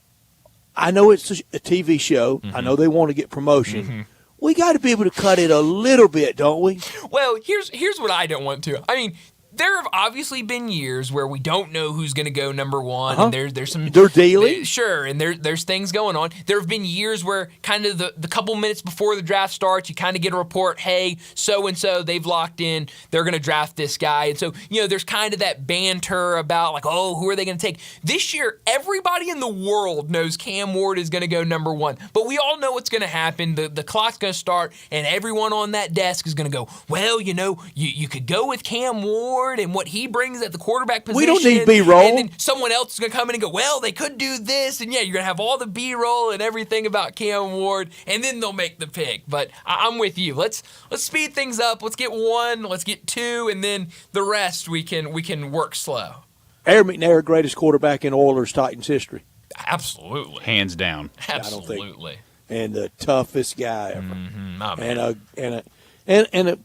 I know it's a TV show. I know they want to get promotion. We got to be able to cut it a little bit, don't we? Well, here's what I don't want to. I mean, there have obviously been years where we don't know who's going to go number 1, and there's some. They're dealing. Sure, and there's things going on. There have been years where kind of the couple minutes before the draft starts, you kind of get a report, hey, so and so they've locked in, they're going to draft this guy, and so there's kind of that banter about like, oh, who are they going to take? This year, everybody in the world knows Cam Ward is going to go number 1, but we all know what's going to happen. The clock's going to start, and everyone on that desk is going to go, well, you could go with Cam Ward and what he brings at the quarterback position. We don't need B-roll. And then someone else is going to come in and go, well, they could do this. And, you're going to have all the B-roll and everything about Cam Ward, and then they'll make the pick. But I'm with you. Let's speed things up. Let's get 1. Let's get 2. And then the rest we can work slow. Aaron McNair, greatest quarterback in Oilers Titans history. Absolutely. Hands down. Absolutely. And the toughest guy ever. Oh, man. And a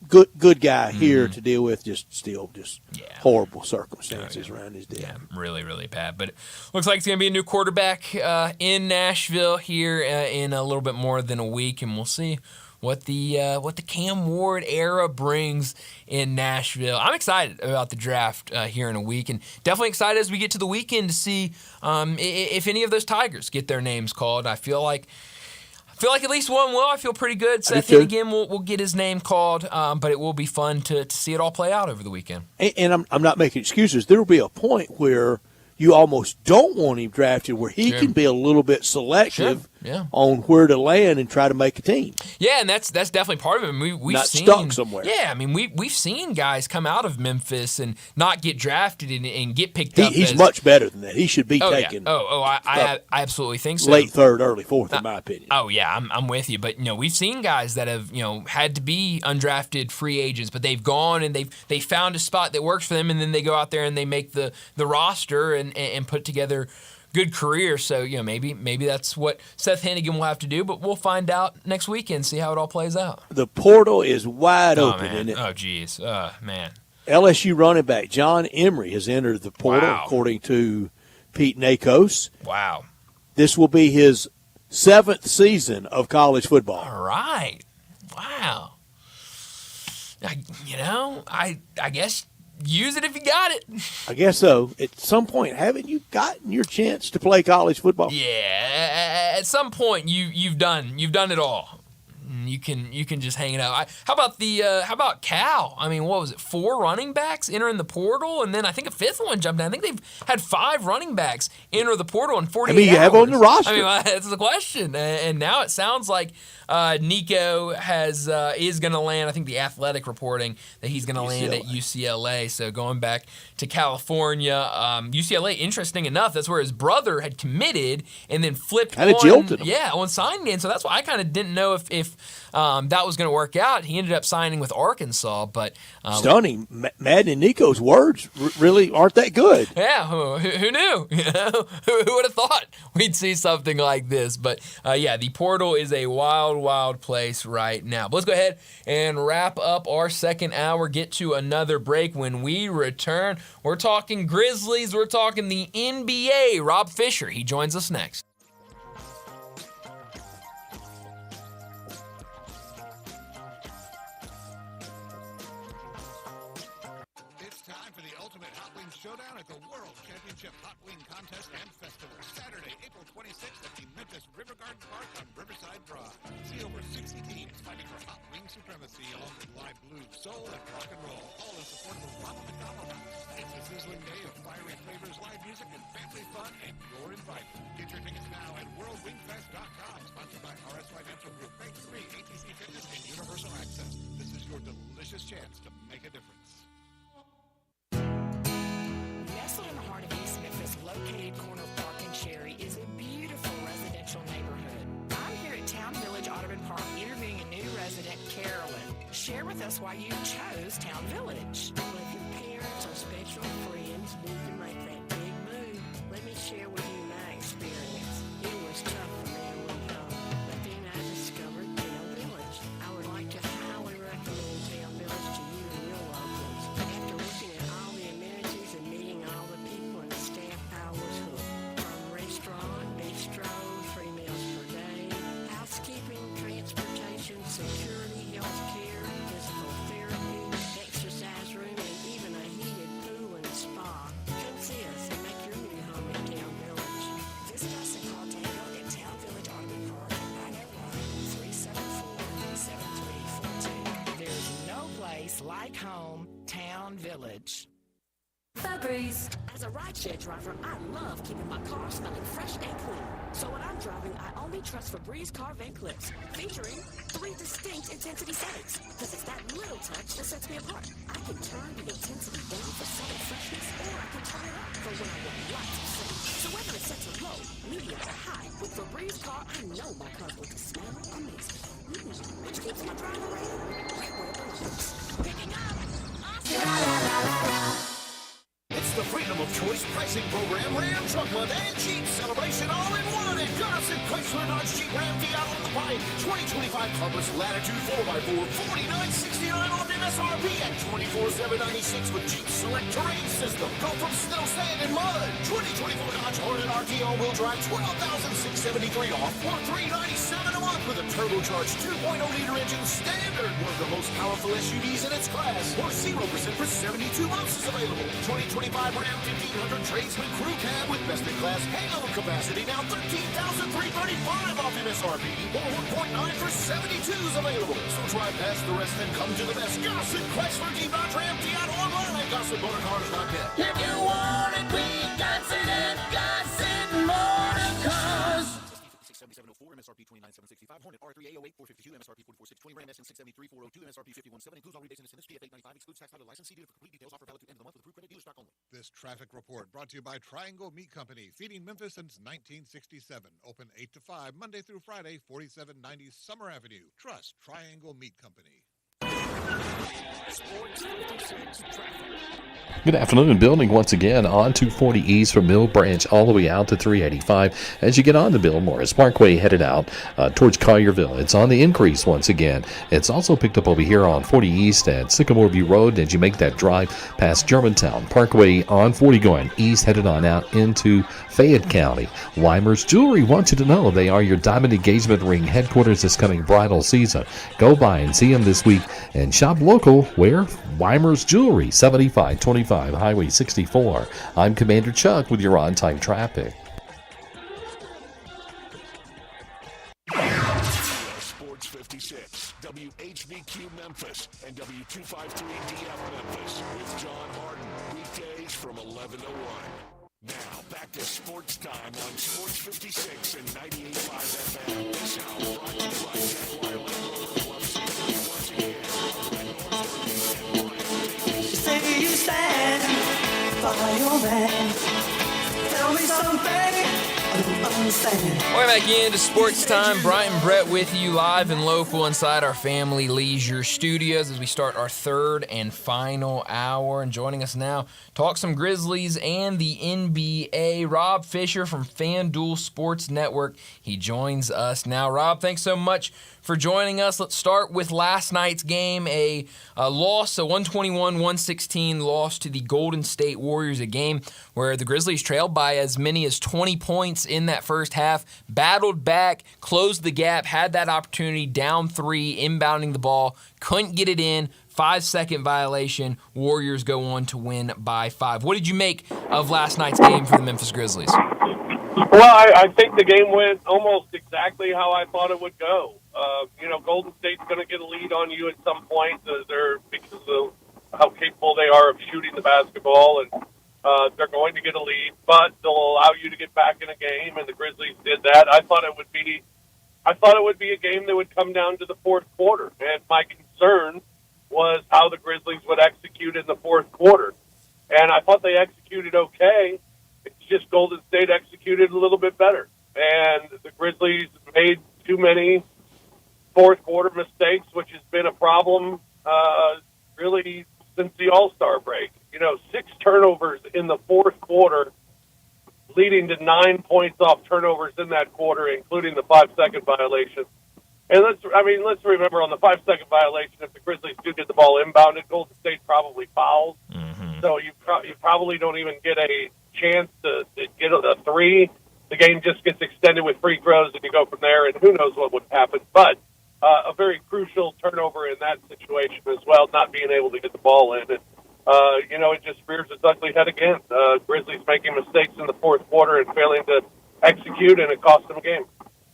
good guy here to deal with. Just horrible circumstances around his death. Yeah, really, really bad. But it looks like it's going to be a new quarterback in Nashville here in a little bit more than a week, and we'll see what the Cam Ward era brings in Nashville. I'm excited about the draft here in a week, and definitely excited as we get to the weekend to see if any of those Tigers get their names called. I feel like at least one will. I feel pretty good. Seth Hennigan will get his name called, but it will be fun to see it all play out over the weekend. And I'm not making excuses. There will be a point where you almost don't want him drafted, where he can be a little bit selective on where to land and try to make a team. Yeah, and that's definitely part of it. We've not seen, stuck somewhere. Yeah, I mean, we've seen guys come out of Memphis and not get drafted and get picked up. He's much better than that. He should be taken. Yeah. I absolutely think so. Late 3rd, early 4th, in my opinion. Oh yeah, I'm with you. But we've seen guys that have had to be undrafted free agents, but they've gone and they found a spot that works for them, and then they go out there and they make the roster and put together good career. So maybe that's what Seth Hennigan will have to do, but we'll find out next weekend, see how it all plays out. The portal is wide open, man. isn't it? Oh geez, man. LSU running back John Emery has entered the portal, according to Pete Nakos. Wow. This will be his 7th season of college football. All right. Wow. I guess use it if you got it. I guess so. At some point, haven't you gotten your chance to play college football? Yeah. At some point, you've done it all. You can just hang it out. How about Cal? I mean, what was it? 4 running backs entering the portal, and then I think a 5th one jumped in. I think they've had 5 running backs enter the portal in 48 hours. You have on the roster? I mean, that's the question. And now it sounds like Nico is going to land. I think the Athletic reporting that he's going to land at UCLA. So going back to California, UCLA. Interesting enough, that's where his brother had committed and then flipped. Kind of jilted him. Yeah, on signing day. And so that's why I kind of didn't know if that was going to work out. He ended up signing with Arkansas, but stunning. Madden and Nico's words really aren't that good. Yeah, who knew? Who would have thought we'd see something like this? But the portal is a wild place right now. But let's go ahead and wrap up our second hour. Get to another break. When we return, we're talking Grizzlies. We're talking the NBA. Rob Fisher, he joins us next. It's time Showdown at the World Championship Hot Wing Contest and Festival. Saturday, April 26th at the Memphis River Garden Park on Riverside Drive. See over 60 teams fighting for hot wing supremacy along with live blues, soul, and rock and roll. All in support of the Ronald McDonald House. It's a sizzling day of fiery flavors, live music, and family fun, and you're invited. Get your tickets now at worldwingfest.com. Sponsored by RS Financial Group, Bank 3, ATC Fitness, and Universal Access. This is your delicious chance to make a difference. Nestled in the heart of East Memphis, located corner of Park and Cherry, is a beautiful residential neighborhood. I'm here at Town Village Audubon Park interviewing a new resident, Carolyn. Share with us why you chose Town Village. Well, if your parents or special friends need to make that big move, let me share with you my experience. It was tough for me to leave home, but then I discovered Town Village. I would like to highly recommend Town Village to you and your loved ones. After looking at all the amenities and meeting all the people and staff, I was hooked. From restaurant, bistro, 3 meals per day, housekeeping, transportation, security, health care, physical therapy, exercise room, and even a heated pool and spa. Come see us and make your new home in Town Village. Visit us and call Daniel at Town Village Audubon Park at 901-374-7342. There's no place like home, Town Village. Febreze. As a rideshare driver, I love keeping my car smelling fresh and clean. So when I'm driving, I only trust Febreze car vent clips, featuring 3 distinct intensity settings. Because it's that little touch that sets me apart. I can turn the intensity down for subtle freshness, or I can turn it up for when I want lots of scent. So whether it's set to low, medium, or high, with Febreze car, I know my car's going to smell amazing. Which keeps my driver rating right where it belongs. Picking up. It's the Freedom of Choice pricing program, Ram Truck Month and Jeep celebration all in one at Gossett Chrysler Dodge Jeep Ram Fiat on the Pike. 2025 Compass Latitude 4x4, $49.69 off MSRP at $24,796 with Jeep Select Terrain System. Go from snow, sand, and mud. 2024 Dodge Hornet RT all-wheel drive, $12,673 off, or $397 a month with a turbocharged 2.0-liter engine standard. One of the most powerful SUVs in its class, or 0% for 72 months is available. 2025 Ram 1500 Tradesman Crew Cab with best-in-class payload capacity, now $13,335 off MSRP, or 1.9 for 72 is available. So drive past the rest and come to the best. Gossett Chrysler Jeep Dodge Ram Fiat online at GossettMotorCars.net. If you want it, we got it at Gossett Motor Cars. 7704, MSRP 29765, Hornet R3 A08 452, MSRP 44620, Ram SN 673 402, MSRP 517, includes all rebates and incentives, PF 895, excludes tax title license, see dealer for complete details, offer valid to end of the month with approved credit, dealer stock only. This traffic report brought to you by Triangle Meat Company, feeding Memphis since 1967. Open 8 to 5, Monday through Friday, 4790 Summer Avenue. Trust Triangle Meat Company. Good afternoon. Building once again on 240 East from Mill Branch all the way out to 385 as you get on the Bill Morris Parkway headed out towards Collierville. It's on the increase once again. It's also picked up over here on 40 East at Sycamore View Road as you make that drive past Germantown. Parkway on 40 going east headed on out into Fayette County. Weimer's Jewelry wants you to know they are your diamond engagement ring headquarters this coming bridal season. Go by and see them this week and shop local where Weimer's Jewelry, 7525 Highway 64. I'm Commander Chuck with your on-time traffic. Sports 56, WHBQ Memphis, and W253DF Memphis with John Harden. Weekdays from 11 to 1. Now, back to Sports Time on Sports 56 and 98.5 FM. This hour brought to you by Jaguar Land Rover Once again. Say you stand by your man. Tell me something I don't understand. Welcome back into Sports Time. Bryant and Brett with you live and local inside our Family Leisure Studios as we start our third and final hour. And joining us now, talk some Grizzlies and the NBA, Rob Fisher from FanDuel Sports Network. He joins us now. Rob, thanks so much for joining us. Let's start with last night's game, a loss, a 121-116 loss to the Golden State Warriors, a game where the Grizzlies trailed by as many as 20 points in that that first half, battled back, closed the gap, had that opportunity, down 3, inbounding the ball, couldn't get it in, 5-second violation. Warriors go on to win by 5. What did you make of last night's game for the Memphis Grizzlies? Well, I think the game went almost exactly how I thought it would go. Golden State's going to get a lead on you at some point. Because of how capable they are of shooting the basketball, and they're going to get a lead, but they'll allow you to get back in a game, and the Grizzlies did that. I thought it would be a game that would come down to the fourth quarter, and my concern was how the Grizzlies would execute in the fourth quarter. And I thought they executed okay. It's just Golden State executed a little bit better. And the Grizzlies made too many fourth quarter mistakes, which has been a problem really since the All-Star break. 6 turnovers in the fourth quarter, leading to 9 points off turnovers in that quarter, including the 5-second violation. And let's remember on the 5-second violation, if the Grizzlies do get the ball inbounded, Golden State probably fouls. Mm-hmm. So you probably don't even get a chance to get a 3. The game just gets extended with free throws, and you go from there, and who knows what would happen. But a very crucial turnover in that situation as well, not being able to get the ball in. And, it just rears its ugly head again. Grizzlies making mistakes in the fourth quarter and failing to execute, and it cost them a game.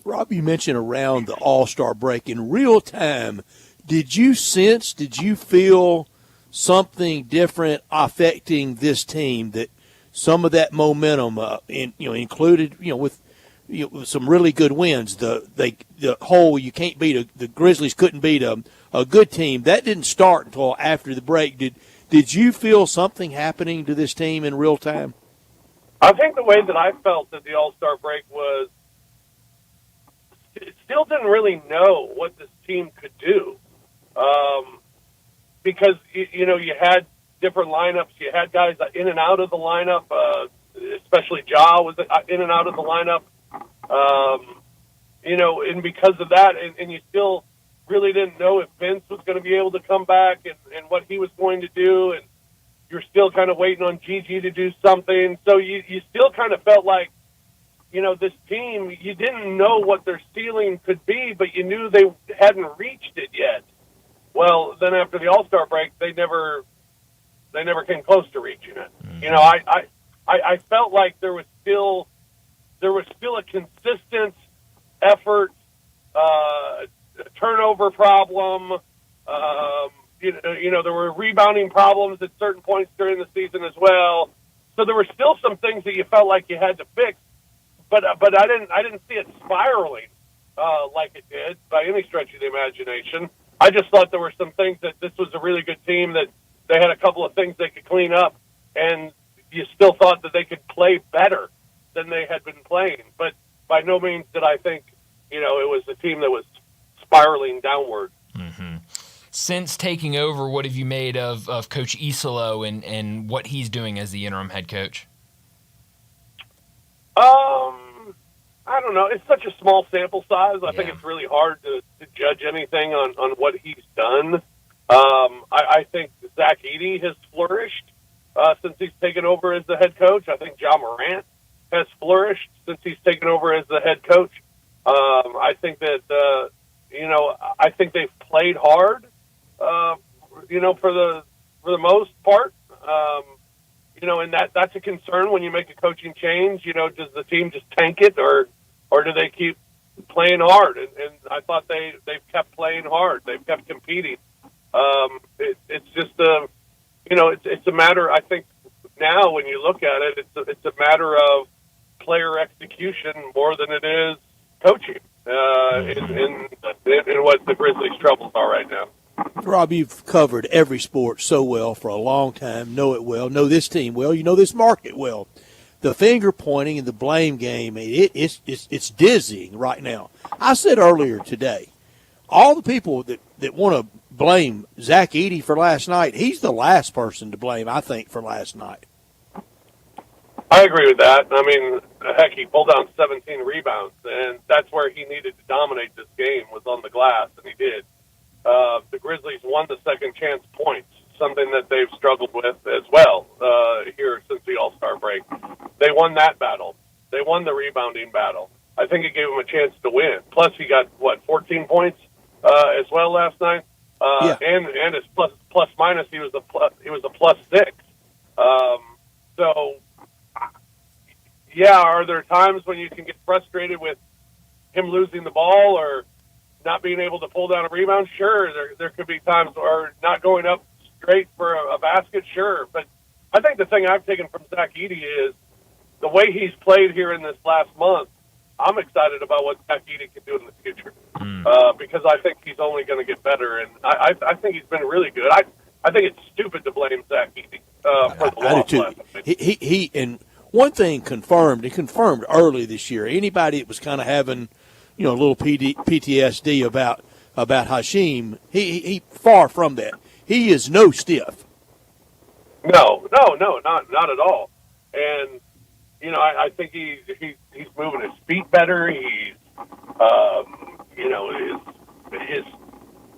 Rob, you mentioned around the All-Star break. In real time, did you feel something different affecting this team, that some of that momentum included, with some really good wins, the Grizzlies couldn't beat a good team. That didn't start until after the break. Did you feel something happening to this team in real time? I think the way that I felt at the All-Star break was still didn't really know what this team could do. Because, you had different lineups. You had guys in and out of the lineup, especially Ja was in and out of the lineup. And because of that, and you still really didn't know if Vince was going to be able to come back and what he was going to do, and you're still kind of waiting on Gigi to do something. So you still kind of felt like, this team, you didn't know what their ceiling could be, but you knew they hadn't reached it yet. Well, then after the All-Star break, they never came close to reaching it. Mm-hmm. I felt like there was still a consistent effort, turnover problem. There were rebounding problems at certain points during the season as well. So there were still some things that you felt like you had to fix, but I didn't see it spiraling like it did by any stretch of the imagination. I just thought there were some things that this was a really good team, that they had a couple of things they could clean up, and you still thought that they could play better than they had been playing. But by no means did I think, it was a team that was spiraling downward. Mm-hmm. Since taking over, what have you made of Coach Isolo and what he's doing as the interim head coach? I don't know. It's such a small sample size. I think it's really hard to judge anything on what he's done. I think Zach Edey has flourished since he's taken over as the head coach. I think Ja Morant has flourished since he's taken over as the head coach. I think that, I think they've played hard, for the most part. And that's a concern when you make a coaching change. Does the team just tank it, or do they keep playing hard? And I thought they've kept playing hard. They've kept competing. It's just it's a matter. I think now when you look at it, it's a matter of player execution more than it is coaching. In what the Grizzlies' troubles are right now. Rob, you've covered every sport so well for a long time, know it well, know this team well, you know this market well. The finger pointing and the blame game, it's dizzying right now. I said earlier today, all the people that want to blame Zach Edey for last night, he's the last person to blame, I think, for last night. I agree with that. I mean, heck, he pulled down 17 rebounds, and that's where he needed to dominate this game, was on the glass, and he did. The Grizzlies won the second chance points, something that they've struggled with as well here since the All-Star break. They won that battle. They won the rebounding battle. I think it gave them a chance to win. Plus, he got, 14 points as well last night? And his plus minus, he was a plus 6. So, yeah, are there times when you can get frustrated with him losing the ball or not being able to pull down a rebound? Sure, there could be times, or not going up straight for a basket, sure. But I think the thing I've taken from Zach Edey is the way he's played here in this last month. I'm excited about what Zach Edey can do in the future because I think he's only going to get better, and I think he's been really good. I think it's stupid to blame Zach Edey for the loss. I do too. He and one thing confirmed early this year. Anybody that was kind of having, a little PTSD about Hashim, he far from that. He is no stiff. No, not at all. And I think he's moving his feet better. He's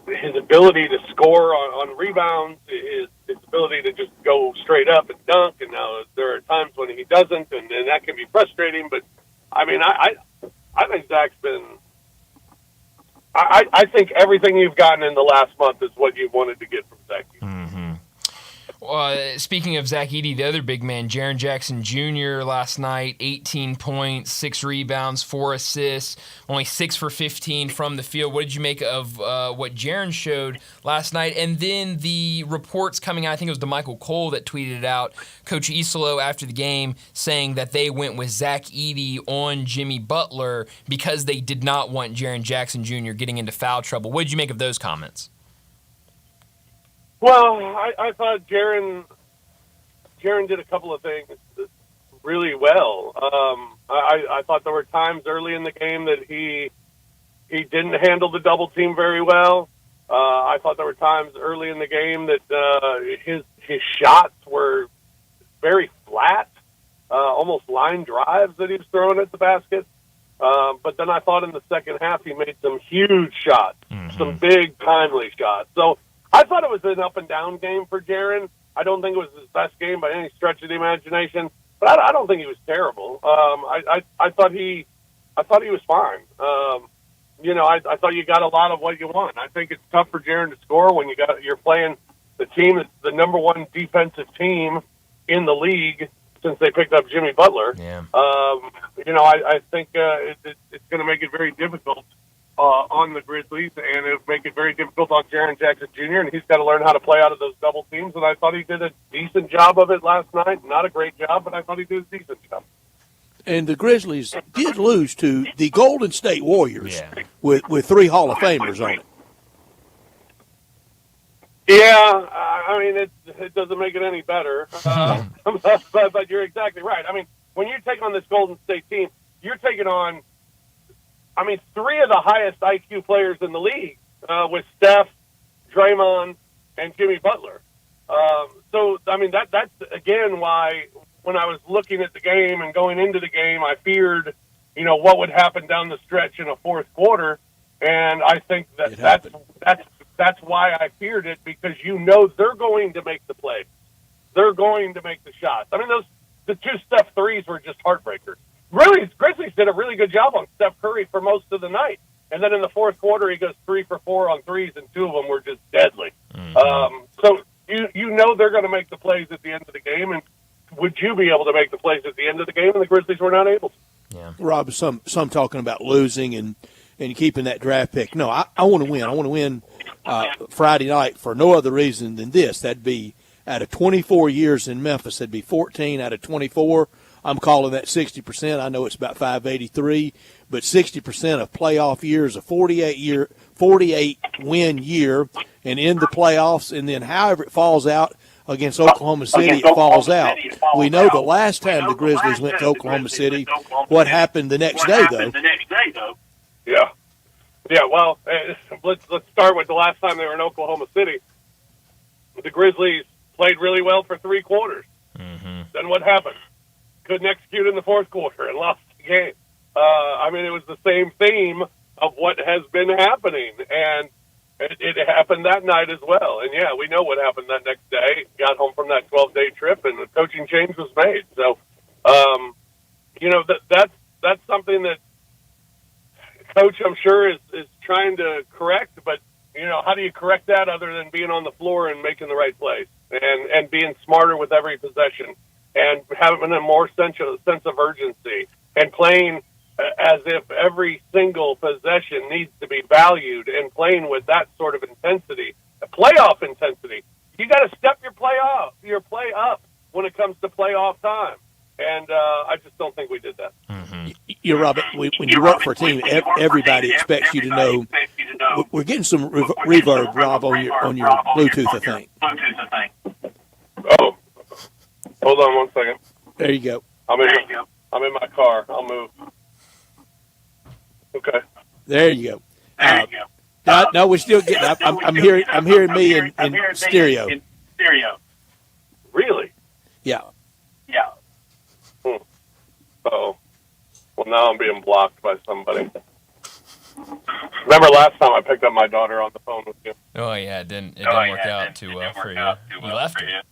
his ability to score on rebounds, his ability to just go straight up and dunk. And now there are times when he doesn't, and that can be frustrating. But I mean, I think Zach's been. I think everything you've gotten in the last month is what you wanted to get from Zach. Speaking of Zach Edey, the other big man, Jaren Jackson Jr. last night, 18 points, 6 rebounds, 4 assists, only 6 for 15 from the field. What did you make of what Jaren showed last night? And then the reports coming out, I think it was DeMichael Cole that tweeted it out, Coach Isolo after the game saying that they went with Zach Edey on Jimmy Butler because they did not want Jaren Jackson Jr. getting into foul trouble. What did you make of those comments? Well, I thought Jaren did a couple of things really well. I thought there were times early in the game that he didn't handle the double team very well. I thought there were times early in the game that his shots were very flat, almost line drives that he was throwing at the basket. But then I thought in the second half he made some huge shots, some big, timely shots. So I thought it was an up-and-down game for Jaren. I don't think it was his best game by any stretch of the imagination, but I don't think he was terrible. I thought he was fine. I thought you got a lot of what you want. I think it's tough for Jaren to score when you're playing the team that's the number one defensive team in the league since they picked up Jimmy Butler. Yeah. I think it's going to make it very difficult on the Grizzlies, and it'll make it very difficult on Jaren Jackson Jr., and he's got to learn how to play out of those double teams, and I thought he did a decent job of it last night. Not a great job, but I thought he did a decent job. And the Grizzlies did lose to the Golden State Warriors with 3 Hall of Famers on it. Yeah, I mean, it doesn't make it any better, but you're exactly right. I mean, when you take on this Golden State team, you're taking on 3 of the highest IQ players in the league with Steph, Draymond, and Jimmy Butler. That's again why when I was looking at the game and going into the game, I feared, what would happen down the stretch in a fourth quarter. And I think that's why I feared it, because they're going to make the plays. They're going to make the shots. I mean, the 2 Steph threes were just heartbreakers. Really, Grizzlies did a really good job on Steph Curry for most of the night. And then in the fourth quarter, he goes 3 for 4 on threes, and 2 of them were just deadly. So they're going to make the plays at the end of the game. And would you be able to make the plays at the end of the game? And the Grizzlies were not able to. Yeah. Rob, some talking about losing and keeping that draft pick. No, I want to win. I want to win Friday night for no other reason than this. That'd be out of 24 years in Memphis, that'd be 14 out of 24. I'm calling that 60%. I know it's about 583, but 60% of playoff years, a 48 win year, and in the playoffs, and then however it falls out against Oklahoma City, it falls out. We know the last time the Grizzlies went to Oklahoma City, what happened the next day, though. Yeah. Yeah, well, let's start with the last time they were in Oklahoma City. The Grizzlies played really well for 3 quarters. Then what happened? Couldn't execute in the fourth quarter and lost the game. It was the same theme of what has been happening, and it happened that night as well. And, yeah, we know what happened that next day. Got home from that 12-day trip, and the coaching change was made. So, that's something that Coach, I'm sure, is trying to correct. But how do you correct that other than being on the floor and making the right plays and being smarter with every possession and having a more sense of urgency and playing as if every single possession needs to be valued and playing with that sort of intensity, playoff intensity. You got to step your play up when it comes to playoff time. And I just don't think we did that. You're right. When you work for a team, everybody expects you to know. We're getting some reverb, Rob, on your Bluetooth, I think. Oh, hold on 1 second. There you go. I'm in my car. I'll move. Okay. There you go. No, we're still getting. I'm hearing me in stereo. Really? Yeah. Oh. Well, now I'm being blocked by somebody. Remember last time I picked up my daughter on the phone with you? Oh yeah, it didn't work out too well for you. You left her.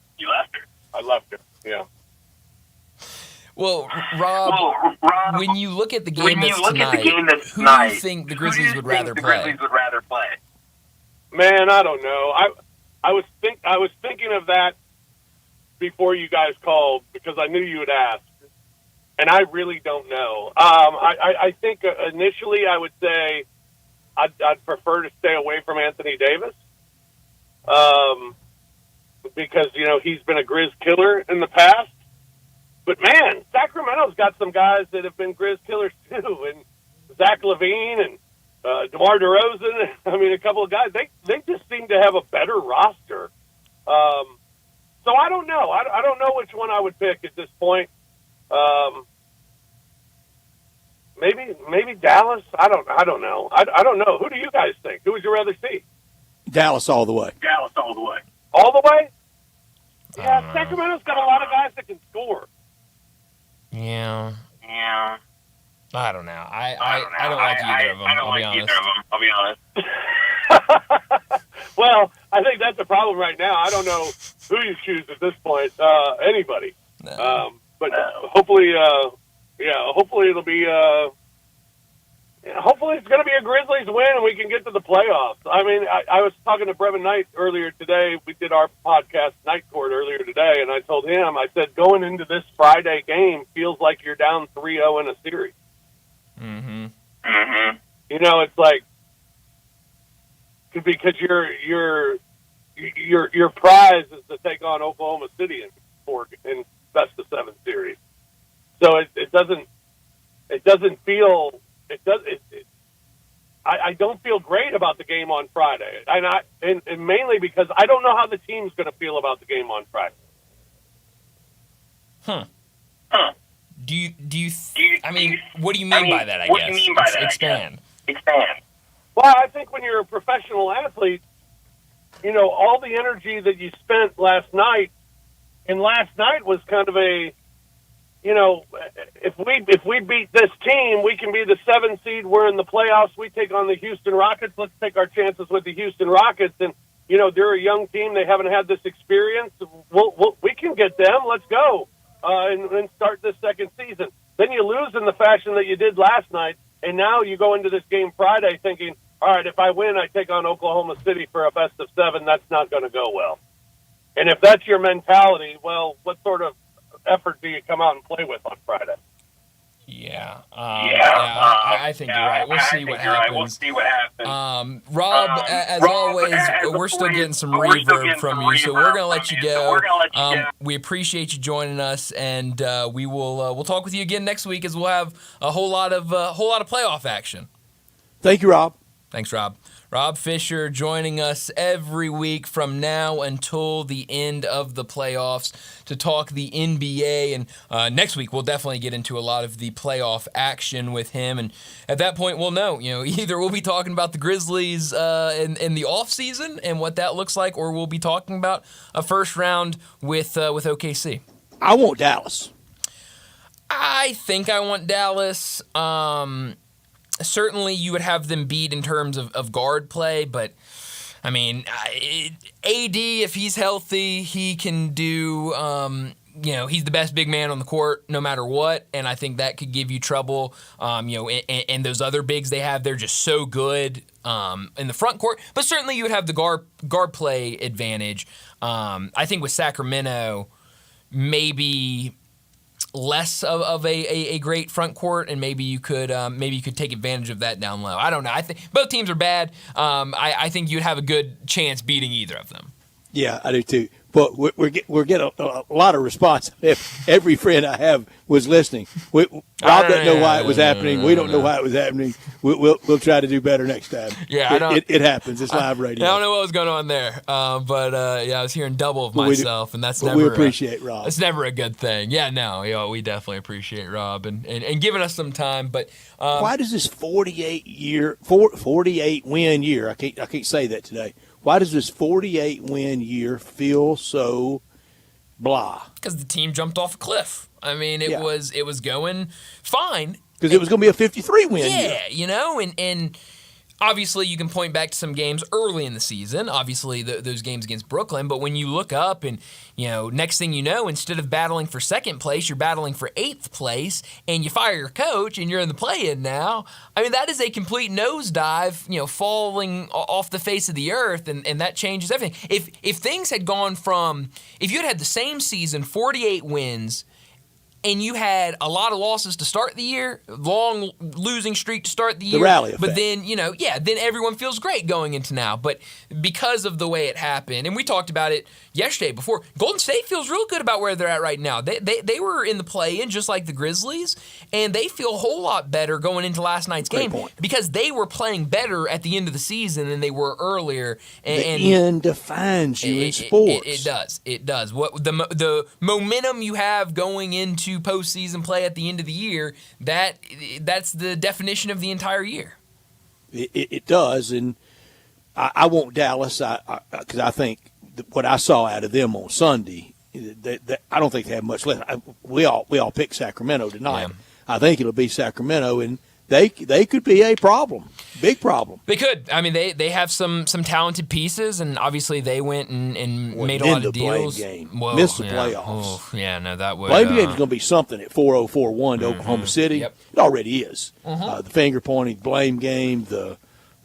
I left her. Yeah. Well, Rob, when you look at the game that's tonight, who do you think the Grizzlies would rather play? Man, I don't know. I was thinking of that before you guys called because I knew you would ask, and I really don't know. I think initially I would say I'd prefer to stay away from Anthony Davis, because he's been a Grizz killer in the past. But man, Sacramento's got some guys that have been Grizz killers too, and Zach LaVine and DeMar DeRozan. I mean, a couple of guys. They just seem to have a better roster. So I don't know. I don't know which one I would pick at this point. Maybe Dallas. I don't know. I don't know. Who do you guys think? Who would you rather see? Dallas all the way. All the way? Yeah, Sacramento's got a lot of guys that can score. Yeah. I don't know. I don't like either of them. I'll be honest. Well, I think that's the problem right now. I don't know who you choose at this point. Anybody. No. But hopefully, hopefully it'll be. Hopefully it's going to be a Grizzlies win and we can get to the playoffs. I mean, I was talking to Brevin Knight earlier today. We did our podcast Night Court earlier today, and I told him, I said, going into this Friday game feels like you're down 3-0 in a series. Mm-hmm. It's like because your prize is to take on Oklahoma City in best of 7 series. So it doesn't feel. I don't feel great about the game on Friday, and mainly because I don't know how the team's going to feel about the game on Friday. Do you? I mean, what do you mean by that? I guess. Expand. Well, I think when you're a professional athlete, all the energy that you spent last night, and last night was kind of a. If we beat this team, we can be the 7 seed. We're in the playoffs. We take on the Houston Rockets. Let's take our chances with the Houston Rockets. And they're a young team. They haven't had this experience. We can get them. Let's go and start this second season. Then you lose in the fashion that you did last night, and now you go into this game Friday thinking, all right, if I win, I take on Oklahoma City for a best of 7. That's not going to go well. And if that's your mentality, well, what sort of effort do you come out and play with on Friday? I think you're right. We'll see what happens. Rob, as always, we're still getting some reverb from you, so we're going to let you go. We appreciate you joining us, and we'll talk with you again next week as we'll have a whole lot of playoff action. Thank you, Rob. Thanks, Rob. Rob Fisher joining us every week from now until the end of the playoffs to talk the NBA. And next week, we'll definitely get into a lot of the playoff action with him. And at that point, we'll know. Either we'll be talking about the Grizzlies in the offseason and what that looks like, or we'll be talking about a first round with OKC. I want Dallas. I think I want Dallas. Certainly, you would have them beat in terms of guard play, but, AD, if he's healthy, he can do he's the best big man on the court no matter what, and I think that could give you trouble. And those other bigs they have, they're just so good in the front court. But certainly you would have the guard play advantage. I think with Sacramento, maybe less of a great front court, and maybe you could take advantage of that down low. I don't know. I think both teams are bad. I think you'd have a good chance beating either of them. Yeah, I do too. But we're getting a lot of response. If every friend I have was listening, Rob doesn't know why it was happening. We don't know why it was happening. We'll try to do better next time. Yeah, it happens. It's live radio. I don't know what was going on there, but I was hearing double of myself, and that's never. We appreciate Rob. It's never a good thing. Yeah, no, we definitely appreciate Rob and giving us some time. But why does this 48 win year? I can't say that today. Why does this 48-win year feel so blah? Because the team jumped off a cliff. I mean, it was going fine. Because it was going to be a 53-win year. Yeah, and obviously you can point back to some games early in the season, obviously those games against Brooklyn, but when you look up and, next thing you know, instead of battling for second place, you're battling for 8th place, and you fire your coach and you're in the play-in now. I mean, that is a complete nosedive, falling off the face of the earth, and that changes everything. If things had gone if you had the same season, 48 wins, and you had a lot of losses to start the year, long losing streak to start the year. The rally effect. But then, then everyone feels great going into now. But because of the way it happened, and we talked about it yesterday before, Golden State feels real good about where they're at right now. They were in the play-in just like the Grizzlies, and they feel a whole lot better going into last night's game because they were playing better at the end of the season than they were earlier. And the end defines you in sports. It does. It does. What the momentum you have going into postseason play at the end of the year, that's the definition of the entire year. It does, and I want Dallas because I think what I saw out of them on Sunday, I don't think they have much left. We all picked Sacramento tonight. Yeah. I think it'll be Sacramento, and they could be a problem, big problem. They could. I mean, they have some talented pieces, and obviously they went and made a lot of deals. Missed the playoffs. Oh, that would. Blame game's going to be something at 4-0-4-1 to Oklahoma City. Yep. It already is. The finger pointing, blame game, the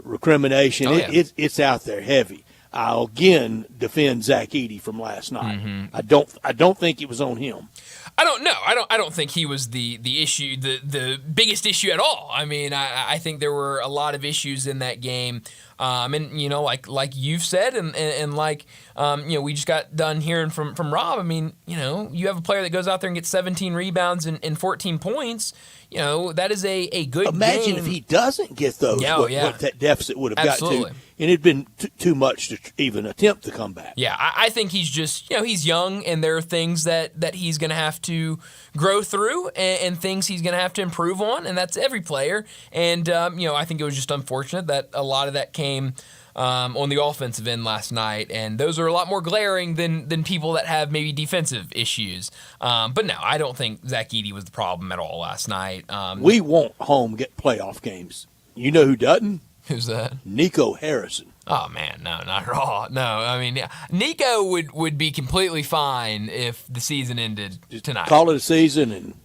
recrimination. It's out there heavy. I'll again defend Zach Edey from last night. I don't think it was on him. I don't know. I don't think he was the issue, the biggest issue at all. I mean, I think there were a lot of issues in that game. And like you've said, and like we just got done hearing from Rob. I mean, you have a player that goes out there and gets 17 rebounds and 14 points. That is a good Imagine game. if he doesn't get those, what that deficit would have got to. And it'd been too much to even attempt to come back. Yeah, I think he's just, he's young, and there are things that he's going to have to grow through and things he's going to have to improve on, and that's every player. And, I think it was just unfortunate that a lot of that came on the offensive end last night, and those are a lot more glaring than people that have maybe defensive issues. But no, I don't think Zach Edey was the problem at all last night. We want home playoff games. You know who doesn't? Who's that? Nico Harrison. Oh, man, no, not at all. No, I mean, Nico would be completely fine if the season ended tonight. Call it a season and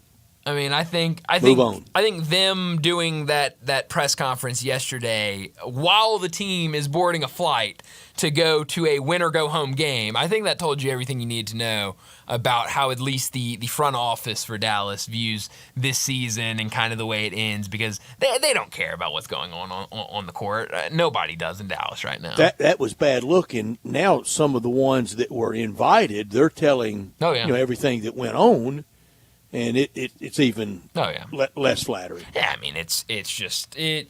I mean, I think them doing that press conference yesterday while the team is boarding a flight to go to a win-or-go-home game, I think that told you everything you need to know about how at least the front office for Dallas views this season and kind of the way it ends, because they don't care about what's going on the court. Nobody does in Dallas right now. That was bad looking. Now some of the ones that were invited, they're telling everything that went on. And it's even less flattering. Yeah, I mean, it's just I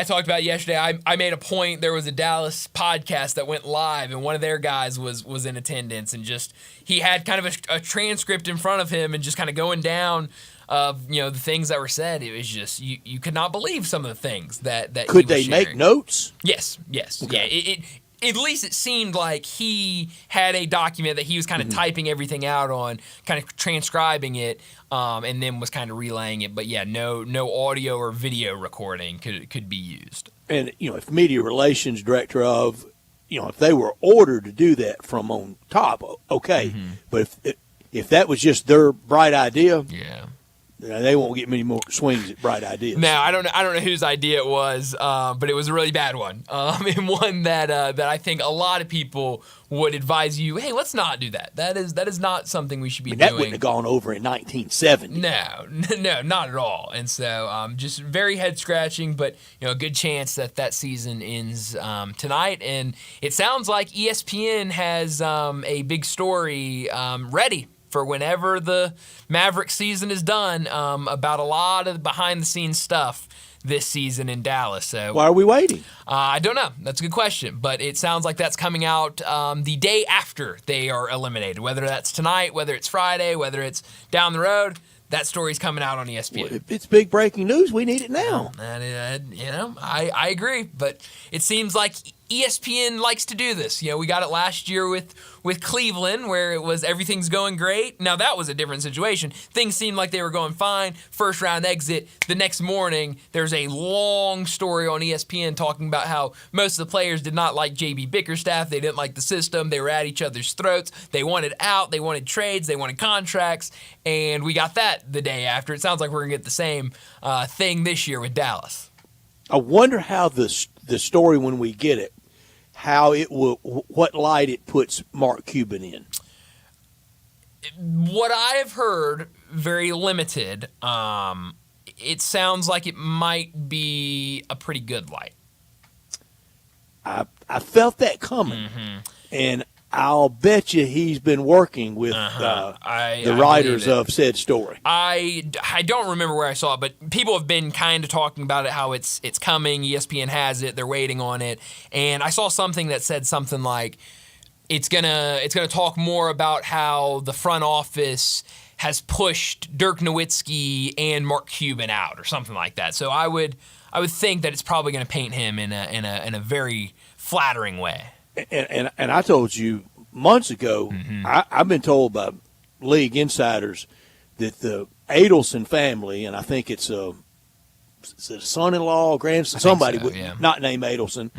talked about it yesterday. I made a point. There was a Dallas podcast that went live, and one of their guys was in attendance, and just he had kind of a transcript in front of him, and just kind of going down of the things that were said. It was just you could not believe some of the things that could he was they make sharing. notes? Yes, okay. Yeah. At least it seemed like he had a document that he was kind of typing everything out on, kind of transcribing it, and then was kind of relaying it. But yeah, no audio or video recording could be used. And if media relations director if they were ordered to do that from on top, okay. But if that was just their bright idea, yeah. They won't get many more swings at bright ideas. Now I don't know whose idea it was, but it was a really bad one, and one that I think a lot of people would advise you, hey, let's not do that. That is not something we should be doing. That wouldn't have gone over in 1970. No, not at all. And so just very head scratching, but a good chance that season ends tonight. And it sounds like ESPN has a big story ready for whenever the Maverick season is done, about a lot of behind-the-scenes stuff this season in Dallas. So why are we waiting? I don't know. That's a good question. But it sounds like that's coming out the day after they are eliminated. Whether that's tonight, whether it's Friday, whether it's down the road, that story's coming out on ESPN. Well, if it's big breaking news, we need it now. I agree. But it seems like ESPN likes to do this. We got it last year with Cleveland, where it was everything's going great. Now, that was a different situation. Things seemed like they were going fine. First round exit. The next morning, there's a long story on ESPN talking about how most of the players did not like JB Bickerstaff. They didn't like the system. They were at each other's throats. They wanted out. They wanted trades. They wanted contracts. And we got that the day after. It sounds like we're going to get the same thing this year with Dallas. I wonder how the story, when we get it, how it will, what light it puts Mark Cuban in. What I have heard, very limited, it sounds like it might be a pretty good light. I felt that coming, and I'll bet you he's been working with the writers of said story. I don't remember where I saw it, but people have been kind of talking about it, how it's coming. ESPN has it. They're waiting on it. And I saw something that said something like it's gonna talk more about how the front office has pushed Dirk Nowitzki and Mark Cuban out or something like that. So I would think that it's probably going to paint him in a very flattering way. And I told you months ago, I've been told by league insiders that the Adelson family, and I think it's a son-in-law, grandson, somebody not named Adelson,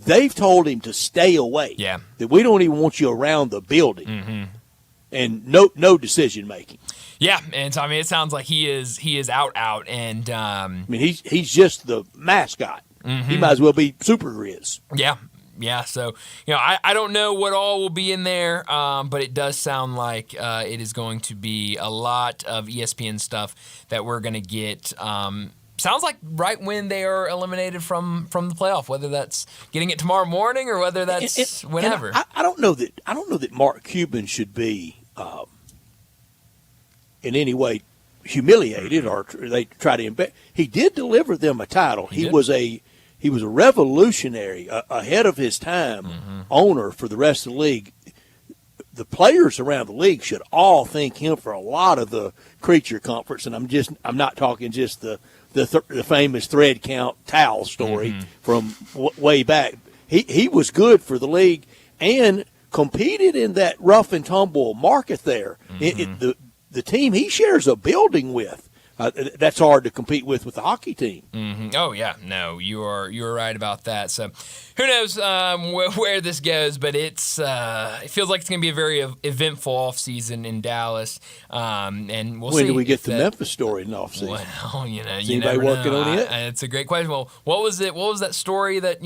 they've told him to stay away. Yeah. That we don't even want you around the building. And no decision making. Yeah, and so, it sounds like he is out, and he's just the mascot. He might as well be Super Grizz. Yeah, so, I don't know what all will be in there, but it does sound like it is going to be a lot of ESPN stuff that we're going to get. Sounds like right when they are eliminated from the playoff, whether that's getting it tomorrow morning or whether that's whenever. I don't know that Mark Cuban should be in any way humiliated or they try to embed. He did deliver them a title. He was a revolutionary, ahead of his time owner for the rest of the league. The players around the league should all thank him for a lot of the creature comforts, and I'm not talking just the famous thread count towel story from way back. He was good for the league and competed in that rough and tumble market there. The team he shares a building with. That's hard to compete with the hockey team. Oh yeah, no, you are right about that. So, who knows where this goes? But it feels like it's going to be a very eventful offseason in Dallas, and we'll see. When do we get the Memphis story in the offseason? Well, is anybody working on it? It's a great question. Well, what was it? What was that story that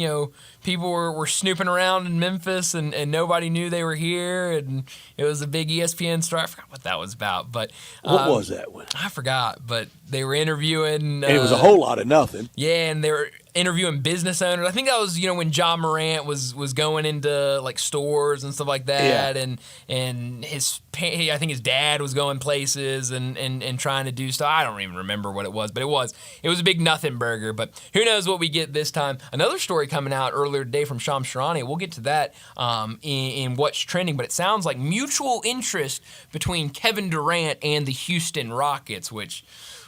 people were snooping around in Memphis and nobody knew they were here, and it was a big ESPN story. I forgot what that was about, but what was that one? I forgot, but they were interviewing. And it was a whole lot of nothing. Yeah, and they were interviewing business owners. I think that was when John Morant was going into like stores and stuff like that, and I think his dad was going places and trying to do stuff. I don't even remember what it was, but it was a big nothing burger. But who knows what we get this time? Another story coming out earlier today from Shams Charania. We'll get to that in what's trending, but it sounds like mutual interest between Kevin Durant and the Houston Rockets, which.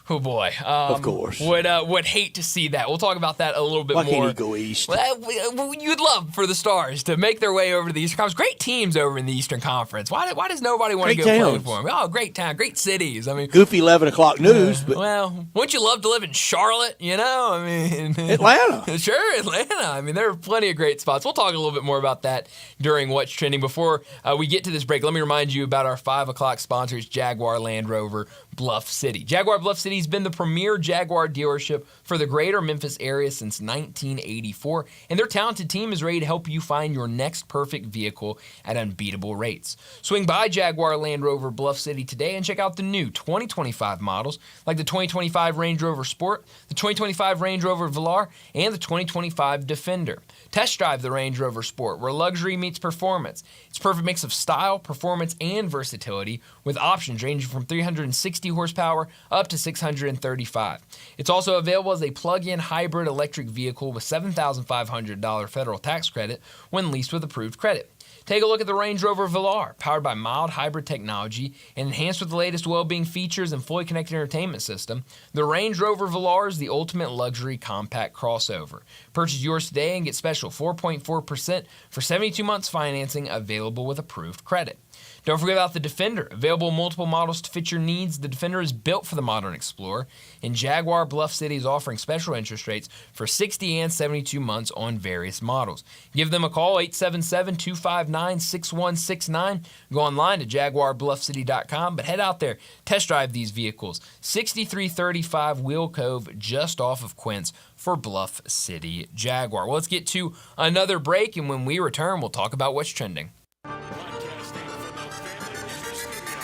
Oh boy! Of course. Would hate to see that. We'll talk about that a little bit Why more. can't he go east? Well, you'd love for the Stars to make their way over to the Eastern Conference. Great teams over in the Eastern Conference. Why does nobody want to Great go play towns. for them? Oh, great town, great cities. I mean, Goofy 11 o'clock news, but well, wouldn't you love to live in Charlotte? You know, I mean, Atlanta. Sure, Atlanta. I mean, there are plenty of great spots. We'll talk a little bit more about that during What's Trending. Before we get to this break, let me remind you about our 5 o'clock sponsors, Jaguar Land Rover Bluff City. Jaguar Bluff City has been the premier Jaguar dealership for the greater Memphis area since 1984, and their talented team is ready to help you find your next perfect vehicle at unbeatable rates. Swing by Jaguar Land Rover Bluff City today and check out the new 2025 models like the 2025 Range Rover Sport, the 2025 Range Rover Velar, and the 2025 Defender. Test drive the Range Rover Sport, where luxury meets performance. It's a perfect mix of style, performance, and versatility, with options ranging from 360 horsepower up to 635. It's also available as a plug-in hybrid electric vehicle with $7,500 federal tax credit when leased with approved credit. Take a look at the Range Rover Velar, powered by mild hybrid technology and enhanced with the latest well-being features and fully connected entertainment system. The Range Rover Velar is the ultimate luxury compact crossover. Purchase yours today and get special 4.4% for 72 months financing available with approved credit. Don't forget about the Defender. Available in multiple models to fit your needs, the Defender is built for the modern explorer, and Jaguar Bluff City is offering special interest rates for 60 and 72 months on various models. Give them a call, 877-259-6169. Go online to jaguarbluffcity.com, but head out there, test drive these vehicles. 6335 Wheel Cove, just off of Quince, for Bluff City Jaguar. Well, let's get to another break, and when we return, we'll talk about what's trending. Broadcasting from the Family Leisure Studio,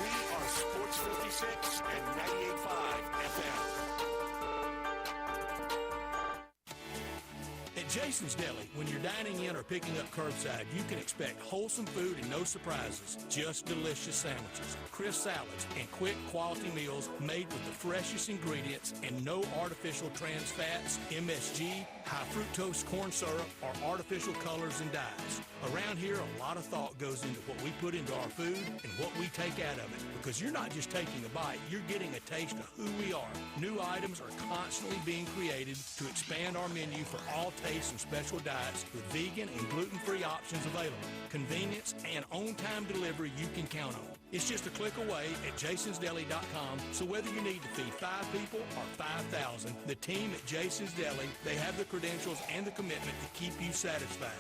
we are Sports 56 and 98.5 FM. At Jason's Deli, when you're dining in or picking up curbside, you can expect wholesome food and no surprises, just delicious sandwiches, crisp salads, and quick quality meals made with the freshest ingredients and no artificial trans fats, MSG, high fructose corn syrup, or artificial colors and dyes. Around here, a lot of thought goes into what we put into our food and what we take out of it, because you're not just taking a bite, you're getting a taste of who we are. New items are constantly being created to expand our menu for all tastes and special diets with vegan and gluten-free options available. Convenience and on-time delivery you can count on. It's just a click away at jasonsdeli.com, so whether you need to feed 5 people or 5,000, the team at Jason's Deli, they have the credentials and the commitment to keep you satisfied.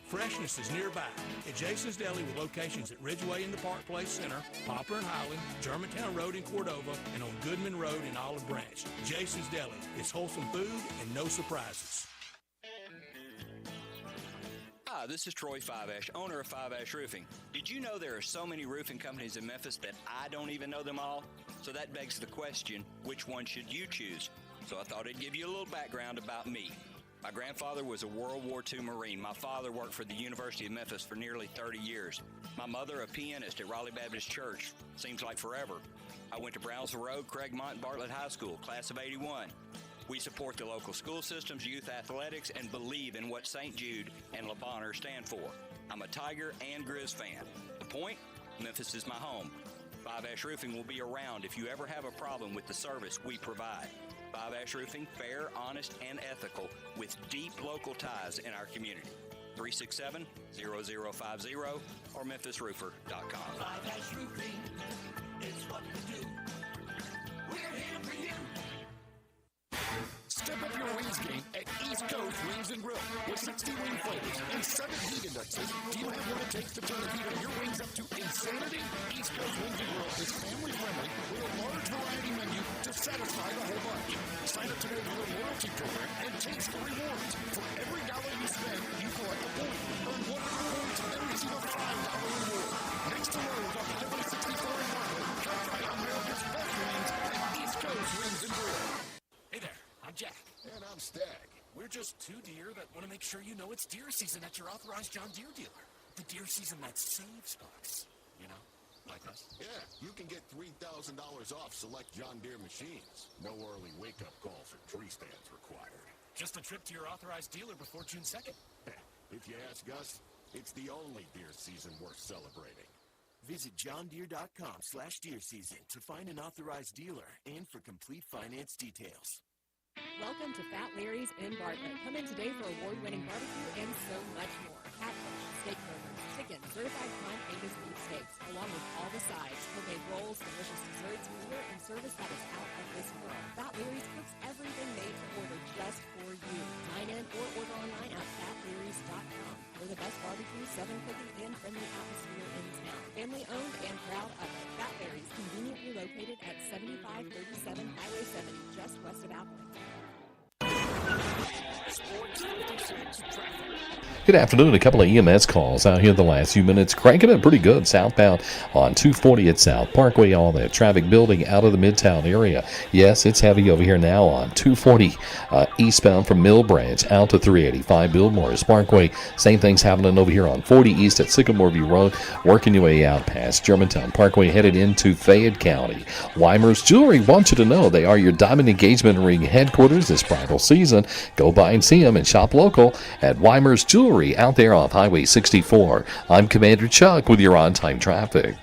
Freshness is nearby at Jason's Deli, with locations at Ridgeway in the Park Place Center, Poplar and Highland, Germantown Road in Cordova, and on Goodman Road in Olive Branch. Jason's Deli. It's wholesome food and no surprises. Hi, this is Troy Fiveash, owner of Fiveash Roofing. Did you know there are so many roofing companies in Memphis that I don't even know them all? So that begs the question, which one should you choose? So I thought I'd give you a little background about me. My grandfather was a World War II Marine. My father worked for the University of Memphis for nearly 30 years. My mother, a pianist at Raleigh Baptist Church. Seems like forever. I went to Brownsville Road, Craigmont, and Bartlett High School, class of 81. We support the local school systems, youth athletics, and believe in what St. Jude and Le Bonheur stand for. I'm a Tiger and Grizz fan. The point? Memphis is my home. Five Ash Roofing will be around if you ever have a problem with the service we provide. Five Ash Roofing, fair, honest, and ethical, with deep local ties in our community. 367-0050 or memphisroofer.com. Five Ash Roofing is what we do. We're here for you. Step up your wings game at East Coast Wings and Grill. With 60 wing flavors and 7 heat indexes, do you have what it takes to turn the heat on your wings up to insanity? East Coast Wings and Grill is family friendly with a large variety menu to satisfy the whole bunch. Sign up today for a loyalty program and taste the rewards. For every dollar you spend, you collect a point. Earn 100 points and receive a $5 reward. Next to Lowe's on Highway 64 in Marlin, come try America's best wings at East Coast Wings and Grill. Hey there, I'm Jack. And I'm Stag. We're just two deer that want to make sure you know it's deer season at your authorized John Deere dealer. The deer season that saves bucks. You know, like us. Yeah, you can get $3,000 off select John Deere machines. No early wake-up calls or tree stands required. Just a trip to your authorized dealer before June 2nd. If you ask us, it's the only deer season worth celebrating. Visit johndeere.com/deer season to find an authorized dealer and for complete finance details. Welcome to Fat Larry's in Bartlett. Come in today for award-winning barbecue and so much more. Catfish, steak burgers, chicken, certified prime Angus beef steaks, along with all the sides, homemade rolls, delicious desserts, beer, and service that is out of this world. Fat Larry's cooks everything made to order just for you. Dine in or order online at fatlarrys.com. For the best barbecue, 7 cooking, and friendly atmosphere in town. Family owned and proud of it. Fat Larry's, conveniently located at 7537 Highway 70, just west of Appling. Sports 56 traffic. Good afternoon. A couple of EMS calls out here the last few minutes. Cranking it pretty good southbound on 240 at South Parkway. All that traffic building out of the Midtown area. Yes, it's heavy over here now on 240 eastbound from Mill Branch out to 385 Bill Morris Parkway. Same thing's happening over here on 40 east at Sycamore View Road. Working your way out past Germantown Parkway headed into Fayette County. Weimer's Jewelry wants you to know they are your diamond engagement ring headquarters this bridal season. Go by and see them and shop local at Weimer's Jewelry out there off Highway 64. I'm Commander Chuck with your on-time traffic.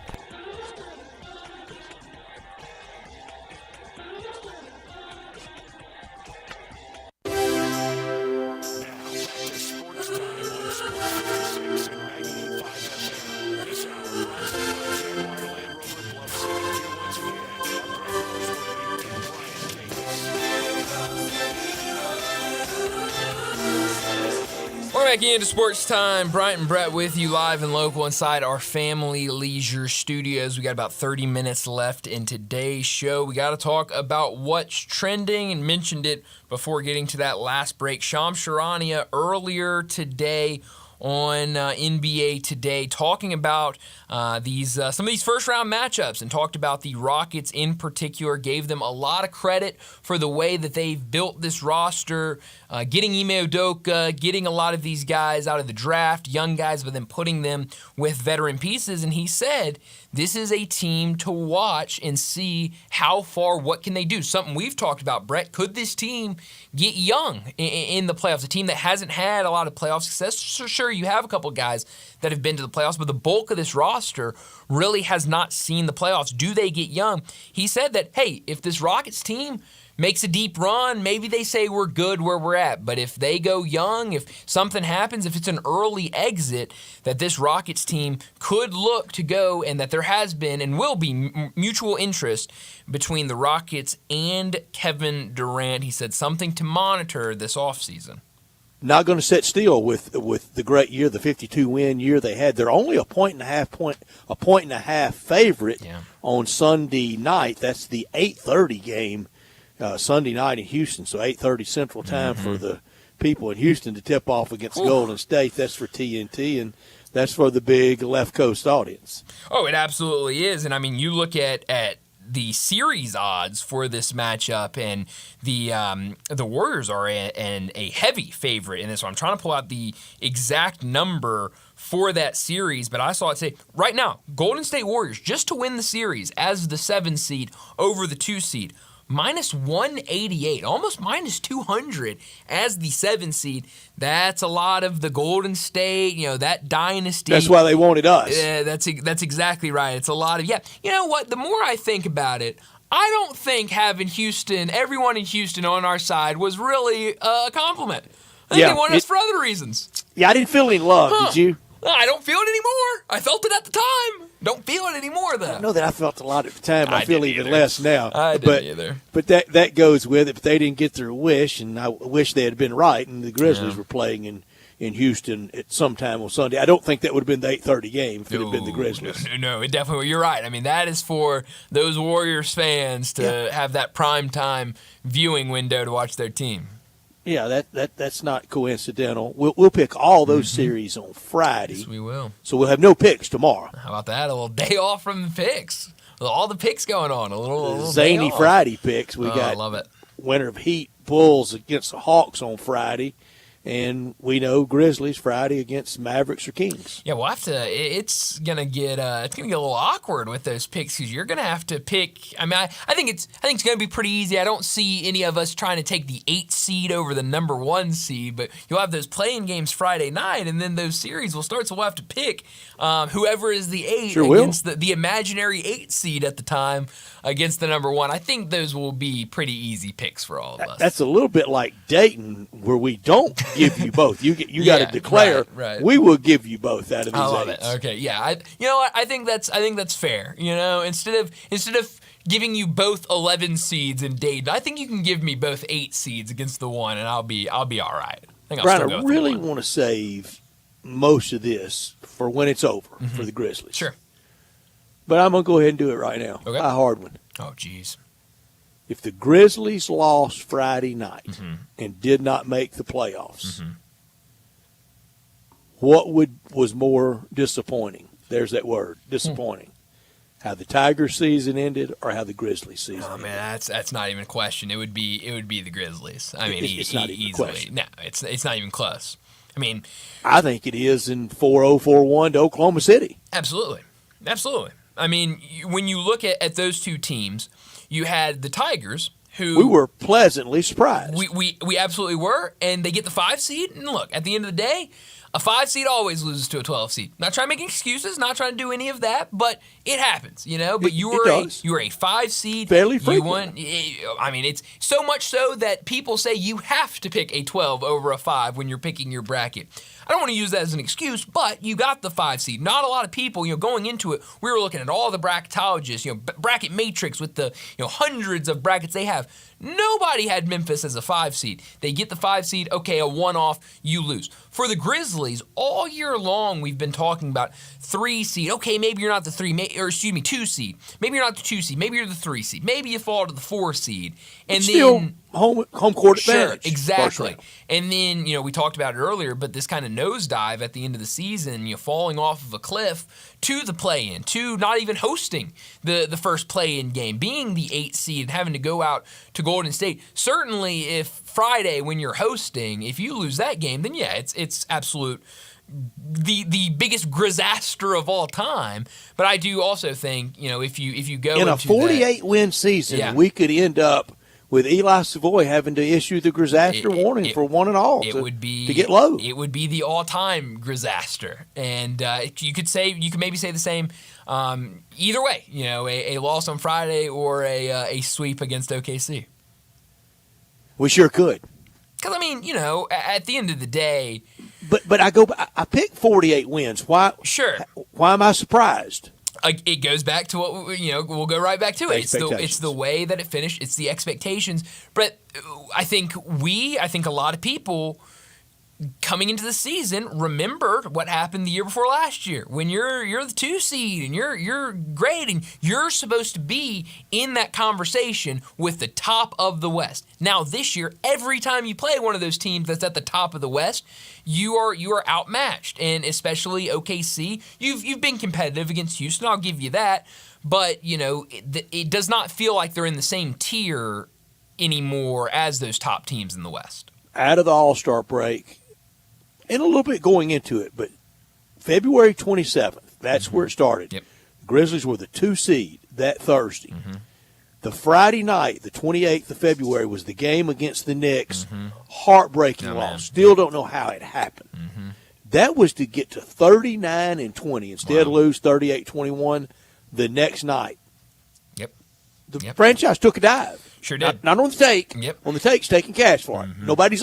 Back into Sports Time. Bryant and Brett with you live and local inside our Family Leisure Studios. We got about 30 minutes left in today's show. We got to talk about what's trending and mentioned it before getting to that last break. Shams Charania earlier today on NBA Today talking about some of these first-round matchups and talked about the Rockets in particular, gave them a lot of credit for the way that they've built this roster, getting Ime Udoka, getting a lot of these guys out of the draft, young guys, but then putting them with veteran pieces. And he said, this is a team to watch and see how far, what can they do? Something we've talked about, Brett. Could this team get young in the playoffs? A team that hasn't had a lot of playoff success. Sure, you have a couple guys that have been to the playoffs, but the bulk of this roster really has not seen the playoffs. Do they get young? He said that, hey, if this Rockets team makes a deep run, maybe they say we're good where we're at. But if they go young, if something happens, if it's an early exit, that this Rockets team could look to go, and that there has been and will be mutual interest between the Rockets and Kevin Durant. He said something to monitor this offseason. Not going to sit still with the great year, the 52-win year they had. They're only a point and a half favorite on Sunday night. That's the 8:30 game. Sunday night in Houston, so 8:30 Central Time for the people in Houston to tip off against Golden State. That's for TNT, and that's for the big left coast audience. Oh, it absolutely is. And, I mean, you look at the series odds for this matchup, and the Warriors are a heavy favorite in this one. I'm trying to pull out the exact number for that series, but I saw it say right now, Golden State Warriors, just to win the series as the 7 seed over the 2 seed, minus 188, almost minus 200 as the 7 seed. That's a lot of the Golden State, that dynasty. That's why they wanted us. Yeah, that's exactly right. It's a lot of, You know what? The more I think about it, I don't think having everyone in Houston on our side was really a compliment. I think they wanted us for other reasons. Yeah, I didn't feel any love, did you? I don't feel it anymore. I felt it at the time. Don't feel it anymore, though. I don't know that I felt a lot at the time. I feel even less now. I didn't either. But that goes with it. But they didn't get their wish, and I wish they had been right, and the Grizzlies were playing in Houston at some time on Sunday. I don't think that would have been the 8:30 game if it had been the Grizzlies. No, it definitely. You're right. I mean, that is for those Warriors fans to have that prime time viewing window to watch their team. Yeah, that's not coincidental. We'll pick all those series on Friday. Yes, we will. So we'll have no picks tomorrow. How about that? A little day off from the picks. With all the picks going on. A little zany Friday picks. We got I love it. Winner of Heat Bulls against the Hawks on Friday. And we know Grizzlies Friday against Mavericks or Kings. Yeah, we'll have to. It's gonna get a little awkward with those picks because you're gonna have to pick. I mean, I think it's gonna be pretty easy. I don't see any of us trying to take the 8 seed over the number 1 seed, but you'll have those playing games Friday night, and then those series will start. So we'll have to pick whoever is the 8 against the imaginary 8 seed at the time against the number 1. I think those will be pretty easy picks for all of us. That's a little bit like Dayton, where we don't give you both. You got to declare. Right. We will give you both out of these I love 8s. it. Okay, yeah. You know what? I think that's fair. You know, instead of giving you both 11 seeds in Dayton, I think you can give me both 8 seeds against the 1, and I'll be all right. Brian, I really want to save most of this for when it's over for the Grizzlies. Sure. But I'm going to go ahead and do it right now. Okay. A hard one. Oh, geez. If the Grizzlies lost Friday night and did not make the playoffs, what was more disappointing? There's that word, disappointing. How the Tigers season ended or how the Grizzlies season ended? Oh man, that's not even a question. It would be the Grizzlies. I mean, it's not even easily. a question. No, it's not even close. I mean, I think it is in 4-0, 4-1 to Oklahoma City. Absolutely. I mean, when you look at those two teams, you had the Tigers, who we were pleasantly surprised. We absolutely were, and they get the 5 seed. And look, at the end of the day, a 5 seed always loses to a 12 seed. Not trying to make excuses, not trying to do any of that, but it happens, you know. But you were a 5 seed. Fairly frequent. I mean, it's so much so that people say you have to pick a 12 over a 5 when you're picking your bracket. I don't want to use that as an excuse, but you got the 5 seed. Not a lot of people, going into it, we were looking at all the bracketologists, bracket matrix with the, hundreds of brackets they have. Nobody had Memphis as a 5 seed. They get the 5 seed, okay, a one-off, you lose. For the Grizzlies, all year long we've been talking about 3 seed. Okay, maybe you're not the 2 seed. Maybe you're not the 2 seed. Maybe you're the 3 seed. Maybe you fall to the 4 seed. And still home court advantage. Sure, exactly. And then, we talked about it earlier, but this kind of nosedive at the end of the season, falling off of a cliff to the play-in, to not even hosting the first play-in game, being the 8 seed and having to go out to Golden State. Certainly, if Friday, when you're hosting, if you lose that game, then yeah, it's absolute the biggest grizaster of all time. But I do also think, if you go in a 48-win season, we could end up with Eli Savoy having to issue the Grizaster warning for 1 and all to get low. It would be the all-time Grizaster. And you could maybe say the same either way, a loss on Friday or a sweep against OKC. We sure could. Because, at the end of the day. But I picked 48 wins. Why? Sure. Why am I surprised? It goes back to what we'll go right back to it. It's the way that it finished. It's the expectations. But I think a lot of people coming into the season remembered what happened the year before last year when you're the 2 seed and you're great and you're supposed to be in that conversation with the top of the West. Now this year, every time you play one of those teams that's at the top of the West, you are outmatched, and especially OKC. You've been competitive against Houston. I'll give you that, but it does not feel like they're in the same tier anymore as those top teams in the West. Out of the All-Star break. And a little bit going into it, but February 27th, that's where it started. Yep. Grizzlies were the 2 seed that Thursday. The Friday night, the 28th of February, was the game against the Knicks. Heartbreaking loss. Still don't know how it happened. That was to get to 39-20 instead of lose 38-21 the next night. Yep. The franchise took a dive. Sure did. Not on the take. Yep. On the take's taking cash for it. Nobody's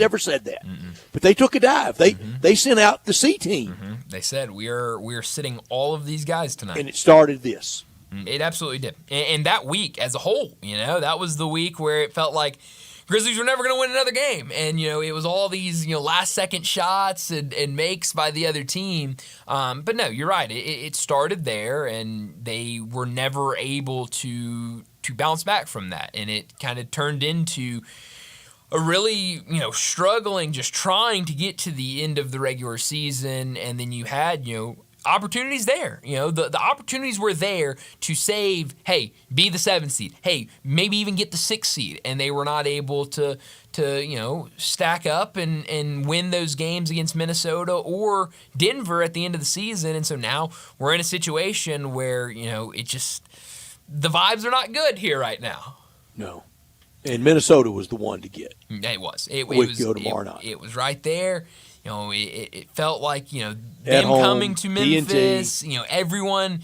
ever said that. But they took a dive. They sent out the C team. They said we're sitting all of these guys tonight. And it started this. It absolutely did. And that week as a whole, that was the week where it felt like Grizzlies were never going to win another game. And, it was all these, last-second shots and makes by the other team. But, no, you're right. It started there, and they were never able to bounce back from that. And it kind of turned into a really, struggling, just trying to get to the end of the regular season. And then you had, opportunities there. The opportunities were there to save, hey, be the 7th seed. Hey, maybe even get the 6th seed. And they were not able to stack up and win those games against Minnesota or Denver at the end of the season. And so now we're in a situation where, the vibes are not good here right now. No. And Minnesota was the one to get. It was. It go tomorrow night. It was right there. It felt like, them home, coming to Memphis, D&T. Everyone,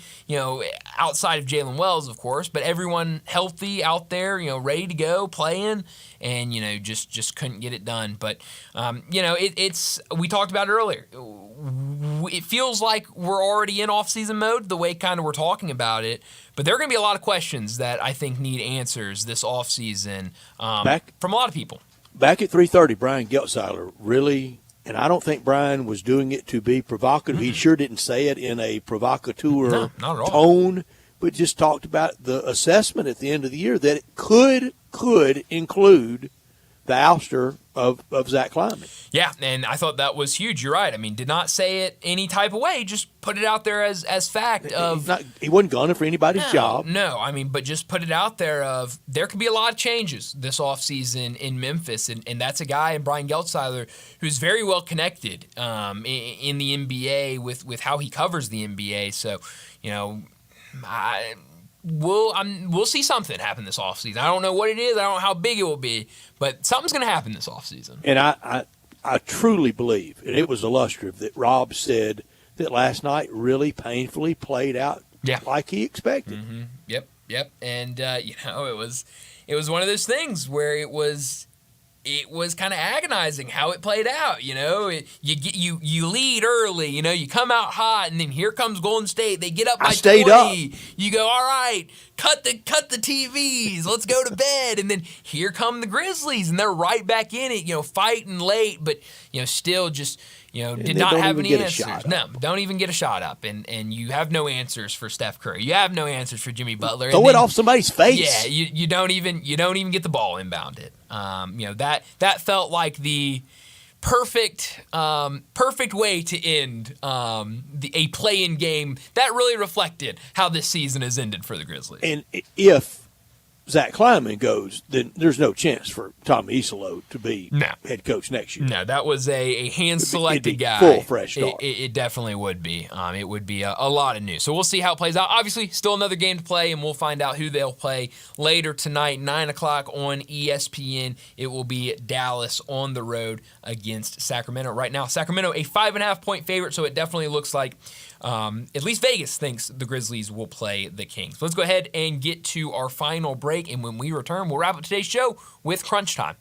outside of Jalen Wells, of course, but everyone healthy out there, ready to go, playing, and, just couldn't get it done. But, it's we talked about it earlier. It feels like we're already in off-season mode, the way kind of we're talking about it. But there are going to be a lot of questions that I think need answers this offseason from a lot of people. Back at 3:30, Brian Geltzeiler really – and I don't think Brian was doing it to be provocative. He sure didn't say it in a provocateur tone, but just talked about the assessment at the end of the year that it could include the ouster of Zach Kleiman. Yeah, and I thought that was huge. You're right. I mean, did not say it any type of way. Just put it out there as fact of he wasn't gunning for anybody's job. No, I mean, but just put it out there of there could be a lot of changes this offseason in Memphis, and that's a guy in Brian Geltzeiler who's very well connected in the NBA with how he covers the NBA. So, we'll see something happen this offseason. I don't know what it is. I don't know how big it will be, but something's going to happen this offseason. And I truly believe, and it was illustrative, that Rob said that last night really painfully played out like he expected. Mm-hmm. Yep. And, it was one of those things where it was kind of agonizing how it played out. You lead early. You come out hot, and then here comes Golden State. They get up by 20. You go, all right, cut the TVs. Let's go to bed. And then here come the Grizzlies, and they're right back in it. Fighting late, but still just. Did not have any answers. No, don't even get a shot up, and you have no answers for Steph Curry. You have no answers for Jimmy Butler. Throw it off somebody's face. Yeah, you don't even get the ball inbounded. That felt like the perfect way to end a play-in game that really reflected how this season has ended for the Grizzlies. And if Zach Kleiman goes, then there's no chance for Tommy Isolo to be head coach next year. No, that was a hand-selected guy. Full fresh start. It definitely would be. It would be a lot of news. So we'll see how it plays out. Obviously, still another game to play, and we'll find out who they'll play later tonight, 9 o'clock on ESPN. It will be Dallas on the road against Sacramento. Right now, Sacramento, a 5.5-point favorite, so it definitely looks like at least Vegas thinks the Grizzlies will play the Kings. Let's go ahead and get to our final break, and when we return, we'll wrap up today's show with Crunch Time.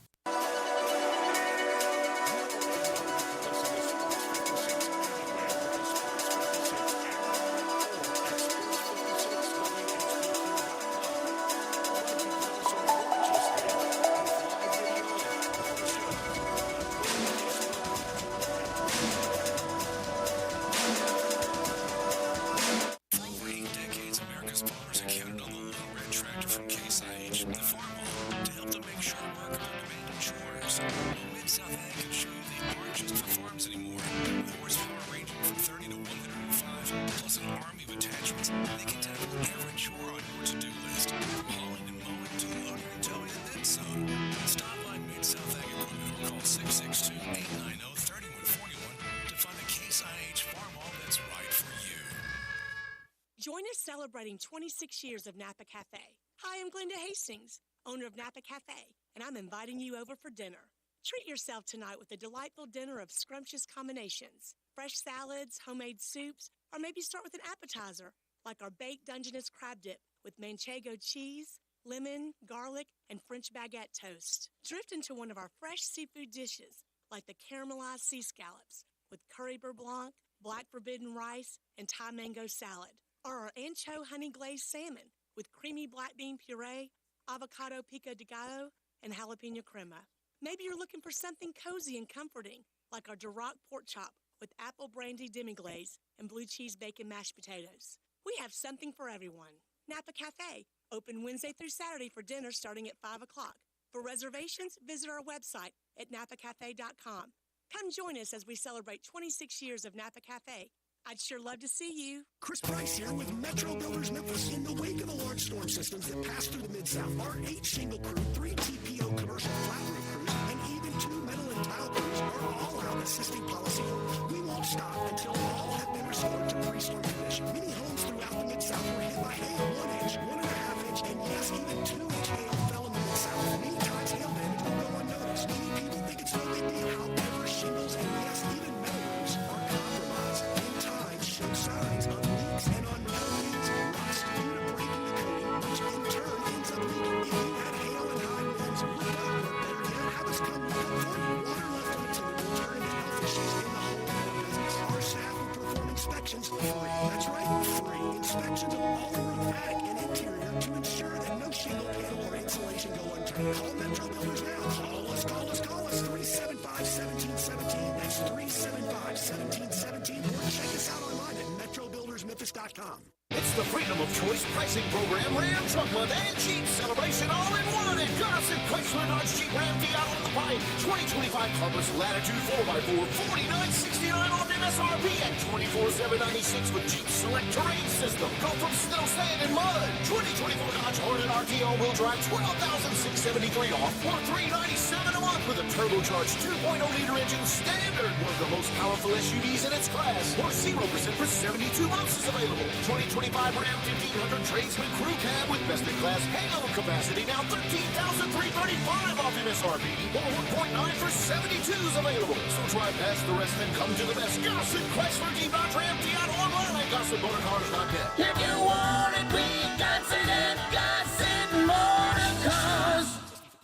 Join us celebrating 26 years of Napa Cafe. Hi, I'm Glenda Hastings, owner of Napa Cafe, and I'm inviting you over for dinner. Treat yourself tonight with a delightful dinner of scrumptious combinations, fresh salads, homemade soups, or maybe start with an appetizer, like our baked Dungeness crab dip with manchego cheese, lemon, garlic, and French baguette toast. Drift into one of our fresh seafood dishes, like the caramelized sea scallops with curry beurre blanc, black forbidden rice, and Thai mango salad. Or our ancho honey glazed salmon with creamy black bean puree, avocado pico de gallo, and jalapeno crema. Maybe you're looking for something cozy and comforting, like our Duroc pork chop with apple brandy demi-glaze and blue cheese bacon mashed potatoes. We have something for everyone. Napa Cafe, open Wednesday through Saturday for dinner starting at 5 o'clock. For reservations, visit our website at napacafe.com. Come join us as we celebrate 26 years of Napa Cafe I'd sure love to see you. Chris Price here with Metro Builders Memphis. In the wake of the large storm systems that passed through the Mid-South, our 8 shingle crew, 3 TPO commercial flat roof crews, and even 2 metal and tile crews are all out assisting policyholders. We won't stop until all have been restored to pre-storm condition. Many homes throughout the Mid-South were hit by hail, 1 inch, 1.5 inch, and yes, even 2-inch hail fell in the Mid-South. Many times hail damage will go unnoticed. Many people think it's no big deal. However, shingles and yes, even metal roofs are compromised. In time, show signs of leaks and on metal means rust due to breaking the coating, which in turn ends up leaking. If you had hail and high winds, look up, or better yet, have us come look up for you. Water left unattended will turn into health issues in the home or business. Our staff will perform inspections free. That's right, free. Inspections of all the roof, attic, and interior to ensure that no shingle panel or insulation go unturned. Call Metro Builders now. Call us. 375-1717. That's 375-1717. Or check us out online at metrobuildersmemphis.com. It's the Freedom of Choice pricing program, Ram Truck Month and Jeep Celebration all in one at Gunnison Chrysler Dodge Jeep Ram out on the Pike. 2025 Compass Latitude 4x4, $49.69 off MSRP at $24,796 with Jeep Select Terrain System. Go from snow, sand, and mud. 2024 Dodge Hornet RT all-wheel drive, $12,673 off, or $397 a month with a turbocharged 2.0-liter engine standard. One of the most powerful SUVs in its class. Or 0% for 72 months is available. 2025 Ram 1500 Tradesman Crew Cab with best-in-class payload capacity, now $13,335 off MSRP. Or 1.9 for 72 is available. So drive past the rest and come to the best. Gossett Chrysler Jeep Dodge Ram Fiat online at GossettMotorCars.net. If you want it, we got it at Gossett Motor Cars.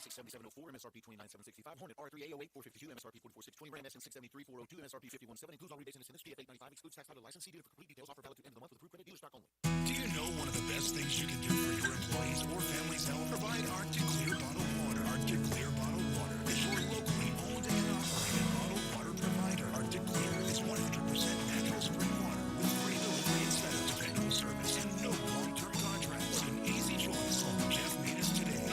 6704 MSRP 29765 Hornet R3A08 452 MSRP 44620 Ram SN673 402 MSRP 517 includes all rebates and incentives PF 895 excludes tax title license. See dealer for complete details. Offer valid to end of the month with approved credit dealer stock only. Do you know one of the best things you can do for your employees or family's health? Provide Arctic Clear bottled water. Arctic Clear bottled water is your locally owned and operated bottled water provider. Arctic Clear is 100% natural spring water with free delivery instead of dependable service and no long-term contracts. An easy choice. Call Jeff Metis today,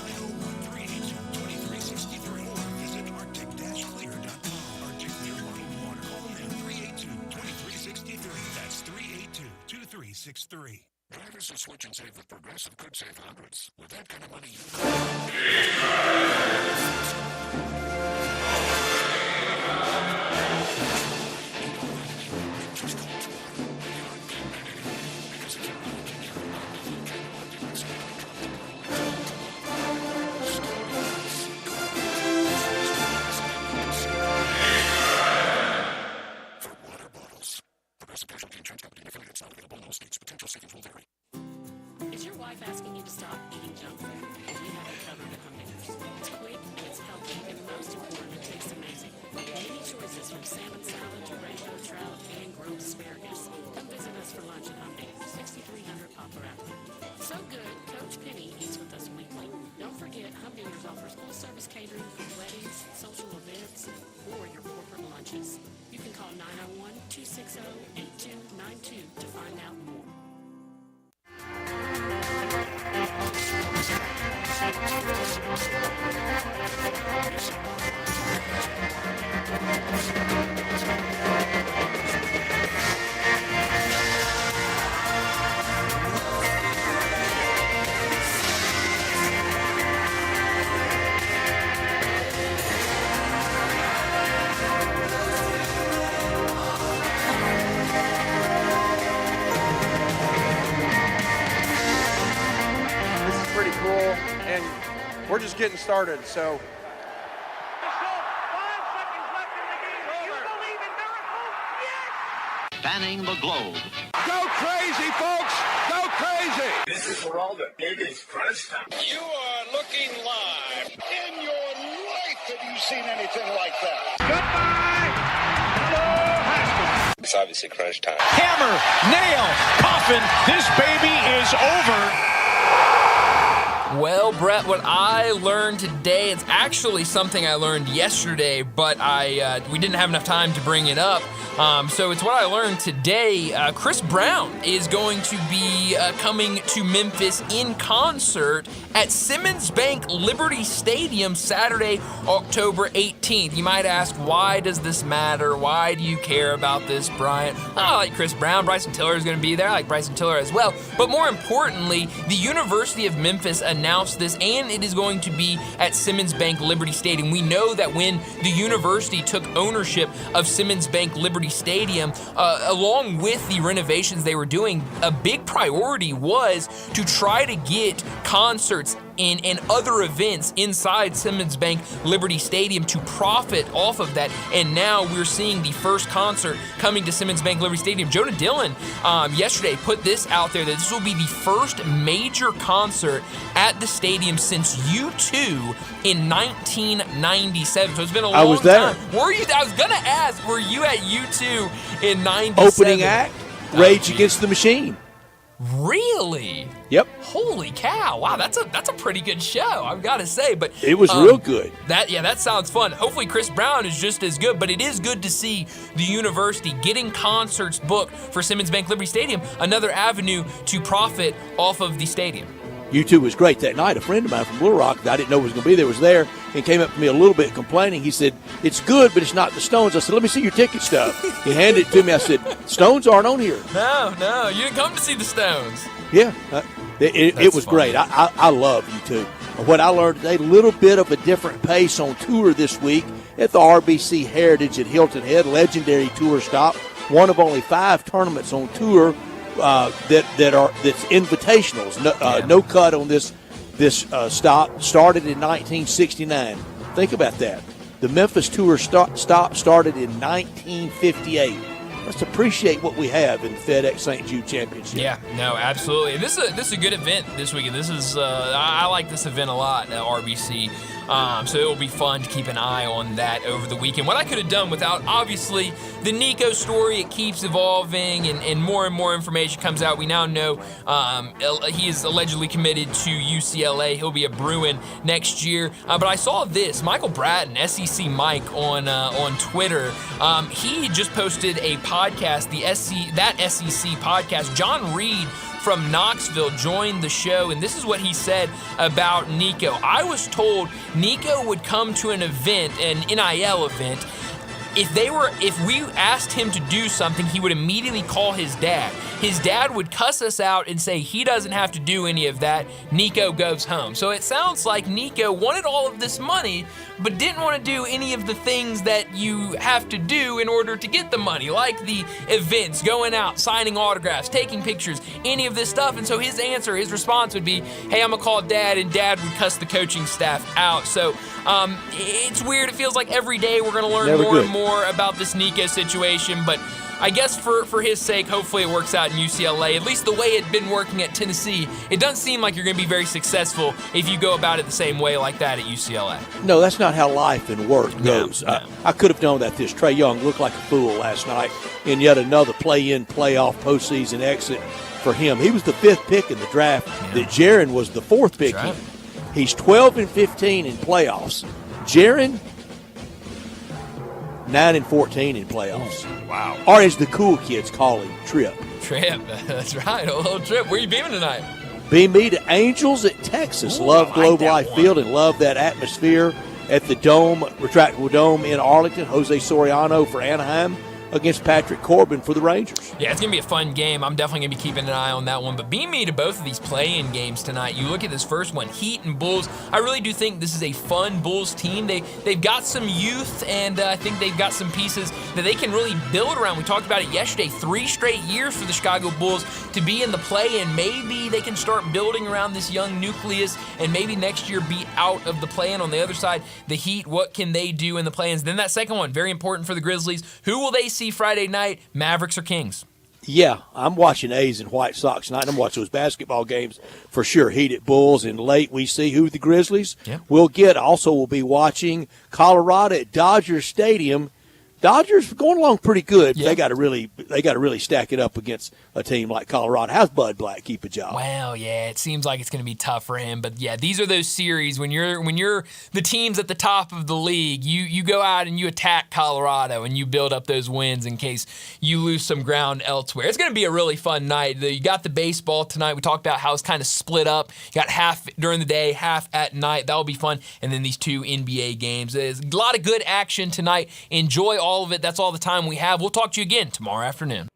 901-382-2363, or visit arctic-clear.com. Arctic Clear bottled water. Call now 382-2363. That's 382-2363. Drivers who switch and save with Progressive could save hundreds. With that kind of money, for water bottles. Progressive Casualty Insurance Company and affiliates not available in all states. Potential savings will vary. Is your wife asking you to stop eating junk food? You have it covered at Humdinger. It's quick, it's healthy, and most important, it tastes amazing. Many choices from salmon salad to rainbow trout and grilled asparagus. Come visit us for lunch at Humdinger, 6300 Poplar Avenue. So good, Coach Penny eats with us weekly. Don't forget, Humdinger's offers full-service catering for weddings, social events, or your corporate lunches. You can call 901-260-8292 to find out more. This is pretty cool, and we're just getting started, so. Spanning the globe. Go crazy, folks! Go crazy! This is for all the biggest crunch time. You are looking live. In your life have you seen anything like that? It's obviously crunch time. Hammer, nail, coffin, this baby is over. Well, Brett, what I learned today, it's actually something I learned yesterday, but we didn't have enough time to bring it up. So it's what I learned today. Chris Brown is going to be coming to Memphis in concert at Simmons Bank Liberty Stadium Saturday, October 18th. You might ask, why does this matter? Why do you care about this, Bryant? I like Chris Brown. Bryson Tiller is going to be there. I like Bryson Tiller as well. But more importantly, the University of Memphis announced this, and it is going to be at Simmons Bank Liberty Stadium. We know that when the university took ownership of Simmons Bank Liberty Stadium, along with the renovations they were doing, a big priority was to try to get concerts and other events inside Simmons Bank Liberty Stadium to profit off of that. And now we're seeing the first concert coming to Simmons Bank Liberty Stadium. Jonah Dillon yesterday put this out there that this will be the first major concert at the stadium since U2 in 1997. So it's been a long time. I was there. Were you? I was gonna ask, were you at U2 in 97? Opening act, Rage Against the Machine. Really? Yep. Holy cow! Wow, that's a pretty good show, I've got to say. But it was real good. That sounds fun. Hopefully, Chris Brown is just as good. But it is good to see the university getting concerts booked for Simmons Bank Liberty Stadium, another avenue to profit off of the stadium. U2 was great that night. A friend of mine from Blue Rock that I didn't know was going to be there and came up to me a little bit complaining. He said, "It's good, but it's not the Stones." I said, "Let me see your ticket stub." He handed it to me. I said, "Stones aren't on here." No, you didn't come to see the Stones. Yeah, it was great. I love U2. What I learned today, a little bit of a different pace on tour this week at the RBC Heritage at Hilton Head, legendary tour stop. One of only 5 tournaments on tour that's invitationals. No cut on this stop. Started in 1969. Think about that. The Memphis tour stop started in 1958. Let's appreciate what we have in the FedEx St. Jude Championship. Yeah, no, absolutely. This is a good event this weekend. This is I like this event a lot at RBC. So it will be fun to keep an eye on that over the weekend. What I could have done without, obviously, the Nico story, it keeps evolving and more information comes out. We now know he is allegedly committed to UCLA. He'll be a Bruin next year. But I saw this. Michael Bratton, SEC Mike, on Twitter. He just posted a podcast, that SEC podcast. John Reed from Knoxville joined the show, and this is what he said about Nico. I was told Nico would come to an event, an NIL event. If we asked him to do something, he would immediately call his dad. His dad would cuss us out and say he doesn't have to do any of that. Nico goes home. So it sounds like Nico wanted all of this money, but didn't want to do any of the things that you have to do in order to get the money, like the events, going out, signing autographs, taking pictures, any of this stuff. And so his response would be, hey, I'm going to call Dad, and Dad would cuss the coaching staff out. So it's weird. It feels like every day we're going to learn more and more about this Nico situation, but I guess for his sake, hopefully it works out in UCLA. At least the way it had been working at Tennessee, it doesn't seem like you're going to be very successful if you go about it the same way like that at UCLA. No, that's not how life and work goes. No. I could have known that this Trae Young looked like a fool last night in yet another play-in, playoff, postseason exit for him. He was the 5th pick in the draft. That Jaren was the 4th pick. Right. He's 12-15 in playoffs. Jaren, 9-14 in playoffs. Wow. Or as the cool kids call him, Trip. Trip, that's right. A little trip. Where you beaming tonight? Beam me to Angels at Texas. Love Globe Life Field and love that atmosphere at the Dome, retractable Dome in Arlington. Jose Soriano for Anaheim against Patrick Corbin for the Rangers. Yeah, it's going to be a fun game. I'm definitely going to be keeping an eye on that one. But beam me to both of these play-in games tonight. You look at this first one, Heat and Bulls. I really do think this is a fun Bulls team. They've got some youth, and I think they've got some pieces that they can really build around. We talked about it yesterday. 3 straight years for the Chicago Bulls to be in the play-in. Maybe they can start building around this young nucleus, and maybe next year be out of the play-in. On the other side, the Heat, what can they do in the play-ins? Then that second one, very important for the Grizzlies. Who will they see Friday night, Mavericks or Kings? Yeah, I'm watching A's and White Sox tonight. I'm watching those basketball games for sure. Heat at Bulls, and late we see who the Grizzlies will get. Also, we'll be watching Colorado at Dodger Stadium Dodgers going along pretty good. They got to really stack it up against a team like Colorado. How's Bud Black keep a job? Well, yeah, it seems like it's going to be tough for him, but yeah, these are those series when you're the teams at the top of the league. You go out and you attack Colorado and you build up those wins in case you lose some ground elsewhere. It's going to be a really fun night. You got the baseball tonight. We talked about how it's kind of split up. You got half during the day, half at night. That'll be fun. And then these two NBA games. There's a lot of good action tonight. Enjoy all of it. That's all the time we have. We'll talk to you again tomorrow afternoon.